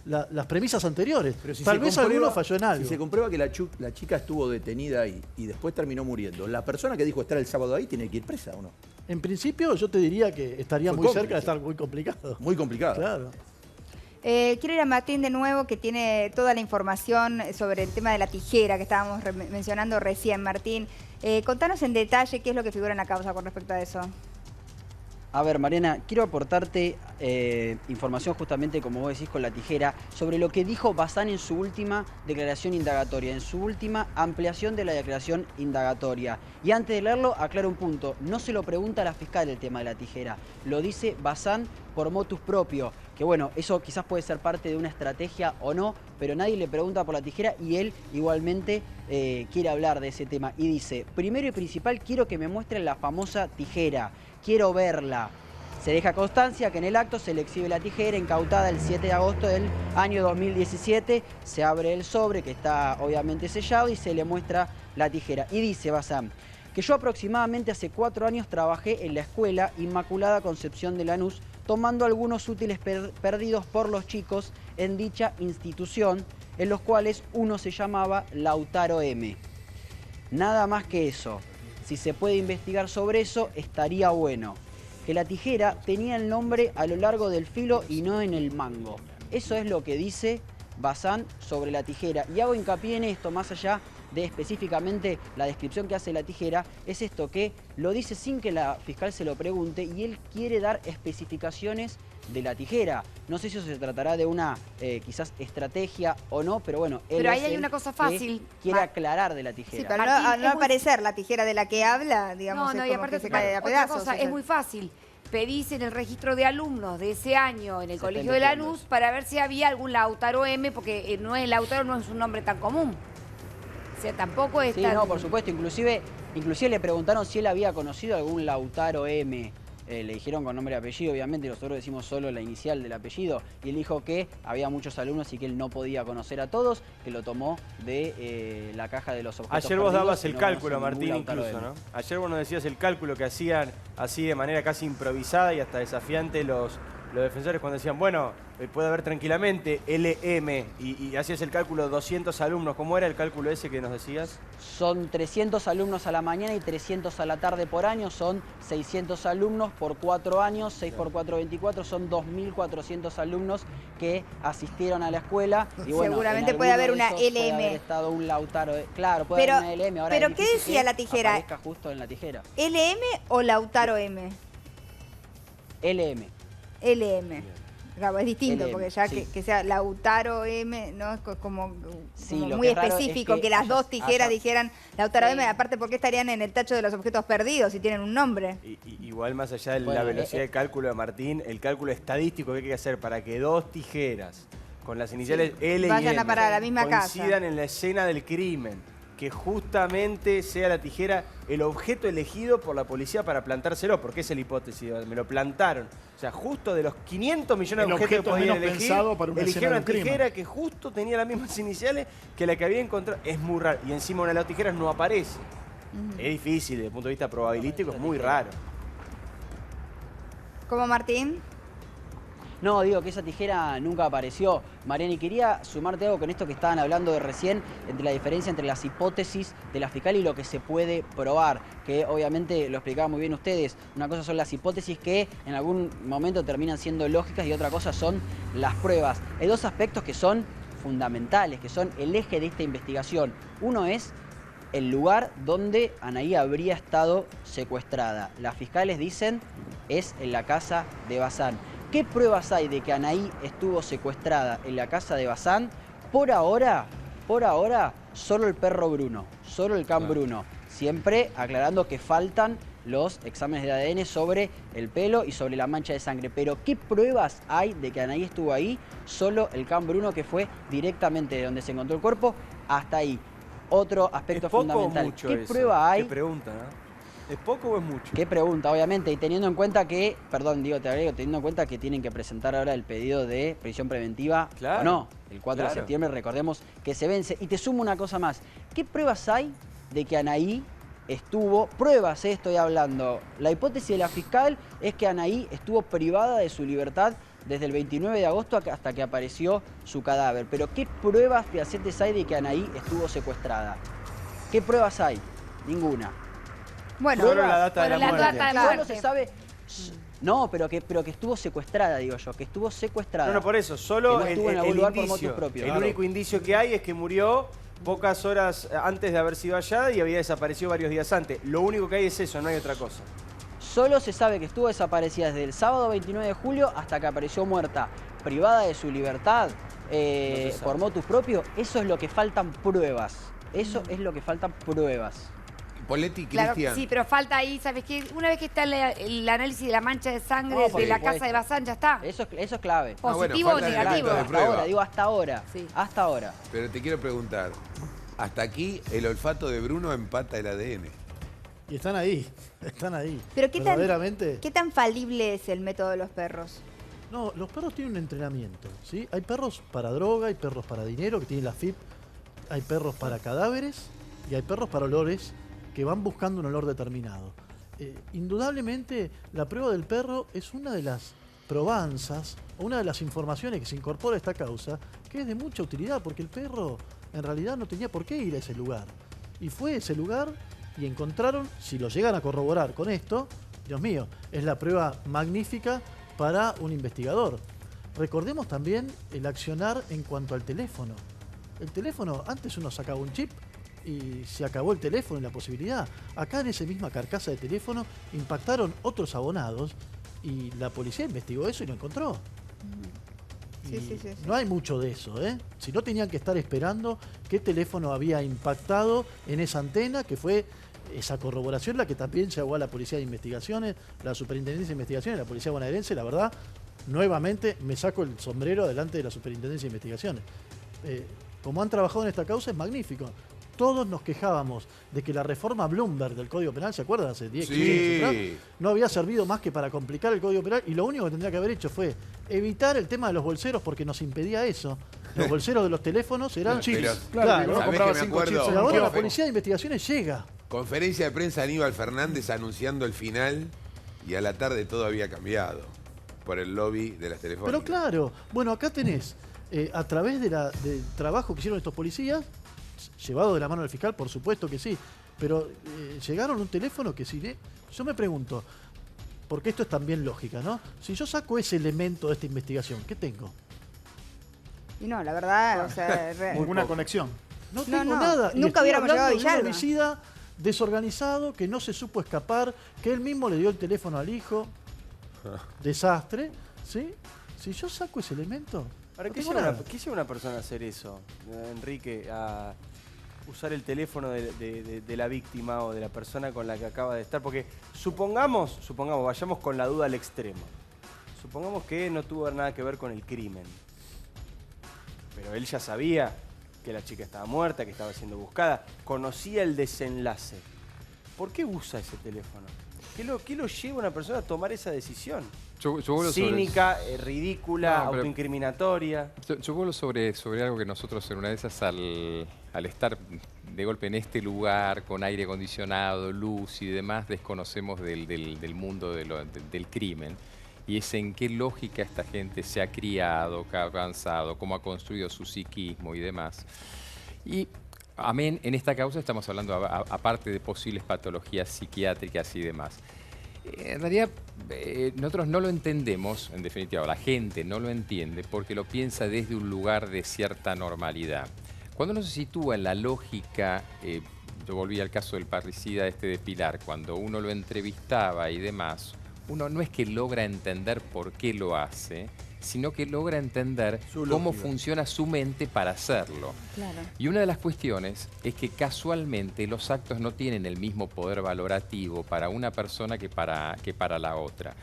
S9: las premisas anteriores.
S10: Pero si
S9: Tal vez alguno falló en algo.
S10: Si se comprueba que la chica estuvo detenida ahí y después terminó muriendo, la persona que dijo estar el sábado ahí tiene que ir presa, ¿o no?
S9: En principio, yo te diría que estaría muy cerca de estar muy complicado.
S10: Muy complicado.
S9: Claro.
S4: Quiero ir a Martín de nuevo, que tiene toda la información sobre el tema de la tijera que estábamos mencionando recién. Martín, contanos en detalle qué es lo que figura en la causa con respecto a eso.
S7: A ver, Mariana, quiero aportarte información justamente, como vos decís, con la tijera, sobre lo que dijo Bazán en su última declaración indagatoria, en su última ampliación de la declaración indagatoria. Y antes de leerlo, aclaro un punto. No se lo pregunta a la fiscal el tema de la tijera. Lo dice Bazán por motus propio. Que bueno, eso quizás puede ser parte de una estrategia o no, pero nadie le pregunta por la tijera y él igualmente quiere hablar de ese tema. Y dice, primero y principal, quiero que me muestren la famosa tijera. Quiero verla. Se deja constancia que en el acto se le exhibe la tijera incautada el 7 de agosto del año 2017. Se abre el sobre, que está obviamente sellado, y se le muestra la tijera. Y dice Bazán, que yo aproximadamente hace 4 años trabajé en la escuela Inmaculada Concepción de Lanús, tomando algunos útiles perdidos por los chicos en dicha institución, en los cuales uno se llamaba Lautaro M. Nada más que eso. Si se puede investigar sobre eso, estaría bueno. Que la tijera tenía el nombre a lo largo del filo y no en el mango. Eso es lo que dice Bazán sobre la tijera. Y hago hincapié en esto, más allá de específicamente la descripción que hace la tijera, es esto que lo dice sin que la fiscal se lo pregunte y él quiere dar especificaciones de la tijera. No sé si eso se tratará de una quizás estrategia o no, pero bueno, él
S6: pero ahí hay una cosa fácil.
S7: Quiere aclarar de la tijera.
S4: Sí, pero no aparecer la tijera de la que habla, digamos,
S6: no,
S4: es
S6: y
S4: como
S6: aparte,
S4: que se cae a pedazos.
S6: otra cosa, es muy fácil. Pedís en el registro de alumnos de ese año en el
S7: Se
S6: Colegio
S7: está
S6: de Lanús para ver si había algún Lautaro M, porque Lautaro no es un nombre tan común. O sea, tampoco es
S7: Sí,
S6: tan...
S7: no, por supuesto. Inclusive le preguntaron si él había conocido algún Lautaro M. Le dijeron con nombre y apellido, obviamente, nosotros decimos solo la inicial del apellido. Y él dijo que había muchos alumnos y que él no podía conocer a todos, que lo tomó de la caja de los objetos
S5: Ayer vos
S7: perdidos
S5: dabas
S7: y
S5: el
S7: no
S5: cálculo,
S7: conoce ningún
S5: Martín,
S7: Lautaro
S5: incluso,
S7: M.
S5: ¿no? Ayer vos nos decías el cálculo que hacían así de manera casi improvisada y hasta desafiante los defensores cuando decían, bueno, puede haber tranquilamente LM y hacías el cálculo 200 alumnos. ¿Cómo era el cálculo ese que nos decías?
S7: Son 300 alumnos a la mañana y 300 a la tarde por año. Son 600 alumnos por 4 años. 6 por 4, 24. Son 2.400 alumnos que asistieron a la escuela. Y bueno,
S4: seguramente puede haber una LM.
S7: Puede haber estado un Lautaro. Claro, puede haber una LM. Ahora
S4: pero
S7: es
S4: ¿qué
S7: difícil
S4: decía
S7: que
S4: la tijera?
S7: aparezca justo en la tijera.
S4: ¿LM o Lautaro M?
S7: LM.
S4: LM. Claro, es distinto,
S7: LM,
S4: porque ya
S7: sí.
S4: que sea Lautaro M, ¿no? Es como
S7: Sí,
S4: como
S7: lo
S4: muy
S7: que es raro
S4: específico
S7: es
S4: que las
S7: haya-
S4: dos tijeras dijeran Lautaro
S7: Sí.
S4: M. Aparte, ¿por qué estarían en el tacho de los objetos perdidos si tienen un nombre?
S5: Igual más allá de
S7: Bueno,
S5: la velocidad de cálculo de Martín, el cálculo estadístico que hay que hacer para que dos tijeras con las iniciales L y
S4: vayan a
S5: M
S4: parar a la misma
S5: coincidan
S4: casa.
S5: en la escena del crimen, que justamente sea la tijera el objeto elegido por la policía para plantárselo, porque esa es la hipótesis, me lo plantaron. O sea, justo de los 500 millones de
S2: El
S5: objetos que
S2: objeto
S5: podían
S2: menos
S5: elegir,
S2: pensado para una escena
S5: eligieron
S2: de
S5: una
S2: un crimen.
S5: tijera que justo tenía las mismas iniciales que la que había encontrado. Es muy raro. Y encima una de las tijeras no aparece. Es difícil, desde el punto de vista probabilístico, es muy raro.
S4: ¿Cómo, Martín?
S7: No, digo que esa tijera nunca apareció. Mariana, y quería sumarte algo con esto que estaban hablando de recién, entre la diferencia entre las hipótesis de la fiscal y lo que se puede probar, que obviamente lo explicaban muy bien ustedes. Una cosa son las hipótesis que en algún momento terminan siendo lógicas y otra cosa son las pruebas. Hay dos aspectos que son fundamentales, que son el eje de esta investigación. Uno es el lugar donde Anaí habría estado secuestrada. Las fiscales dicen es en la casa de Bazán. ¿Qué pruebas hay de que Anaí estuvo secuestrada en la casa de Bazán? Por ahora, solo el perro Bruno, solo el can Bruno. Siempre aclarando que faltan los exámenes de ADN sobre el pelo y sobre la mancha de sangre. Pero ¿qué pruebas hay de que Anaí estuvo ahí? Solo el can Bruno, que fue directamente de donde se encontró el cuerpo hasta ahí. Otro aspecto
S5: ¿Es poco
S7: fundamental.
S5: o mucho
S7: ¿Qué
S5: eso?
S7: prueba hay?
S5: Qué pregunta, ¿no? ¿Es poco o es mucho?
S7: ¿Qué pregunta? Obviamente, y teniendo en cuenta que, perdón, digo, te agrego, teniendo en cuenta que tienen que presentar ahora el pedido de prisión preventiva,
S5: Claro,
S7: o no, el 4 de
S5: claro.
S7: septiembre, recordemos que se vence. Y te sumo una cosa más, ¿qué pruebas hay de que Anaí estuvo, pruebas, estoy hablando, la hipótesis de la fiscal es que Anaí estuvo privada de su libertad desde el 29 de agosto hasta que apareció su cadáver, pero ¿qué pruebas fehacientes hay de que Anaí estuvo secuestrada? ¿Qué pruebas hay? Ninguna.
S4: Bueno,
S5: Solo la data de la
S6: la
S5: muerte.
S6: data de la
S7: Solo
S6: muerte.
S7: se sabe. No, pero que estuvo secuestrada, digo yo, que estuvo secuestrada.
S5: No, por eso, solo
S7: Que no estuvo en algún lugar por motivos propios.
S5: El
S7: Claro.
S5: único indicio que hay es que murió pocas horas antes de haber sido hallada y había desaparecido varios días antes. Lo único que hay es eso, no hay otra cosa.
S7: Solo se sabe que estuvo desaparecida desde el sábado 29 de julio hasta que apareció muerta, privada de su libertad, por motus propio. Eso es lo que faltan pruebas. Eso es lo que faltan pruebas.
S1: Poletti,
S6: Claro,
S1: Cristian.
S6: sí, pero falta ahí, ¿sabes qué? Una vez que está el análisis de la mancha de sangre
S7: No, por
S6: de la
S7: supuesto.
S6: casa de Bazán, ya está.
S7: Eso es clave.
S6: Positivo o
S1: falta el
S6: negativo.
S1: dato de
S7: Hasta
S1: prueba.
S7: ahora, digo hasta ahora.
S6: Sí.
S7: Hasta ahora.
S1: Pero te quiero preguntar, hasta aquí el olfato de Bruno empata el ADN.
S9: Y están ahí, están ahí.
S4: Pero
S9: verdaderamente.
S4: ¿qué tan falible es el método de los perros?
S9: No, los perros tienen un entrenamiento, ¿sí? Hay perros para droga, hay perros para dinero, que tienen la FIP, hay perros para cadáveres y hay perros para olores que van buscando un olor determinado. Indudablemente, la prueba del perro es una de las probanzas, o una de las informaciones que se incorpora a esta causa, que es de mucha utilidad, porque el perro en realidad no tenía por qué ir a ese lugar. Y fue a ese lugar y encontraron, si lo llegan a corroborar con esto, Dios mío, es la prueba magnífica para un investigador. Recordemos también el accionar en cuanto al teléfono. El teléfono, antes uno sacaba un chip y se acabó el teléfono y la posibilidad. Acá en esa misma carcasa de teléfono impactaron otros abonados y la policía investigó eso y lo encontró.
S4: Sí,
S9: Y
S4: sí, sí, sí.
S9: no hay mucho de eso, ¿eh? Si no, tenían que estar esperando qué teléfono había impactado en esa antena, que fue esa corroboración la que también llegó a la Policía de Investigaciones, la Superintendencia de Investigaciones, la Policía Bonaerense. La verdad, nuevamente me saco el sombrero delante de la Superintendencia de Investigaciones. Como han trabajado en esta causa es magnífico. Todos nos quejábamos de que la reforma Bloomberg del Código Penal, ¿se acuerdan? Hace 10, 15 años atrás, no había servido más que para complicar el Código Penal y lo único que tendría que haber hecho fue evitar el tema de los bolseros porque nos impedía eso. Los bolseros de los teléfonos eran
S1: Chips.
S2: Claro, uno
S1: ¿sabés
S2: compraba
S1: que me
S2: 5
S1: acuerdo?
S2: chips en
S9: Y
S2: un
S9: ahora la
S2: kiosco.
S9: Policía de Investigaciones llega.
S1: Conferencia de prensa Aníbal Fernández anunciando el final y a la tarde todo había cambiado por el lobby de las telefónicas.
S9: Pero claro, bueno, acá tenés, a través del trabajo que hicieron estos policías, llevado de la mano del fiscal, por supuesto que sí, pero llegaron a un teléfono que si yo me pregunto, porque esto es también lógica, ¿no? Si yo saco ese elemento de esta investigación, ¿qué tengo?
S4: Y no, la verdad, o sea...
S2: Ninguna conexión.
S9: No tengo
S4: no,
S9: nada. Y
S4: nunca
S9: estoy
S4: hubiéramos
S9: hablando
S4: llegado a
S9: de un
S4: Villalba.
S9: homicida desorganizado que no se supo escapar, que él mismo le dio el teléfono al hijo. Desastre, ¿sí? Si yo saco ese elemento,
S5: Ahora,
S9: no
S5: ¿qué
S9: tengo
S5: lleva
S9: nada.
S5: ¿qué lleva una persona a hacer eso, Enrique? A usar el teléfono de la víctima o de la persona con la que acaba de estar. Porque supongamos, vayamos con la duda al extremo. Supongamos que no tuvo nada que ver con el crimen. Pero él ya sabía que la chica estaba muerta, que estaba siendo buscada. Conocía el desenlace. ¿Por qué usa ese teléfono? ¿Qué lo lleva a una persona a tomar esa decisión?
S8: Yo vuelvo
S5: Cínica, ridícula,
S8: No, pero-
S5: autoincriminatoria.
S8: Yo vuelvo sobre algo que nosotros en una de esas al estar de golpe en este lugar con aire acondicionado, luz y demás, desconocemos del mundo del crimen. Y es en qué lógica esta gente se ha criado, qué ha avanzado, cómo ha construido su psiquismo y demás. Y amén, en esta causa estamos hablando aparte de posibles patologías psiquiátricas y demás. En realidad, nosotros no lo entendemos, en definitiva, la gente no lo entiende porque lo piensa desde un lugar de cierta normalidad. Cuando uno se sitúa en la lógica, yo volví al caso del parricida de Pilar, cuando uno lo entrevistaba y demás, uno no es que logra entender por qué lo hace, sino que logra entender cómo funciona su mente para hacerlo.
S4: Claro.
S8: Y una de las cuestiones es que casualmente los actos no tienen el mismo poder valorativo para una persona que para la otra.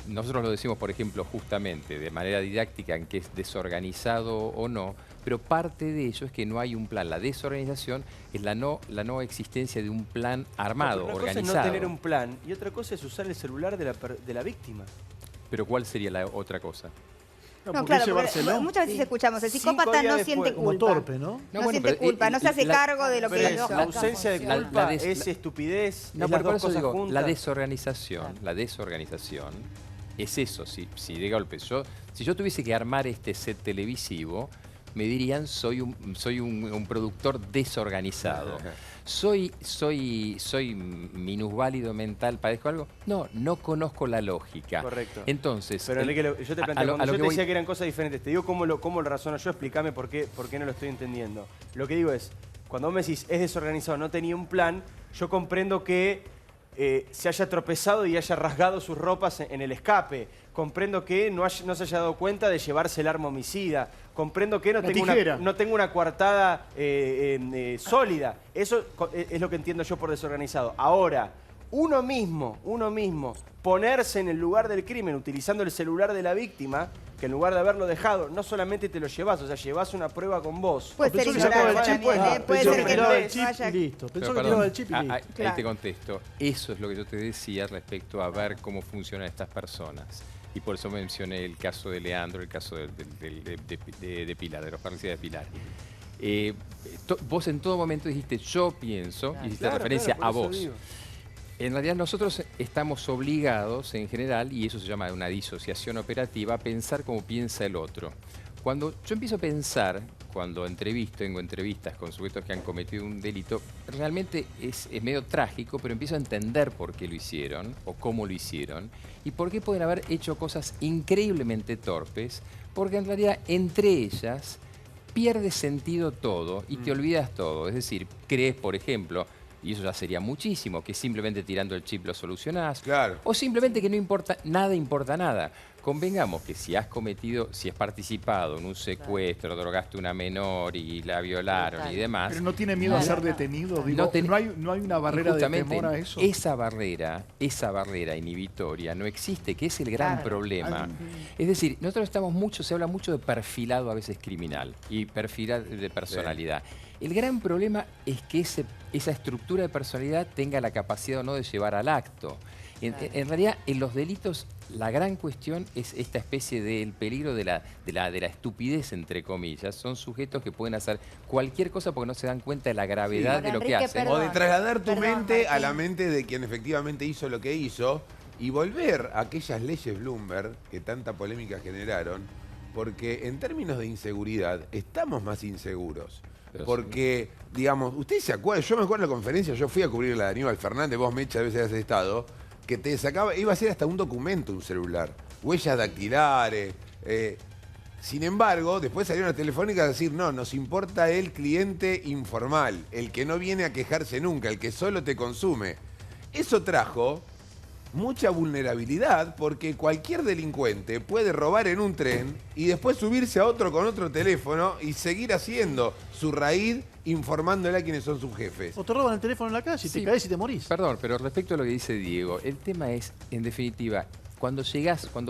S8: Nosotros lo decimos, por ejemplo, justamente de manera didáctica en que es desorganizado o no, pero parte de ello es que no hay un plan. La desorganización es la no existencia de un plan armado,
S5: Una cosa
S8: organizado.
S5: es no tener un plan y otra cosa es usar el celular de la víctima.
S8: Pero ¿cuál sería la otra cosa?
S2: No,
S4: No,
S2: ¿por qué
S4: claro, porque
S2: llevárselo?
S4: muchas veces escuchamos, el
S5: 5
S4: psicópata
S5: días
S4: no siente
S5: después.
S9: Como
S4: culpa.
S9: torpe, ¿no?
S4: No
S8: bueno,
S4: siente
S8: pero,
S4: culpa, no se hace cargo de lo
S5: Pero
S4: que
S5: es
S4: hizo.
S5: la ausencia de
S8: La- la
S5: culpa,
S8: des-
S5: es estupidez,
S8: No,
S5: es
S8: pero
S5: las
S8: por
S5: dos
S8: eso
S5: cosas
S8: digo,
S5: juntas.
S8: la desorganización es eso. Si de golpe si yo tuviese que armar este set televisivo, me dirían soy un productor desorganizado. Soy minusválido mental, padezco algo. No conozco la lógica.
S5: Correcto.
S8: Entonces,
S5: Pero Enrique, yo te planteo, cuando
S8: a lo
S5: yo
S8: que
S5: te
S8: voy-
S5: decía que eran cosas diferentes, te digo cómo lo razono yo, explícame por qué no lo estoy entendiendo. Lo que digo es, cuando vos me decís es desorganizado, no tenía un plan, yo comprendo que se haya tropezado y haya rasgado sus ropas en el escape. Comprendo que no se haya dado cuenta de llevarse el arma homicida. Comprendo que no tenga una coartada sólida. Eso es lo que entiendo yo por desorganizado. Ahora, uno mismo, ponerse en el lugar del crimen utilizando el celular de la víctima, que en lugar de haberlo dejado, no solamente te lo llevas, o sea, llevas una prueba con vos.
S4: Puede ser ignorante también, puede ser que no haya...
S9: Listo, pensó que tiraba el chip y listo.
S8: Ahí te contesto. Eso es lo que yo te decía respecto a ver cómo funcionan estas personas. Y por eso mencioné el caso de Leandro, el caso de Pilar, de los parricidas de Pilar. Vos en todo momento dijiste, yo pienso, y hiciste referencia a vos. En realidad nosotros estamos obligados en general, y eso se llama una disociación operativa, a pensar como piensa el otro. Cuando yo empiezo a pensar, cuando tengo entrevistas con sujetos que han cometido un delito, realmente es medio trágico, pero empiezo a entender por qué lo hicieron o cómo lo hicieron y por qué pueden haber hecho cosas increíblemente torpes, porque en realidad entre ellas pierde sentido todo y te olvidas todo. Es decir, crees, por ejemplo, y eso ya sería muchísimo, que simplemente tirando el chip lo solucionás.
S1: Claro.
S8: O simplemente que no importa nada. Convengamos que si has participado en un secuestro, drogaste a una menor y la violaron y demás.
S2: Pero no tiene miedo a ser detenido, digo, no hay una barrera de temor a eso.
S8: Esa barrera inhibitoria no existe, que es el gran problema. Es decir, nosotros se habla mucho de perfilado a veces criminal y perfilado de personalidad. El gran problema es que esa estructura de personalidad tenga la capacidad o no de llevar al acto. En realidad, en los delitos, la gran cuestión es esta especie del peligro de la estupidez, entre comillas. Son sujetos que pueden hacer cualquier cosa porque no se dan cuenta de la gravedad de lo que hacen.
S1: O de trasladar tu mente a la mente de quien efectivamente hizo lo que hizo y volver a aquellas leyes Bloomberg que tanta polémica generaron, porque en términos de inseguridad estamos más inseguros. Porque, digamos, ustedes se acuerdan, yo me acuerdo de la conferencia, yo fui a cubrir la de Aníbal Fernández, vos, Mecha, a veces has estado, que te sacaba, iba a ser hasta un documento un celular, huellas dactilares. Sin embargo, después salieron las telefónicas a decir, no, nos importa el cliente informal, el que no viene a quejarse nunca, el que solo te consume. Eso trajo mucha vulnerabilidad porque cualquier delincuente puede robar en un tren y después subirse a otro con otro teléfono y seguir haciendo su raíz informándole a quienes son sus jefes.
S9: O te roban el teléfono en la calle y te caes y te morís.
S8: Perdón, pero respecto a lo que dice Diego, el tema es, en definitiva, cuando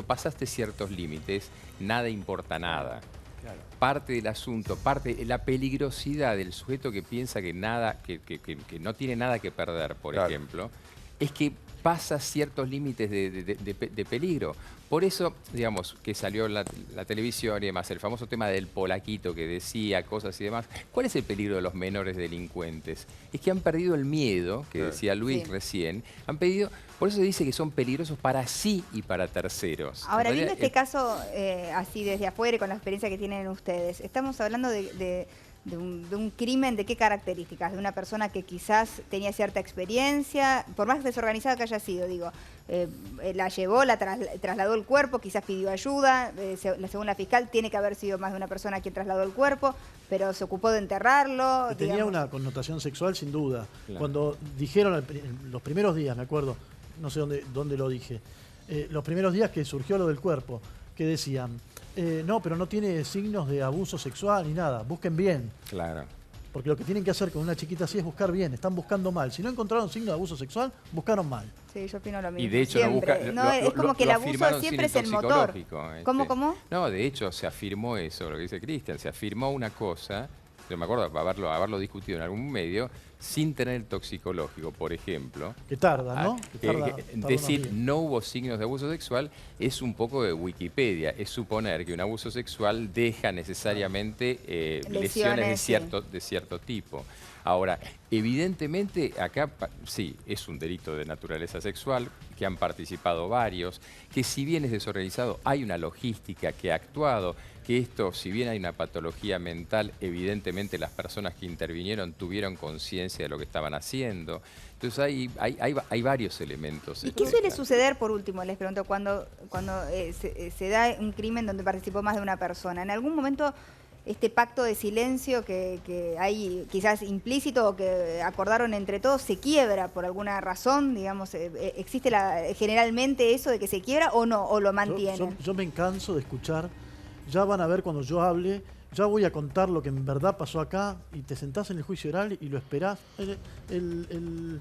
S8: pasaste ciertos límites, nada importa nada. Claro. Parte del asunto, la peligrosidad del sujeto que piensa que no tiene nada que perder, por ejemplo, es que pasa ciertos límites de peligro. Por eso, digamos, que salió la televisión y demás, el famoso tema del polaquito que decía cosas y demás. ¿Cuál es el peligro de los menores delincuentes? Es que han perdido el miedo, que decía Luis recién, por eso se dice que son peligrosos para sí y para terceros.
S4: Ahora, viendo este caso así desde afuera y con la experiencia que tienen ustedes, estamos hablando de un crimen, ¿de qué características? De una persona que quizás tenía cierta experiencia, por más desorganizada que haya sido, digo, la llevó, trasladó el cuerpo, quizás pidió ayuda, según la fiscal tiene que haber sido más de una persona quien trasladó el cuerpo, pero se ocupó de enterrarlo.
S9: Tenía una connotación sexual sin duda. Claro. Cuando dijeron los primeros días, me acuerdo, no sé dónde lo dije, los primeros días que surgió lo del cuerpo, que decían, no, pero no tiene signos de abuso sexual ni nada, busquen bien.
S8: Claro.
S9: Porque lo que tienen que hacer con una chiquita así es buscar bien, están buscando mal. Si no encontraron signos de abuso sexual, buscaron mal.
S4: Sí, yo opino lo mismo.
S8: Y de hecho
S4: es como que el abuso siempre es el motor. ¿Cómo?
S8: No, de hecho se afirmó eso, lo que dice Cristian, se afirmó una cosa, yo me acuerdo haberlo discutido en algún medio, sin tener el toxicológico, por ejemplo.
S9: Que tarda, ¿no?
S8: Decir no hubo signos de abuso sexual es un poco de Wikipedia. Es suponer que un abuso sexual deja necesariamente lesiones de cierto tipo. Ahora, evidentemente acá sí, es un delito de naturaleza sexual, que han participado varios, que si bien es desorganizado, hay una logística que ha actuado, que esto, si bien hay una patología mental, evidentemente las personas que intervinieron tuvieron conciencia de lo que estaban haciendo. Entonces hay varios elementos.
S4: ¿Y qué suele suceder, por último, les pregunto, cuando se da un crimen donde participó más de una persona? ¿En algún momento este pacto de silencio que hay quizás implícito o que acordaron entre todos se quiebra por alguna razón, digamos, ¿existe generalmente eso de que se quiebra o no, o lo mantienen?
S9: Yo me canso de escuchar, ya van a ver cuando yo hable, ya voy a contar lo que en verdad pasó acá y te sentás en el juicio oral y lo esperás. El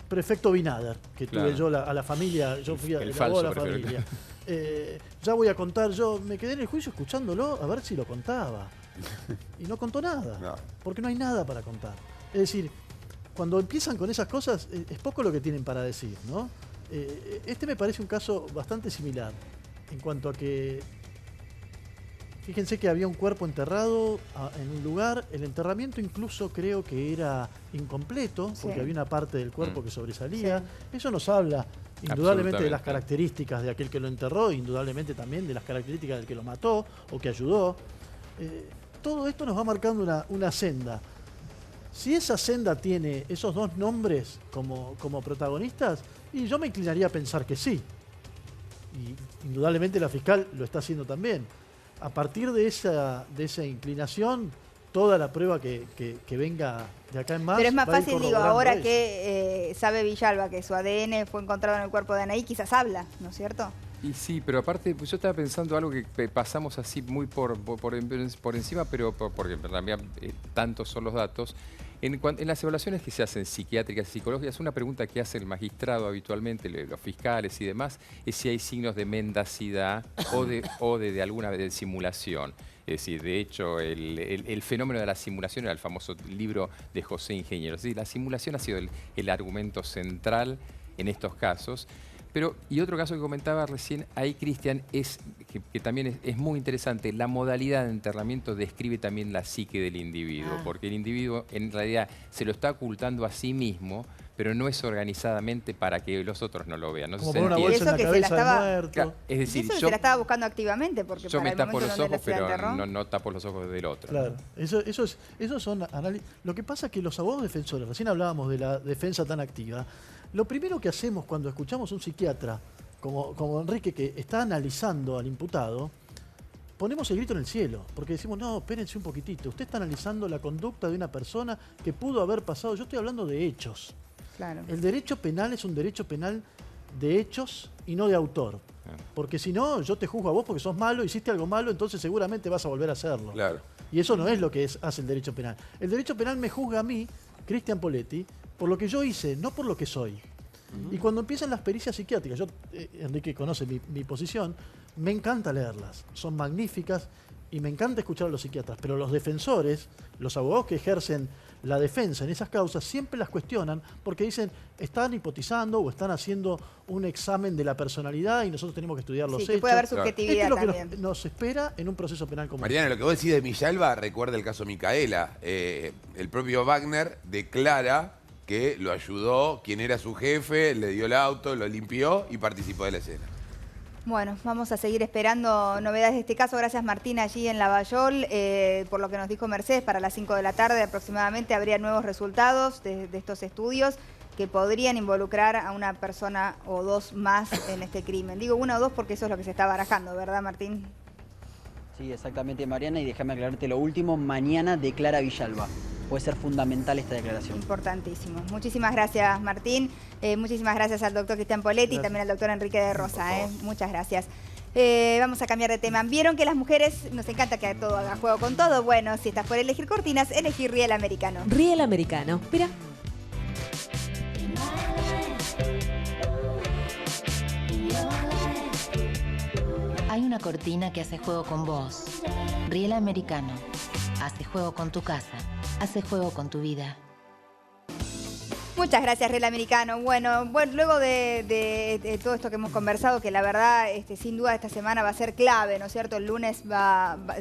S9: prefecto Binader, que tuve yo a la familia, yo fui a la familia. Ya voy a contar, yo me quedé en el juicio escuchándolo a ver si lo contaba. Y no contó nada, porque no hay nada para contar. Es decir, cuando empiezan con esas cosas, es poco lo que tienen para decir, ¿no? Este me parece un caso bastante similar, en cuanto a que, fíjense que había un cuerpo enterrado en un lugar, el enterramiento incluso creo que era incompleto, porque había una parte del cuerpo que sobresalía. Eso nos habla indudablemente de las características de aquel que lo enterró, indudablemente también de las características del que lo mató o que ayudó. Todo esto nos va marcando una senda. Si esa senda tiene esos dos nombres como protagonistas, y yo me inclinaría a pensar que sí. Y indudablemente la fiscal lo está haciendo también. A partir de esa inclinación, toda la prueba que venga de acá en más.
S4: Pero es más fácil, digo, ahora
S9: eso.
S4: que sabe Villalba que su ADN fue encontrado en el cuerpo de Anaí, quizás habla, ¿no es cierto?
S8: Y sí, pero aparte, pues yo estaba pensando algo que pasamos así muy por encima, pero porque también tantos son los datos. En las evaluaciones que se hacen psiquiátricas y psicológicas, una pregunta que hace el magistrado habitualmente, los fiscales y demás, es si hay signos de mendacidad o de alguna de simulación. Es decir, de hecho, el fenómeno de la simulación era el famoso libro de José Ingeniero. Es decir, la simulación ha sido el argumento central en estos casos. Pero, y otro caso que comentaba recién ahí, Cristian, que también es muy interesante, la modalidad de enterramiento describe también la psique del individuo, porque el individuo en realidad se lo está ocultando a sí mismo, pero no es organizadamente para que los otros no lo vean. No
S9: como
S8: se
S9: por una bolsa en la cabeza del muerto.
S8: Es decir,
S4: eso se la estaba buscando activamente, porque
S8: yo
S4: para
S8: me tapo los ojos, pero
S4: enterró,
S8: no tapo los ojos del otro.
S9: Claro, esos son análisis. Lo que pasa es que los abogados defensores, recién hablábamos de la defensa tan activa, lo primero que hacemos cuando escuchamos a un psiquiatra como Enrique, que está analizando al imputado, ponemos el grito en el cielo, porque decimos, no, espérense un poquitito, usted está analizando la conducta de una persona que pudo haber pasado, yo estoy hablando de hechos.
S4: Claro.
S9: El derecho penal es un derecho penal de hechos y no de autor. Porque si no, yo te juzgo a vos porque sos malo, hiciste algo malo, entonces seguramente vas a volver a hacerlo.
S1: Claro.
S9: Y eso no es lo que hace el derecho penal. El derecho penal me juzga a mí, Cristian Poletti, por lo que yo hice, no por lo que soy. Y cuando empiezan las pericias psiquiátricas, Enrique conoce mi posición, me encanta leerlas, son magníficas y me encanta escuchar a los psiquiatras, pero los defensores, los abogados que ejercen la defensa en esas causas, siempre las cuestionan porque dicen, están hipotizando o están haciendo un examen de la personalidad y nosotros tenemos que estudiar los hechos.
S4: Puede haber subjetividad
S9: Esto es lo
S4: también.
S9: que nos espera en un proceso penal como
S1: Mariana, lo que vos decís de Villalba, recuerda el caso Micaela. El propio Wagner declara que lo ayudó, quien era su jefe, le dio el auto, lo limpió y participó de la escena.
S4: Bueno, vamos a seguir esperando novedades de este caso. Gracias, Martín, allí en Lavallol. Por lo que nos dijo Mercedes, para las 5 de la tarde aproximadamente habría nuevos resultados de estos estudios que podrían involucrar a una persona o dos más en este crimen. Digo una o dos porque eso es lo que se está barajando, ¿verdad, Martín?
S7: Sí, exactamente, Mariana, y déjame aclararte lo último, mañana declara Villalba. Puede ser fundamental esta declaración.
S4: Importantísimo. Muchísimas gracias, Martín. Muchísimas gracias al doctor Cristian Poletti y también al doctor Enrique de Rosa. Muchas gracias. Vamos a cambiar de tema. ¿Vieron que las mujeres nos encanta que todo haga juego con todo? Bueno, si estás por elegir cortinas, elegí Riel Americano.
S11: Riel Americano. Mira.
S12: Hay una cortina que hace juego con vos. Riel Americano. Hace juego con tu casa. Hace juego con tu vida.
S4: Muchas gracias, Riel Americano. Bueno, luego de todo esto que hemos conversado, que la verdad, sin duda, esta semana va a ser clave, ¿no es cierto? El lunes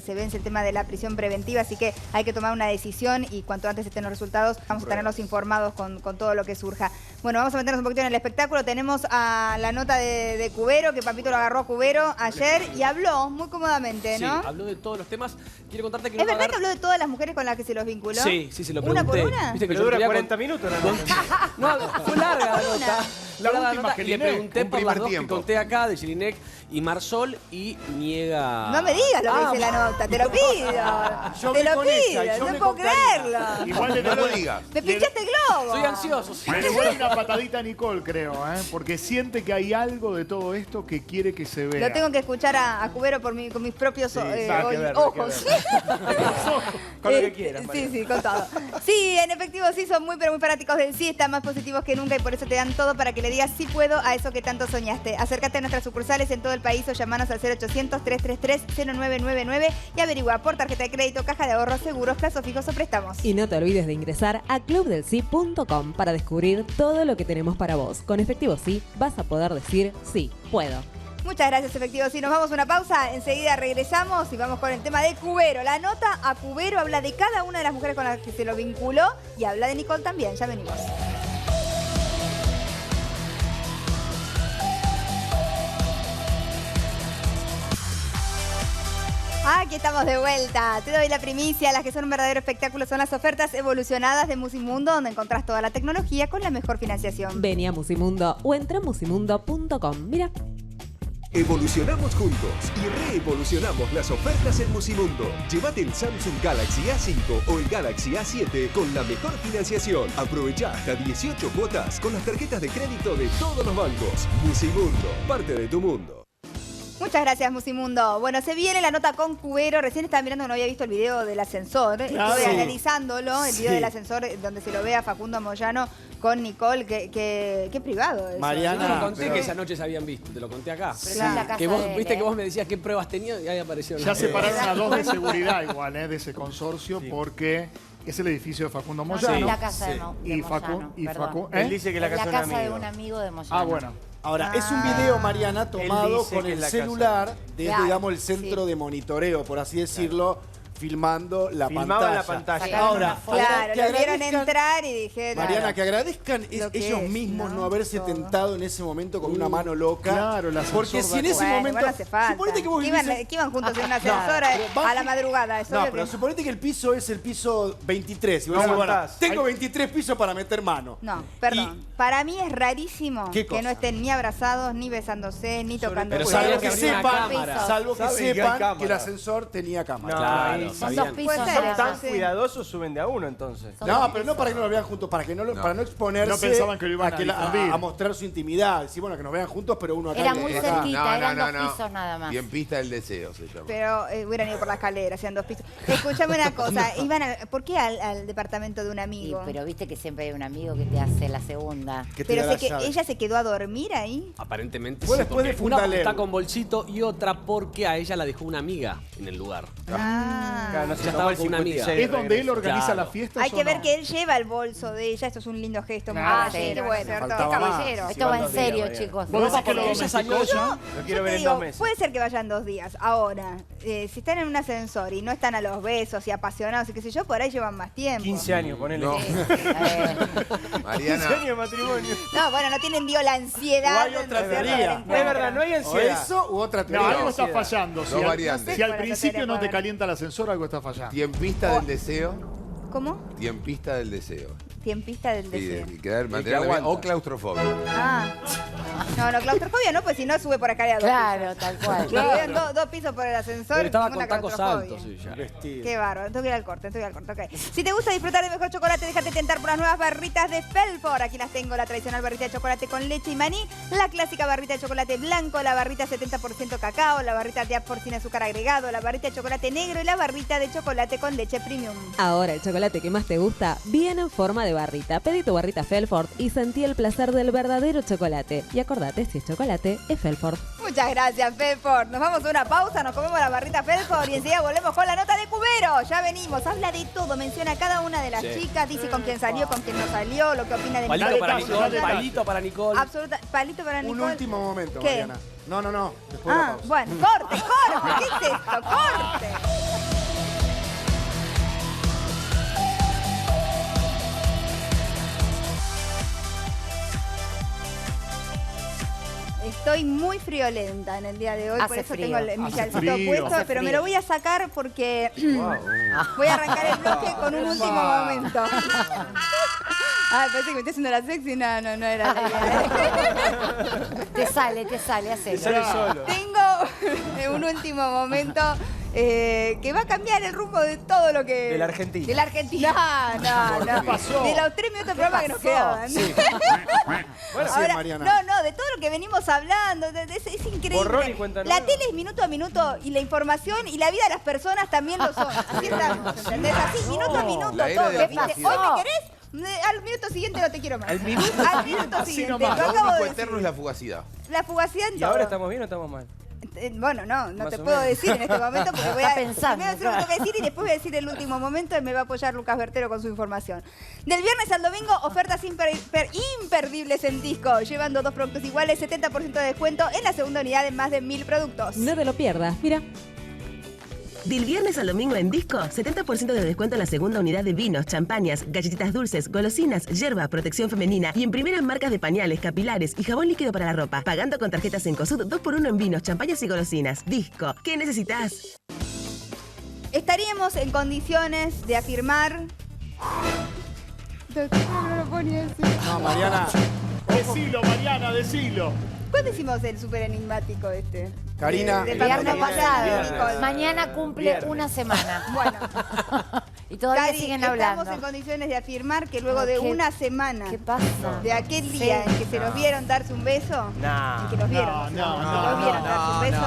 S4: se vence el tema de la prisión preventiva, así que hay que tomar una decisión y cuanto antes estén los resultados, vamos a tenerlos informados con todo lo que surja. Bueno, vamos a meternos un poquito en el espectáculo. Tenemos a la nota de Cubero, que Pampito lo agarró a Cubero ayer y habló muy cómodamente, ¿no?
S13: Sí, habló de todos los temas. Quiero contarte que
S4: ¿Es verdad que habló de todas las mujeres con las que se los vinculó?
S13: Sí, se lo
S4: ¿Una
S13: pregunté.
S4: por una?
S13: ¿Viste que
S5: pero dura 40 minutos, ¿no?
S13: No, fue larga la nota.
S2: La
S13: la
S2: última
S13: nota y le
S2: Jelinek,
S13: pregunté
S1: un
S13: por las
S1: primer
S13: dos
S1: tiempo.
S13: que conté acá, de Jelinek y Marsol, y niega...
S4: No me digas lo que dice la nota, te lo pido.
S3: Yo
S4: Te
S3: me
S4: lo
S3: con ella,
S4: pido,
S3: yo
S4: no
S3: me
S4: puedo
S3: con Karina.
S4: creerlo.
S2: Igual le
S1: No lo
S2: doy-
S1: digas.
S4: Me pinchaste el globo.
S13: Soy ansioso. sí.
S2: Le doy una patadita a Nicole, creo, porque siente que hay algo de todo esto que quiere que se vea.
S4: Lo tengo que escuchar a Cubero con mis propios
S2: hay que ver, hay que
S4: ojos.
S5: Con lo que quieras,
S4: Sí,
S5: Mariana.
S4: sí, con todo. Sí, en efectivo sí son muy, pero muy fanáticos del sí, están más positivos que nunca y por eso te dan todo para que le digas sí puedo a eso que tanto soñaste. Acércate a nuestras sucursales en todo el país o llamanos al 0800-333-0999 y averigua por tarjeta de crédito, caja de ahorros, seguros, plazos fijos o préstamos.
S11: Y no te olvides de ingresar a clubdelsi.com para descubrir todo lo que tenemos para vos. Con Efectivo Sí vas a poder decir sí, puedo.
S4: Muchas gracias, Efectivo. Sí, nos vamos a una pausa, enseguida regresamos y vamos con el tema de Cubero. La nota a Cubero habla de cada una de las mujeres con las que se lo vinculó y habla de Nicole también. Ya venimos. Aquí estamos de vuelta. Te doy la primicia. Las que son un verdadero espectáculo son las ofertas evolucionadas de Musimundo, donde encontrás toda la tecnología con la mejor financiación.
S11: Vení a Musimundo o entra a musimundo.com. Mira.
S14: Evolucionamos juntos y reevolucionamos las ofertas en Musimundo. Llévate el Samsung Galaxy A5 o el Galaxy A7 con la mejor financiación. Aprovecha hasta 18 cuotas con las tarjetas de crédito de todos los bancos. Musimundo, parte de tu mundo.
S4: Muchas gracias, Musimundo. Bueno, se viene la nota con Cubero. Recién estaba mirando que no había visto el video del ascensor.
S3: Claro.
S4: Estuve
S3: Sí.
S4: analizándolo, el video
S3: Sí.
S4: del ascensor donde se lo ve a Facundo Moyano con Nicole. Qué privado eso.
S3: Mariana,
S13: Yo te lo conté
S3: pero-
S13: que esa noche se habían visto, te lo conté acá.
S6: Pero esa es la casa
S13: Que vos,
S6: de él,
S13: viste que
S6: ¿eh?
S13: vos me decías qué pruebas tenías y ahí aparecieron.
S2: Ya
S13: las
S2: separaron
S13: pruebas.
S2: a dos de seguridad igual, de ese consorcio, porque es el edificio de Facundo Moyano.
S6: Es la casa de,
S2: Y
S6: Moyano, perdón.
S5: Él dice que es la casa de un
S6: de
S5: amigo.
S6: un amigo de Moyano.
S2: Ah, bueno.
S3: Ahora, es un video, Mariana, tomado
S5: dice
S3: con
S5: que
S3: el
S5: es la
S3: celular desde,
S4: Claro,
S3: digamos, el centro de monitoreo, por así decirlo, filmando la
S5: Filmaba
S3: pantalla.
S5: la pantalla.
S6: Sacaron
S3: Ahora,
S6: una foto.
S4: Claro,
S3: que
S4: lo vieron
S3: agradezcan-
S4: entrar y dije...
S3: Mariana,
S4: claro.
S3: que agradezcan
S4: Lo que
S3: ellos
S4: es,
S3: mismos
S4: ¿no?
S3: no haberse
S4: Todo.
S3: tentado en ese momento con una mano loca.
S2: Claro, el ascensor
S3: Porque si en
S2: da
S3: ese
S4: Bueno,
S3: momento.
S4: igual no hace falta.
S3: Suponete que vos
S4: Que
S3: vivís
S4: iban,
S3: en-
S4: que iban juntos en un
S3: No,
S4: ascensor
S3: pero
S4: a la madrugada. Eso
S3: No,
S4: es lo
S3: pero
S4: que...
S3: suponete que el piso es el piso 23. Y vos
S5: No
S3: decís, bueno,
S5: aguantás.
S3: tengo 23 pisos para meter mano.
S4: No, perdón. Para mí es rarísimo
S3: ¿Qué
S4: que
S3: cosa?
S4: no estén ni abrazados, ni besándose, ni tocando
S13: Pero
S4: el
S13: sabían
S4: cuerpo.
S13: que habría una cámara.
S3: Salvo que
S1: Saben que hay
S3: sepan que,
S1: cámara.
S3: el ascensor tenía cámara.
S5: No,
S13: Claro,
S5: ahí
S6: Son
S13: sabían.
S6: dos pisos.
S4: Puede ser,
S5: Son
S6: nada
S5: tan
S6: más.
S4: sí.
S5: cuidadosos, suben de a uno entonces.
S6: Son
S3: No,
S6: dos
S3: pero no
S6: pisos.
S3: para que no lo vean juntos, para no exponerse
S2: No pensaban que lo iban a
S3: que
S2: difundir.
S3: a mostrar su intimidad. Sí, bueno, que nos vean juntos, pero uno acá.
S6: Era
S3: y
S6: muy
S3: otro acá.
S6: cerquita, eran dos pisos nada más.
S1: Bien pista del deseo se llama.
S4: Pero hubieran ido por la escalera, hacían dos pisos. Escúchame una cosa, ¿por qué al departamento de un
S6: Y,
S4: amigo?
S6: pero viste que siempre hay un amigo que te hace la segunda.
S3: Que te
S4: Pero
S3: da la llave.
S4: ella se quedó a dormir ahí.
S13: Aparentemente
S3: Fue
S13: sí,
S3: después de
S13: porque una
S3: Fundaleu.
S13: está con bolsito y otra porque a ella la dejó una amiga en el lugar.
S5: Claro, no
S4: Ah.
S5: se
S13: Ya
S5: tomó
S13: estaba
S5: el
S13: con una amiga.
S5: 56
S2: ¿Es donde él
S5: regreso.
S2: organiza
S13: Claro.
S2: las fiestas
S4: Hay
S2: o
S4: que ver
S2: no?
S4: que él lleva el bolso de ella, esto es un lindo gesto. muy
S2: Ah,
S4: caballero,
S6: sí, qué bueno.
S4: ¿cierto?
S3: Faltaba más.
S6: Caballero,
S5: Sí,
S6: esto va
S5: van
S6: en
S5: 2 días,
S6: serio,
S5: Mariana.
S6: chicos.
S2: ¿Vos decís que lo
S13: Ella
S2: domesticó
S13: salió
S2: ella?
S5: Lo
S4: Yo
S5: quiero
S4: te
S5: ver en
S4: digo,
S5: 2 meses.
S4: puede ser que vayan 2 días. Ahora, si están en un ascensor y no están a los besos y apasionados y qué sé yo, por ahí llevan más tiempo.
S5: 15 años, ponele.
S1: No.
S5: 15
S1: Mariana,
S5: años de matrimonio.
S4: No, bueno, no tienen, la ansiedad.
S3: O hay otra
S4: de- de-
S3: teoría.
S4: del
S5: Es
S4: encuentro.
S5: verdad, no hay
S3: O
S5: ansiedad.
S3: eso u otra
S2: No,
S3: teoría.
S2: algo está
S5: ansiedad.
S2: fallando.
S1: Dos variantes.
S2: Si al
S4: Bueno,
S2: principio no te
S4: teoría.
S2: calienta el ascensor, algo está fallando.
S1: tiempista del deseo.
S4: ¿Cómo?
S1: Tiempista del deseo.
S4: Tiempista del
S1: Sí,
S4: deseo.
S1: de quedar,
S5: que
S1: mantener
S5: aguanta.
S1: o claustrofobia.
S4: Ah. No, claustrofobia no, pues si no sube por acá a 2
S6: Claro, tal cual.
S4: pisos. Si vean 2 pisos por el ascensor,
S13: Pero estaba
S4: ninguna
S13: con tacos
S4: claustrofobia.
S13: altos ella.
S3: Vestido.
S4: Qué bárbaro, tengo que ir al corte, ok. Si te gusta disfrutar de mejor chocolate, déjate tentar por las nuevas barritas de Felford. Aquí las tengo, la tradicional barrita de chocolate con leche y maní, la clásica barrita de chocolate blanco, la barrita 70% cacao, la barrita de por sin azúcar agregado, la barrita de chocolate negro y la barrita de chocolate con leche premium.
S11: Ahora el chocolate que más te gusta viene en forma de barrita. Pedí tu barrita Felford y sentí el placer del verdadero chocolate. Y acordate, si es chocolate, es Felford.
S4: Muchas gracias, Felford. Nos vamos a una pausa, nos comemos la barrita Felford y enseguida volvemos con la nota de Cubero. Ya venimos, habla de todo, menciona a cada una de las chicas, dice con quién salió, con quién no salió, lo que opina de
S13: Palito
S2: Dale
S13: para
S2: detalle,
S13: Nicole,
S2: dale detalle.
S13: palito para Nicole.
S4: Absoluta, palito para
S3: Un
S4: Nicole.
S3: último momento,
S4: ¿Qué?
S3: Mariana. No, después de la
S4: Ah,
S3: pausa.
S4: bueno, corte. ¿Qué es esto? Corte. Estoy muy friolenta en el día de hoy, por
S6: Hace
S4: eso
S6: frío.
S4: tengo mi
S2: Hace
S4: chalcito
S2: frío.
S4: puesto,
S6: Hace
S4: pero me
S6: frío.
S4: lo voy a sacar porque voy a arrancar el bloque con un último momento. Ah, parece que me estoy haciendo la sexy. No era la idea.
S6: Te sale, hacelo.
S5: Te sale solo.
S4: Tengo un último momento que va a cambiar el rumbo de todo lo que...
S5: De la Argentina.
S6: De la Argentina.
S4: No.
S2: ¿Qué pasó?
S4: De los 3 minutos de programa que nos quedaban.
S3: Sí. Bueno,
S4: Ahora,
S3: Mariana.
S4: no, de todo lo que venimos hablando, es increíble.
S5: Borrón y cuenta
S4: La
S5: nueva.
S4: tele es minuto a minuto y la información y la vida de las personas también lo son. Así estamos, ¿entendés? Así, minuto a minuto,
S1: La era
S4: todo.
S1: de la
S4: ¿viste?
S1: fugacidad.
S4: Hoy me querés, al minuto siguiente no te quiero más.
S5: ¿Al minuto?
S4: Al minuto
S2: Así
S4: siguiente,
S2: nomás.
S4: lo
S1: Lo
S4: acabo
S1: único
S4: de
S1: eterno es
S4: decir.
S1: la fugacidad.
S4: La fugacidad en
S5: ¿Y
S4: todo.
S5: ahora estamos bien o estamos mal?
S4: Bueno, no
S5: Más
S4: te
S5: o
S4: puedo
S5: menos.
S4: decir en este momento porque voy a
S6: Está pensando,
S4: primero decir lo que tengo que decir y después voy a decir el último momento y me va a apoyar Lucas Bertero con su información. Del viernes al domingo, ofertas imperdibles en Disco, llevando 2 productos iguales, 70% de descuento en la segunda unidad en más de 1000 productos.
S11: No te lo pierdas, mira.
S15: Del viernes al domingo en Disco, 70% de descuento en la segunda unidad de vinos, champañas, galletitas dulces, golosinas, yerba, protección femenina y en primeras marcas de pañales, capilares y jabón líquido para la ropa. Pagando con tarjetas Cencosud 2x1 en vinos, champañas y golosinas. Disco, ¿qué necesitas?
S4: Estaríamos en condiciones de afirmar... No lo ponía así.
S3: No, Mariana.
S2: Decilo, Mariana, decilo.
S4: ¿Cuándo hicimos el súper enigmático este?
S3: Karina,
S4: Del
S3: el
S4: viernes
S3: viernes,
S4: pasado,
S5: viernes.
S4: Nicole.
S6: Mañana cumple una semana.
S4: Bueno,
S6: Y todavía
S4: Cari,
S6: siguen
S4: estamos
S6: hablando.
S4: en condiciones de afirmar que luego de
S6: ¿Qué?
S4: una semana
S6: ¿Qué pasa?
S4: de aquel día en que se los vieron darse un beso,
S5: Nah.
S4: en que los vieron,
S2: No,
S4: que
S2: no,
S4: los vieron darse un beso,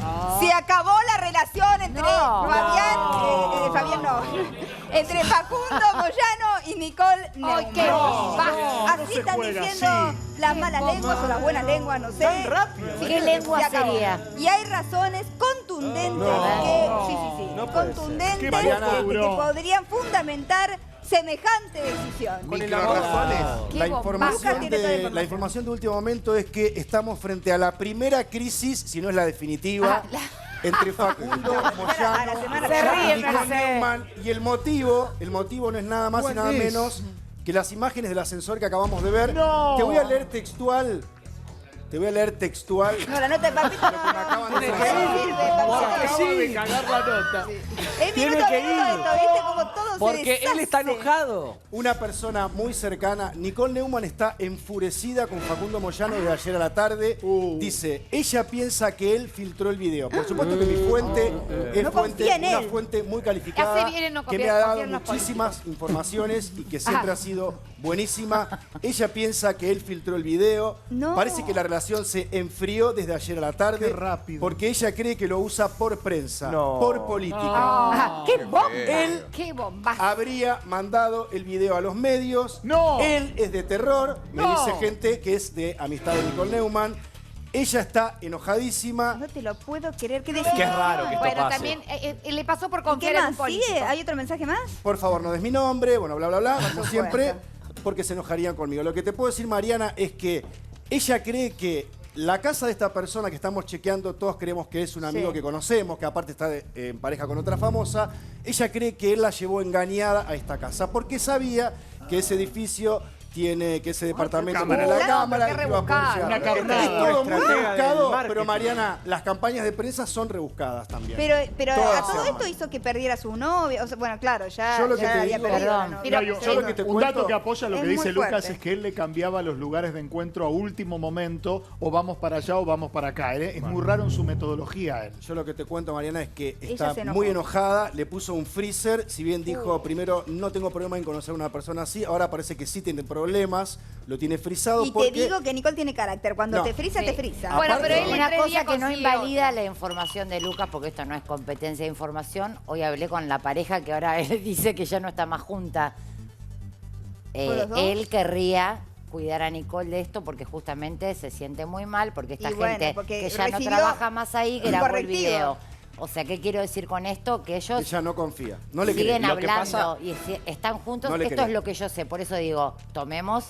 S2: no.
S4: se acabó la relación entre
S6: No.
S4: Fabián no, entre Facundo Moyano y Nicole
S6: Ay, qué
S4: Neumann.
S6: bomba.
S2: No
S4: Así
S2: se
S4: están
S2: juega
S4: diciendo
S2: así.
S4: las malas lenguas o las buenas lenguas, no sé.
S5: Tan rápido.
S6: ¿Qué lengua
S4: Se acabó.
S6: sería?
S4: Y hay razones contundentes
S5: No.
S4: que,
S5: No puede
S4: contundentes
S2: ser.
S3: Mariana,
S4: que
S2: duró.
S4: podrían fundamentar semejante decisión.
S1: Microrazones.
S6: Qué
S3: La
S6: bombazo.
S3: información,
S4: Lucas tiene toda la
S3: de,
S4: información.
S3: la información de último momento es que estamos frente a la primera crisis, si no es la definitiva, entre Facundo
S4: a la
S3: Moyano
S4: semana
S3: y
S4: que viene.
S3: Nicole Neumann. Y el motivo no es nada más y nada menos que las imágenes del ascensor que acabamos de ver.
S2: No.
S3: Te voy a leer textual.
S4: No, la nota de papito
S3: Lo que me acaban de
S4: no
S3: decir.
S4: sirve,
S2: Acabo
S4: papito.
S2: de cagar la nota.
S4: Es
S13: Tiene
S4: minuto a
S13: que
S4: minuto
S13: ir.
S4: esto, ¿viste? Como todo se
S13: Porque él está
S4: deshace.
S13: enojado.
S3: Una persona muy cercana, Nicole Neumann, está enfurecida con Facundo Moyano desde ayer a la tarde. Dice, ella piensa que él filtró el video. Por supuesto que mi fuente es
S4: No confía en
S3: una
S4: él.
S3: fuente muy calificada,
S6: Hace bien en no
S3: que me
S6: confiar-
S3: ha dado
S6: confiar en los
S3: muchísimas informaciones y que siempre ha sido buenísima. Ella piensa que él filtró el video.
S4: No.
S3: Parece que la relación se enfrió desde ayer a la tarde.
S2: Qué rápido.
S3: Porque ella cree que lo usa por prensa,
S5: No.
S3: por política.
S6: Ah, ¡Qué bomba!
S3: Él
S6: ¡Qué bombazo!
S3: habría mandado el video a los medios.
S2: No.
S3: Él es de terror, me
S2: No.
S3: dice gente que es de amistad de Nicole Neumann. Ella está enojadísima.
S4: No te lo puedo creer. ¿Qué
S13: Qué raro que esto
S6: Bueno,
S13: pase.
S6: también le pasó por
S4: ¿Qué
S6: confiar en un
S4: más?
S6: político.
S4: ¿Sigue? ¿Hay otro mensaje más?
S3: Por favor, no des mi nombre, bueno, bla, bla, bla, como
S4: supuesto.
S3: siempre, porque se enojarían conmigo. Lo que te puedo decir, Mariana, es que ella cree que la casa de esta persona que estamos chequeando, todos creemos que es un amigo
S4: Sí.
S3: que conocemos, que aparte está en pareja con otra famosa, ella cree que él la llevó engañada a esta casa, porque sabía que ese edificio tiene, que ese departamento
S2: cámara.
S3: tiene la
S6: No,
S3: cámara
S6: pero
S3: y
S6: qué
S3: que iba a poder
S6: rebuscado.
S3: llegar.
S2: Una carnada.
S3: Es todo muy
S5: Estratega del
S3: rebuscado,
S5: marketing.
S3: pero Mariana, las campañas de prensa son rebuscadas también.
S4: Pero
S3: Todas
S4: a todo
S3: son.
S4: esto hizo que perdiera su novia. O sea, bueno, claro, ya,
S3: Yo lo que
S4: ya
S3: te
S4: había
S3: digo-
S4: perdido
S6: Perdón.
S4: la novia.
S6: Mira,
S3: yo lo que te
S2: un
S3: cuento
S2: dato que apoya lo
S4: es
S2: que
S4: muy
S2: dice Lucas
S4: fuerte.
S2: es que él le cambiaba los lugares de encuentro a último momento, o vamos para allá o vamos para acá. Es muy raro en su metodología él.
S3: Yo lo que te cuento, Mariana, es que
S4: Ella
S3: está
S4: se enojó.
S3: muy enojada, le puso un freezer, si bien dijo primero no tengo problema en conocer a una persona así, ahora parece que sí tiene problemas, lo tiene frisado
S4: Y te
S3: porque...
S4: digo que Nicole tiene carácter. Cuando
S3: No.
S4: te frisa,
S6: Sí.
S4: te frisa.
S6: Bueno,
S3: Aparte-
S6: pero él en
S16: Una
S6: 3
S16: cosa
S6: días
S16: que no
S6: consigue
S16: invalida
S6: otra.
S16: la información de Lucas, porque esto no es competencia de información. Hoy hablé con la pareja que ahora él dice que ya no está más junta.
S4: ¿Con los dos?
S16: Él querría cuidar a Nicole de esto porque justamente se siente muy mal, porque esta
S4: Y bueno,
S16: gente
S4: porque
S16: que ya no
S4: recibió
S16: trabaja más ahí
S4: un
S16: grabó el
S4: correctivo.
S16: video. O sea, ¿qué quiero decir con esto? Que ellos
S3: Ella no confía, no le cree.
S16: siguen
S3: Lo que
S16: hablando
S3: pasa-
S16: y están juntos.
S3: No le
S16: Esto
S3: cree.
S16: es lo que yo sé. Por eso digo, tomemos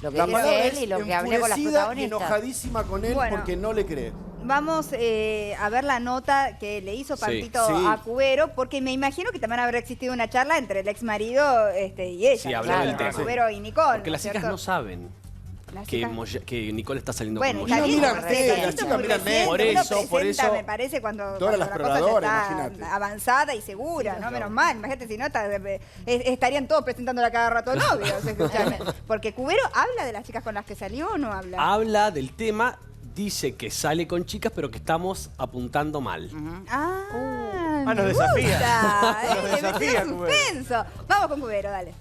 S16: lo que
S3: La palabra
S16: dice él
S3: es
S16: y lo que hablé con las
S3: enfurecida y
S16: protagonistas.
S3: enojadísima con él
S4: Bueno.
S3: porque no le cree.
S4: Vamos a ver la nota que le hizo Pantito
S3: Sí.
S4: a Cubero, porque me imagino que también habrá existido una charla entre el ex marido y ella.
S13: Sí,
S4: ¿no?
S13: hablar del
S4: Entre
S13: tema.
S4: Cubero y Nicole.
S13: Porque
S4: ¿no
S13: las
S4: es
S13: chicas
S4: cierto?
S13: no saben. que Nicole está saliendo
S4: bueno,
S13: con
S4: está
S13: Moyano.
S4: bien,
S3: las chicas miran menos.
S13: Por eso.
S4: Me parece cuando
S3: Dora la
S4: la cosa
S3: exploradora,
S4: ya está
S3: imagínate.
S4: avanzada y segura, ¿no? Menos mal, imagínate si no, estarían todos presentándola cada rato novios, escuchame. Porque Cubero habla de las chicas con las que salió o no habla.
S13: Habla del tema, dice que sale con chicas, pero que estamos apuntando mal.
S4: Nos
S5: desafía.
S4: Nos desafía, suspenso. Vamos con Cubero, dale.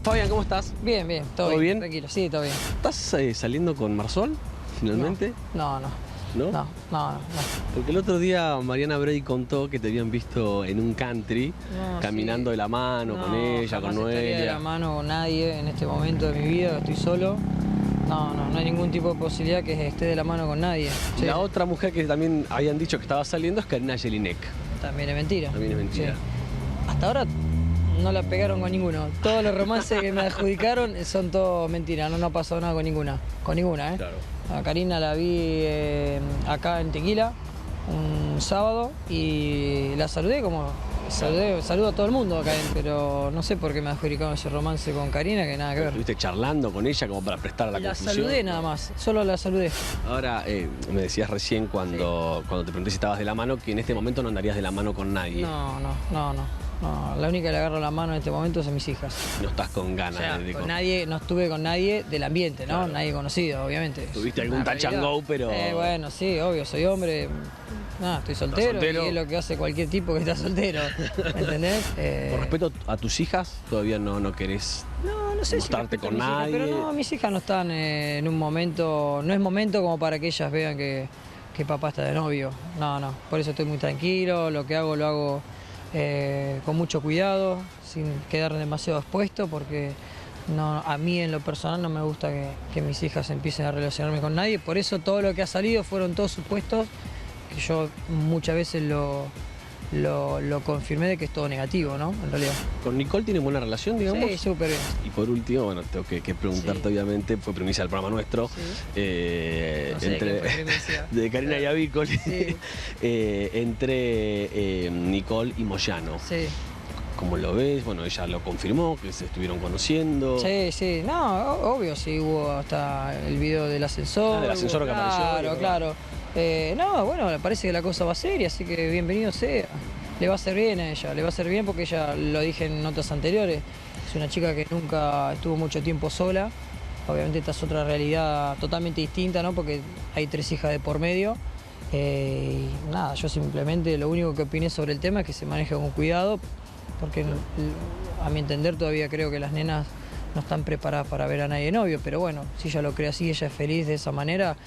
S17: Fabián, ¿cómo estás? Bien, bien,
S13: ¿Todo bien?
S17: tranquilo, sí, todo bien.
S13: ¿Estás saliendo con Marsol, finalmente?
S17: No.
S13: ¿No? Porque el otro día Mariana Brey contó que te habían visto en un country, caminando de la mano con ella, con
S17: No estaría de la
S13: Noelia.
S17: mano con nadie en este momento de mi vida, estoy solo. No hay ningún tipo de posibilidad que esté de la mano con nadie. Sí.
S13: La otra mujer que también habían dicho que estaba saliendo es Karina Jelinek.
S17: También es mentira.
S13: También es mentira.
S17: Sí. Hasta ahora no la pegaron con ninguno. Todos los romances que me adjudicaron son todos mentiras. No pasó nada con ninguna. Con ninguna, ¿eh?
S13: Claro.
S17: A Karina la vi acá en Tequila un sábado y la saludé como... Saludo a todo el mundo acá, pero no sé por qué me adjudicaron ese romance con Karina, que nada que ver.
S13: ¿Estuviste charlando con ella como para prestar a la
S17: La
S13: confusión?
S17: saludé nada más, solo la saludé.
S13: Ahora, me decías recién cuando te pregunté si estabas de la mano, que en este momento no andarías de la mano con nadie.
S17: No. La única que le agarro la mano en este momento son mis hijas.
S13: No estás con ganas
S17: O sea,
S13: de...
S17: con nadie, no estuve con nadie del ambiente, ¿no?
S13: Claro.
S17: Nadie conocido, obviamente.
S13: Tuviste algún
S17: Una
S13: touch and
S17: realidad.
S13: go, pero...
S17: Bueno, sí, obvio, soy hombre. Nada, estoy soltero,
S13: soltero?
S17: y es lo que hace cualquier tipo que está soltero. ¿Me entendés?
S13: Con respecto a tus hijas, todavía no querés
S17: No sé si
S13: mostrarte
S17: respeto a
S13: con
S17: mis hijas,
S13: nadie.
S17: pero no, mis hijas no están en un momento, no es momento como para que ellas vean que papá está de novio. No, por eso estoy muy tranquilo, lo hago con mucho cuidado, sin quedar demasiado expuesto, porque a mí en lo personal no me gusta que mis hijas empiecen a relacionarme con nadie. Por eso todo lo que ha salido fueron todos supuestos, que yo muchas veces lo confirmé de que es todo negativo, ¿no? En realidad.
S13: ¿Con Nicole tienen buena relación, digamos?
S17: Sí, súper bien.
S13: Y por último, bueno, tengo que preguntarte, obviamente, fue primicia del programa nuestro,
S17: No sé
S13: entre
S17: qué fue primicia.
S13: de Karina Yavícoli,
S17: Sí.
S13: entre Nicole y Moyano.
S17: Sí.
S13: ¿Cómo lo ves? Bueno, ella lo confirmó, que se estuvieron conociendo.
S17: Sí, no, obvio, sí, hubo hasta el video del ascensor.
S13: Del ascensor que apareció.
S17: Claro. No, bueno, me parece que la cosa va seria, así que bienvenido sea. Le va a hacer bien a ella, le va a hacer bien porque ella, lo dije en notas anteriores, es una chica que nunca estuvo mucho tiempo sola. Obviamente esta es otra realidad totalmente distinta, ¿no? Porque hay 3 hijas de por medio. Y nada, yo simplemente lo único que opiné sobre el tema es que se maneje con cuidado, porque a mi entender todavía creo que las nenas no están preparadas para ver a nadie de novio, pero bueno, si ella lo cree así, ella es feliz de esa manera,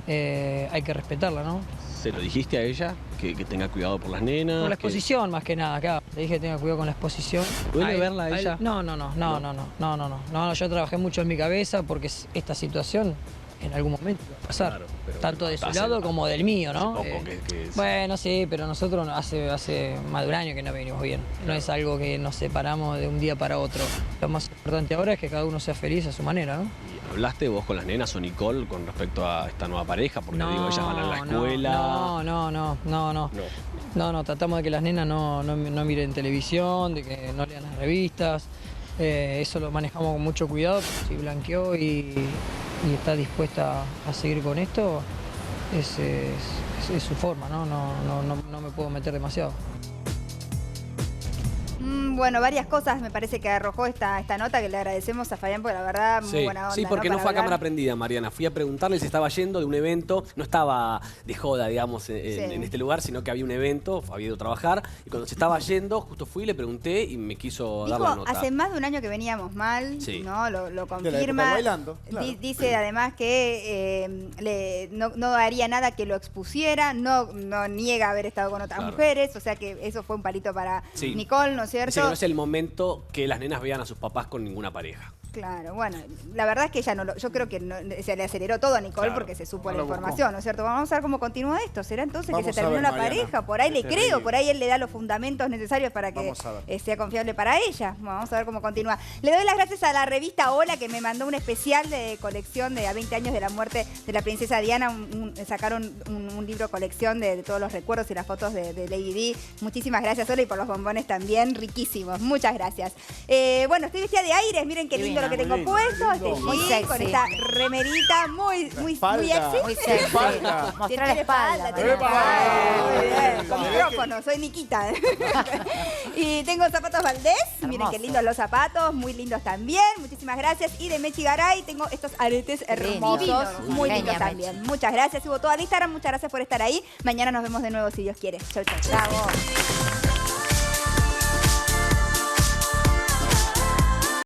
S17: hay que respetarla, ¿no?
S13: ¿Se lo dijiste a ella? Que tenga cuidado por las nenas.
S17: Por la exposición más que nada, claro. Le dije que tenga cuidado con la exposición.
S13: ¿Duele verla a ella?
S17: No, yo trabajé mucho en mi cabeza porque esta situación en algún momento va a pasar.
S13: Claro, pero
S17: tanto
S13: bueno,
S17: de su
S13: hace-
S17: lado como del mío, ¿no?
S13: hace poco que
S17: Bueno, sí, pero nosotros hace más de un año que no venimos bien. No es algo que nos separamos de un día para otro. Lo más importante ahora es que cada uno sea feliz a su manera, ¿no?
S13: ¿Hablaste vos con las nenas o Nicole con respecto a esta nueva pareja? Porque digo, ellas van a la escuela.
S17: No, tratamos de que las nenas no miren televisión, de que no lean las revistas. Eso lo manejamos con mucho cuidado. Si blanqueó y está dispuesta a seguir con esto, es su forma, ¿no? No me puedo meter demasiado.
S4: Bueno, varias cosas me parece que arrojó esta nota, que le agradecemos a Fabián, porque la verdad, muy buena onda.
S13: Sí, porque no
S4: Para
S13: fue a
S4: hablar.
S13: cámara prendida, Mariana. Fui a preguntarle si estaba yendo de un evento. No estaba de joda, digamos, en este lugar, sino que había un evento, había ido a trabajar. Y cuando se estaba yendo, justo fui, le pregunté y me quiso dar la
S4: Dijo,
S13: nota.
S4: hace más de un año que veníamos mal,
S13: Sí.
S4: ¿no? Lo
S3: De la época
S4: confirma.
S3: del bailando, claro.
S4: Dice además que no haría nada que lo expusiera, no niega haber estado con otras
S13: Claro.
S4: mujeres, o sea que eso fue un palito para
S13: Sí.
S4: Nicole, ¿no es cierto?
S13: Dice que no es el momento que las nenas vean a sus papás con ninguna pareja.
S4: Claro, bueno, la verdad es que ella yo creo que se le aceleró todo a Nicole
S13: Claro.
S4: porque se supo
S3: No
S4: la
S3: lo buscó.
S4: información, ¿no es cierto? Vamos a ver cómo continúa esto. ¿Será entonces
S3: Vamos
S4: que se
S3: a
S4: terminó
S3: ver,
S4: la
S3: Mariana.
S4: pareja? Por ahí le
S3: Qué
S4: creo,
S3: terrible.
S4: por ahí él le da los fundamentos necesarios para que
S3: Vamos a ver.
S4: sea confiable para ella. Bueno, vamos a ver cómo continúa. Le doy las gracias a la revista Hola, que me mandó un especial de colección de a 20 años de la muerte de la princesa Diana. Sacaron un libro colección de todos los recuerdos y las fotos de Lady Di. Muchísimas gracias, Hola, y por los bombones también, riquísimos. Muchas gracias. Bueno, estoy vestida de aires, miren qué lindo
S16: Divino.
S4: lo que tengo
S16: lindo,
S4: puesto, este
S16: Muy
S4: jean,
S16: sexy.
S4: con esta remerita muy
S16: espalda. Muy sexy.
S4: Espalda.
S16: Mostrar
S4: Tiene
S16: la espalda.
S4: tiene espalda. Muy bien, con micrófono, soy Nikita. Y tengo zapatos Valdés, miren qué lindos los zapatos, muy lindos también, muchísimas gracias. Y de Mechi Garay tengo estos aretes hermosos,
S16: Divinos.
S4: muy lindos
S16: Genia,
S4: también. Muchas gracias, subo todo al Instagram, muchas gracias por estar ahí. Mañana nos vemos de nuevo si Dios quiere. Chau, chau.
S16: Bravo.